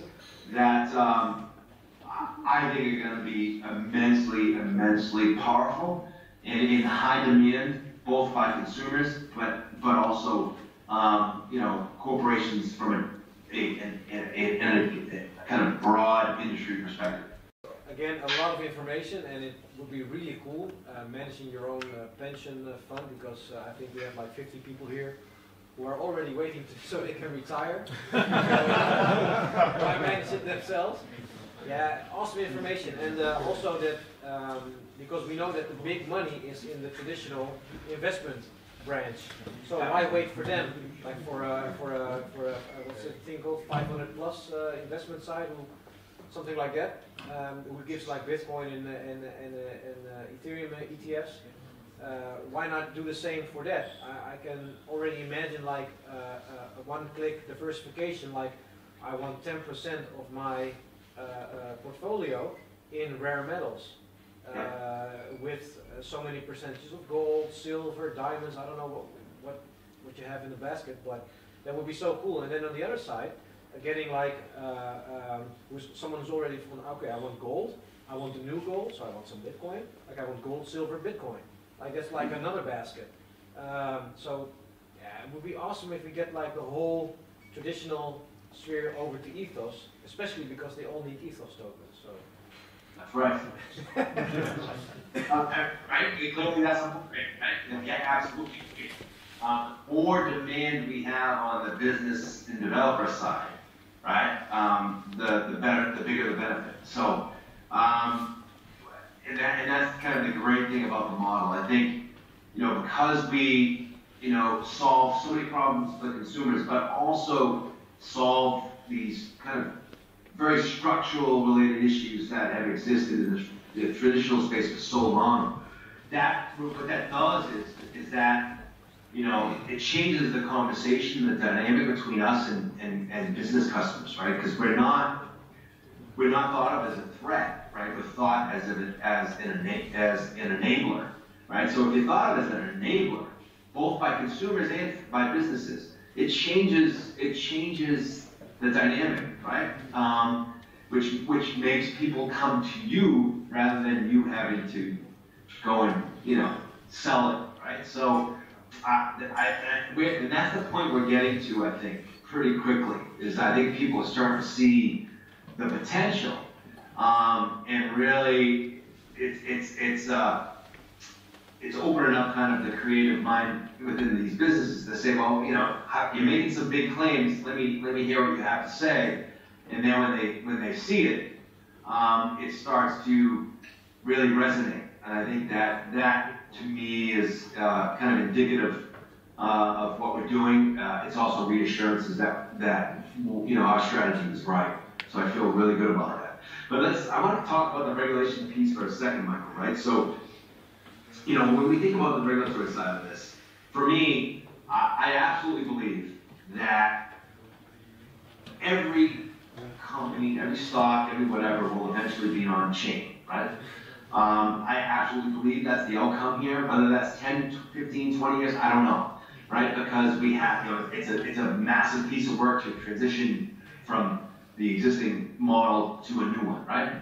that I think are going to be immensely, immensely powerful and in high demand, both by consumers, but also you know, corporations from a kind of broad industry perspective. Again, a lot of information, and it would be really cool managing your own pension fund, because I think we have like 50 people here who are already waiting so they can retire. Try manage it themselves. Yeah, awesome information, and also that because we know that the big money is in the traditional investment branch. So why wait for them? Like for what's the thing called, 500 plus investment side, something like that, who gives like Bitcoin and Ethereum ETFs. Why not do the same for that? I can already imagine like a one-click diversification. Like I want 10% of my portfolio in rare metals. With so many percentages of gold, silver, diamonds. I don't know what you have in the basket, but that would be so cool. And then on the other side, getting like someone who's already from, okay, I want gold, I want the new gold, so I want some Bitcoin. Like I want gold, silver, Bitcoin. Like that's like another basket. So yeah, it would be awesome if we get like the whole traditional sphere over to Ethos, especially because they all need Ethos tokens. So. That's right. Right? Clearly that's something great, right? Yeah, absolutely. The more demand we have on the business and developer side, right? The better, the bigger the benefit. So, and that's kind of the great thing about the model. I think, you know, because we, you know, solve so many problems for consumers, but also solve these kind of very structural related issues that have existed in the traditional space for so long. What that does is that, you know, it changes the conversation, the dynamic between us and business customers, right? Because we're not thought of as a threat, right? We're thought as an enabler, right? So if you're thought of as an enabler, both by consumers and by businesses, it changes the dynamic, right? Which makes people come to you rather than you having to go and, you know, sell it, right? So, and that's the point we're getting to, I think, pretty quickly. Is I think people are starting to see the potential, and really, it's opening up kind of the creative mind within these businesses to say, well, you know, you're making some big claims. Let me hear what you have to say. And then when they see it, it starts to really resonate. And I think that to me is kind of indicative of what we're doing. It's also reassurances that you know, our strategy is right. So I feel really good about that. But I want to talk about the regulation piece for a second, Michael. Right? So, you know, when we think about the regulatory side of this, for me, I absolutely believe that every company, every stock, every whatever will eventually be on chain, right? I absolutely believe that's the outcome here. Whether that's 10, 15, 20 years, I don't know, right? Because we have, you know, it's a massive piece of work to transition from the existing model to a new one, right?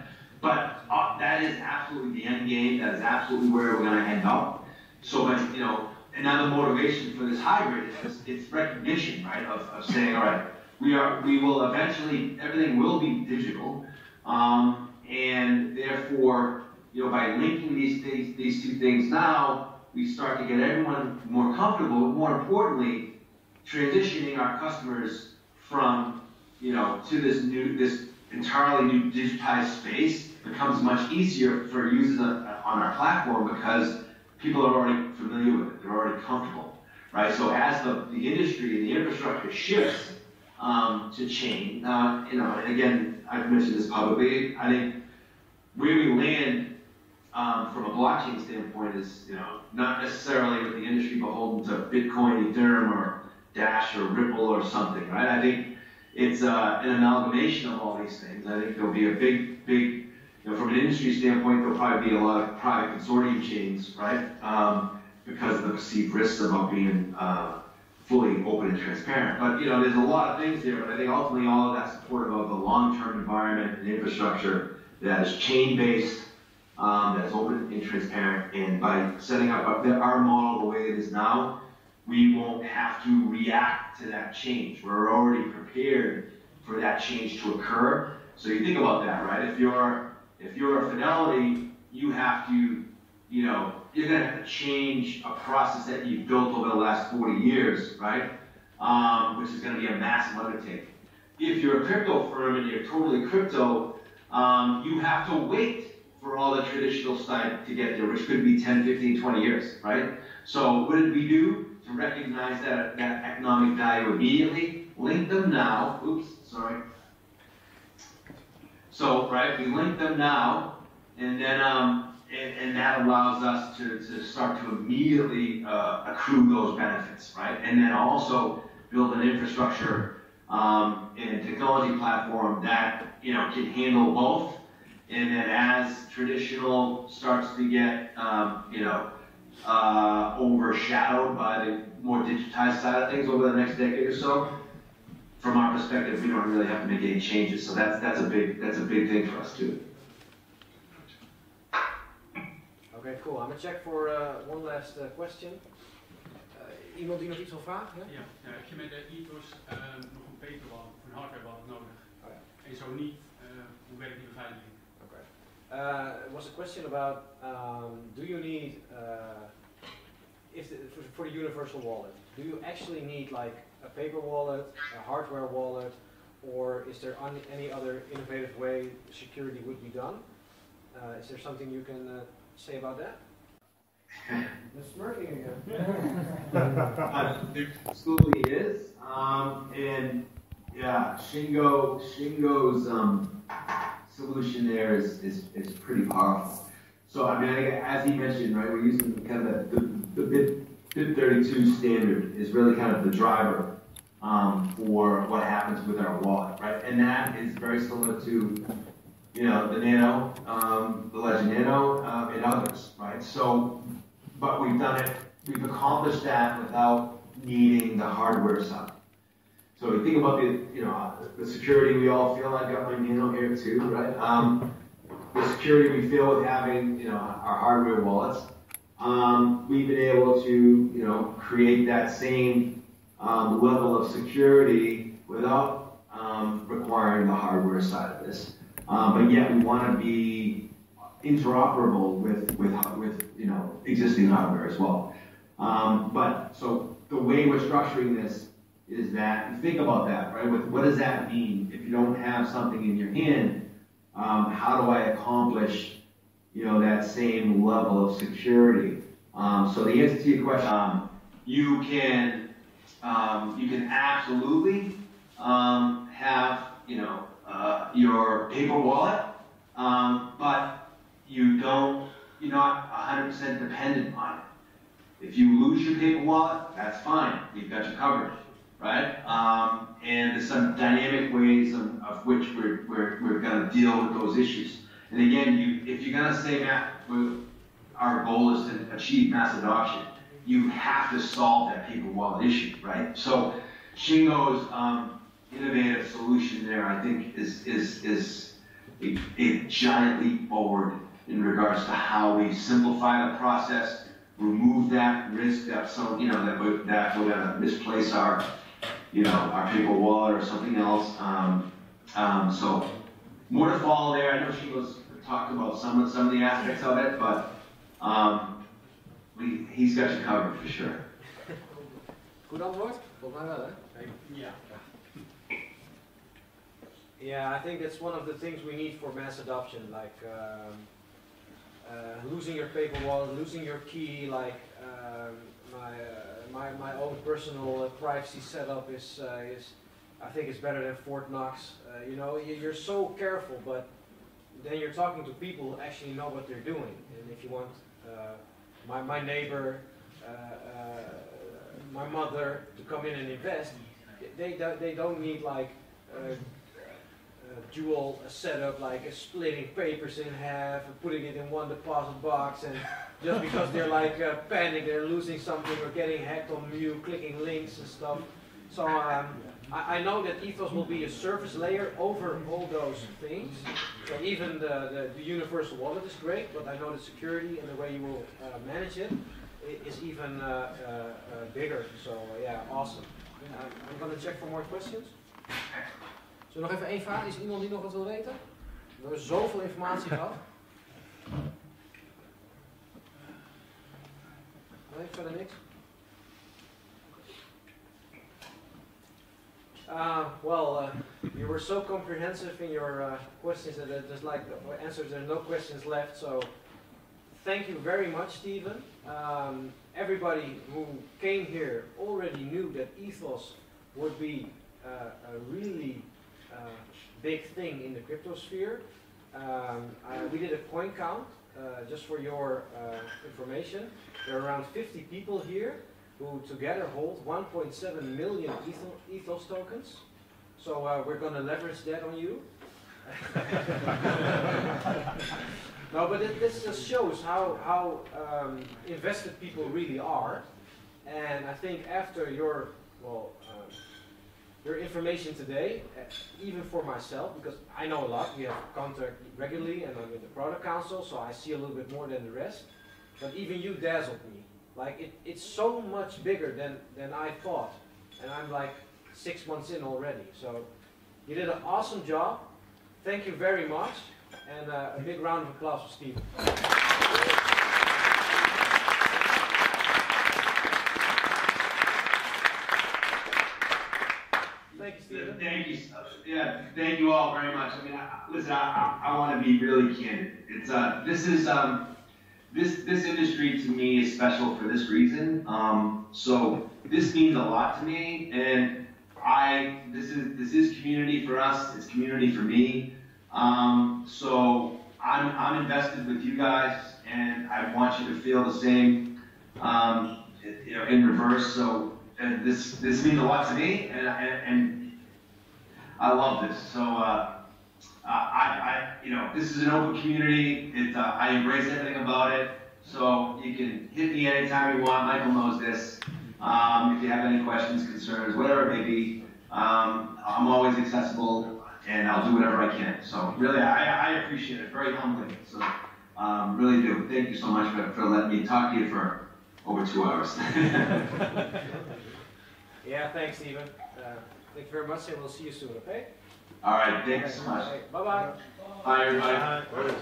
But that is absolutely the end game. That is absolutely where we're going to end up. So, but, you know, another motivation for this hybrid is it's recognition, right? Of saying, all right, we will eventually, everything will be digital, and therefore, you know, by linking these two things now, we start to get everyone more comfortable. But more importantly, transitioning our customers from, you know, to this entirely new digitized space becomes much easier for users on our platform because people are already familiar with it. They're already comfortable, right? So as the industry and the infrastructure shifts to chain, you know, and again, I've mentioned this publicly, I think where we land from a blockchain standpoint is, you know, not necessarily with the industry beholden to Bitcoin, Ethereum, or Dash, or Ripple, or something, right? I think it's an amalgamation of all these things. I think there'll be a big, you know, from an industry standpoint, there'll probably be a lot of private consortium chains, right? Because of the perceived risks about being, fully open and transparent. But you know, there's a lot of things there, but I think ultimately all of that's supportive of the long-term environment and infrastructure that is chain-based, that is open and transparent, and by setting up our model the way it is now, we won't have to react to that change. We're already prepared for that change to occur. So you think about that, right? If you're a Fidelity, you have to, you know, you're going to have to change a process that you've built over the last 40 years, right? Which is going to be a massive undertaking. If you're a crypto firm and you're totally crypto, you have to wait for all the traditional side to get there, which could be 10, 15, 20 years, right? So what did we do to recognize that economic value immediately? Link them now. Oops, sorry. So, right, we link them now, and then and that allows us to start to immediately accrue those benefits, right? And then also build an infrastructure and technology platform that, you know, can handle both. And then as traditional starts to get, you know, overshadowed by the more digitized side of things over the next decade or so, from our perspective, we don't really have to make any changes. So that's a big thing for us too. Okay, cool. I'm gonna check for one last question. Iemand die nog iets wil vragen? Ja? Ja, heb je met de Ethos nog een paper wallet, een hardware wallet nodig? Oh, ja. En zo niet, hoe werkt die beveiliging? Okay. It was a question about do you need for the universal wallet? Do you actually need like a paper wallet, a hardware wallet, or is there any other innovative way security would be done? Is there something you can say about that? The smirking again. There absolutely is, and yeah, Shingo's solution there is pretty powerful. So I mean, I think, as he mentioned, right, we're using kind of the BIP32 standard is really kind of the driver for what happens with our wallet, right? And that is very similar to, you know, the Nano, the Legend Nano, and others, right? So, but we've accomplished that without needing the hardware side. So we think about the security we all feel. I've got my Nano here too, right? The security we feel with having, you know, our hardware wallets. We've been able to, you know, create that same level of security without requiring the hardware side of this. But yet we want to be interoperable with you know, existing hardware as well. But so the way we're structuring this is that, you think about that, right? What does that mean if you don't have something in your hand? How do I accomplish, you know, that same level of security? So the answer to your question, you can absolutely have, you know, your paper wallet, but you're not 100% dependent on it. If you lose your paper wallet, that's fine. We've got you covered, right? And there's some dynamic ways of which we're going to deal with those issues. And again, if you're going to say that our goal is to achieve mass adoption, you have to solve that paper wallet issue, right? So Shingo's innovative solution there, I think, is a giant leap forward in regards to how we simplify the process, remove that risk that that we're going to misplace our, you know, our paper wallet or something else. So more to follow there. I know Shingo's talked about some of the aspects of it, but he's got you covered for sure. Goed antwoord? Volgens mij wel, hè? Ja. Yeah, I think that's one of the things we need for mass adoption, like losing your paper wallet, losing your key, like my own personal privacy setup is I think it's better than Fort Knox. You know, you're so careful, but then you're talking to people who actually know what they're doing. And if you want my neighbor, my mother to come in and invest, they don't need like dual setup, like splitting papers in half, putting it in one deposit box, and just because they're like panic, they're losing something or getting hacked on you, clicking links and stuff. So I know that Ethos will be a service layer over all those things. So even the universal wallet is great, but I know the security and the way you will manage it is even bigger. So yeah, awesome. I'm going to check for more questions. Zullen we nog even één vraag? Is iemand die nog wat wil weten? We hebben zoveel informatie gehad. Nee, verder niks. You were so comprehensive in your questions that there's like answers. There are no questions left. So thank you very much, Stephen. Everybody who came here already knew that Ethos would be a really big thing in the crypto sphere. We did a coin count, just for your information. There are around 50 people here who together hold 1.7 million Ethos tokens. So we're going to leverage that on you. No, but this just shows how invested people really are. And I think after your information today, even for myself, because I know a lot, we have contact regularly and I'm in the product council, so I see a little bit more than the rest. But even you dazzled me. Like it's so much bigger than I thought. And I'm like 6 months in already. So you did an awesome job. Thank you very much. And a big round of applause for Stephen. Thank you, Stephen. Thank you. Yeah, thank you all very much. I mean, listen, I want to be really candid. It's this industry to me is special for this reason. So this means a lot to me, and this is community for us. It's community for me. So I'm invested with you guys, and I want you to feel the same, in reverse. So this means a lot to me, and I love this. So this is an open community. I embrace everything about it. So you can hit me anytime you want. Michael knows this. If you have any questions, concerns, whatever it may be, I'm always accessible, and I'll do whatever I can. So really, I appreciate it. Very humbling. So really do. Thank you so much for letting me talk to you for over 2 hours. Yeah, thanks, Stephen. Thank you very much, and we'll see you soon, okay? All right, thanks so much. Bye-bye. Bye, everybody.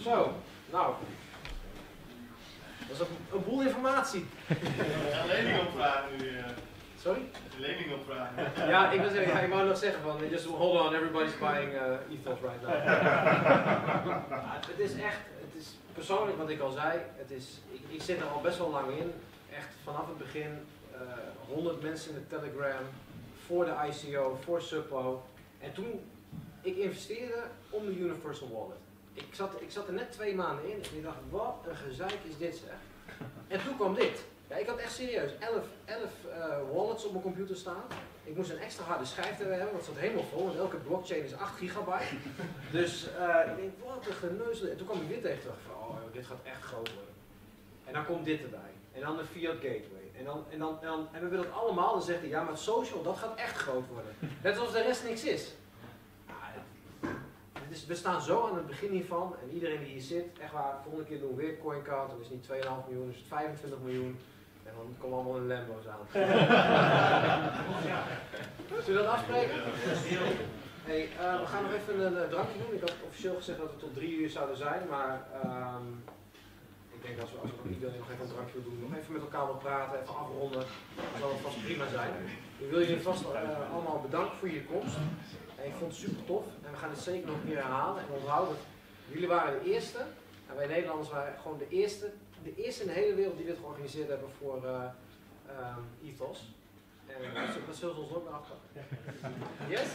Zo, nou. Dat is een boel informatie. Lening opvragen nu. Sorry? Lening opvragen. Ja, ik wou nog zeggen van, just hold on, everybody's buying Ethos right now. Het is echt, persoonlijk wat ik al zei, ik zit er al best wel lang in. Echt vanaf het begin, 100 mensen in de Telegram, voor de ICO, voor Suppo. En toen, ik investeerde om de Universal Wallet. Ik zat er net 2 maanden in en ik dacht, wat een gezeik is dit zeg. En toen kwam dit. Ja, ik had echt serieus 11 wallets op mijn computer staan. Ik moest een extra harde schijf hebben, want het zat helemaal vol, want elke blockchain is 8 gigabyte. Dus ik denk, wat een geneuzel. En toen kwam ik dit tegen en dacht van, oh, dit gaat echt groot worden. En dan komt dit erbij. En dan de Fiat Gateway. En we willen het allemaal. Dan zegt hij, ja, maar het social, dat gaat echt groot worden. Net alsof de rest niks is. We staan zo aan het begin hiervan. En iedereen die hier zit, echt waar, volgende keer doen we weer coin count. Dan is het niet 2,5 miljoen, dan is het 25 miljoen. En dan komen we allemaal in Lambo's aan. Zullen we dat afspreken? Hey, we gaan nog even een drankje doen. Ik had officieel gezegd dat we tot 3 uur zouden zijn, maar ik denk als we nog iedereen nog even een drankje wil doen, nog even met elkaar wil praten, even afronden, dan zal het vast prima zijn. Ik wil jullie vast allemaal bedanken voor je komst. En ik vond het super tof en we gaan het zeker nog een keer herhalen. En onthoud dat jullie waren de eerste en wij Nederlanders waren gewoon de eerste in de hele wereld die dit georganiseerd hebben voor Ethos. En dat zullen we ons ook naar afpakken. Yes?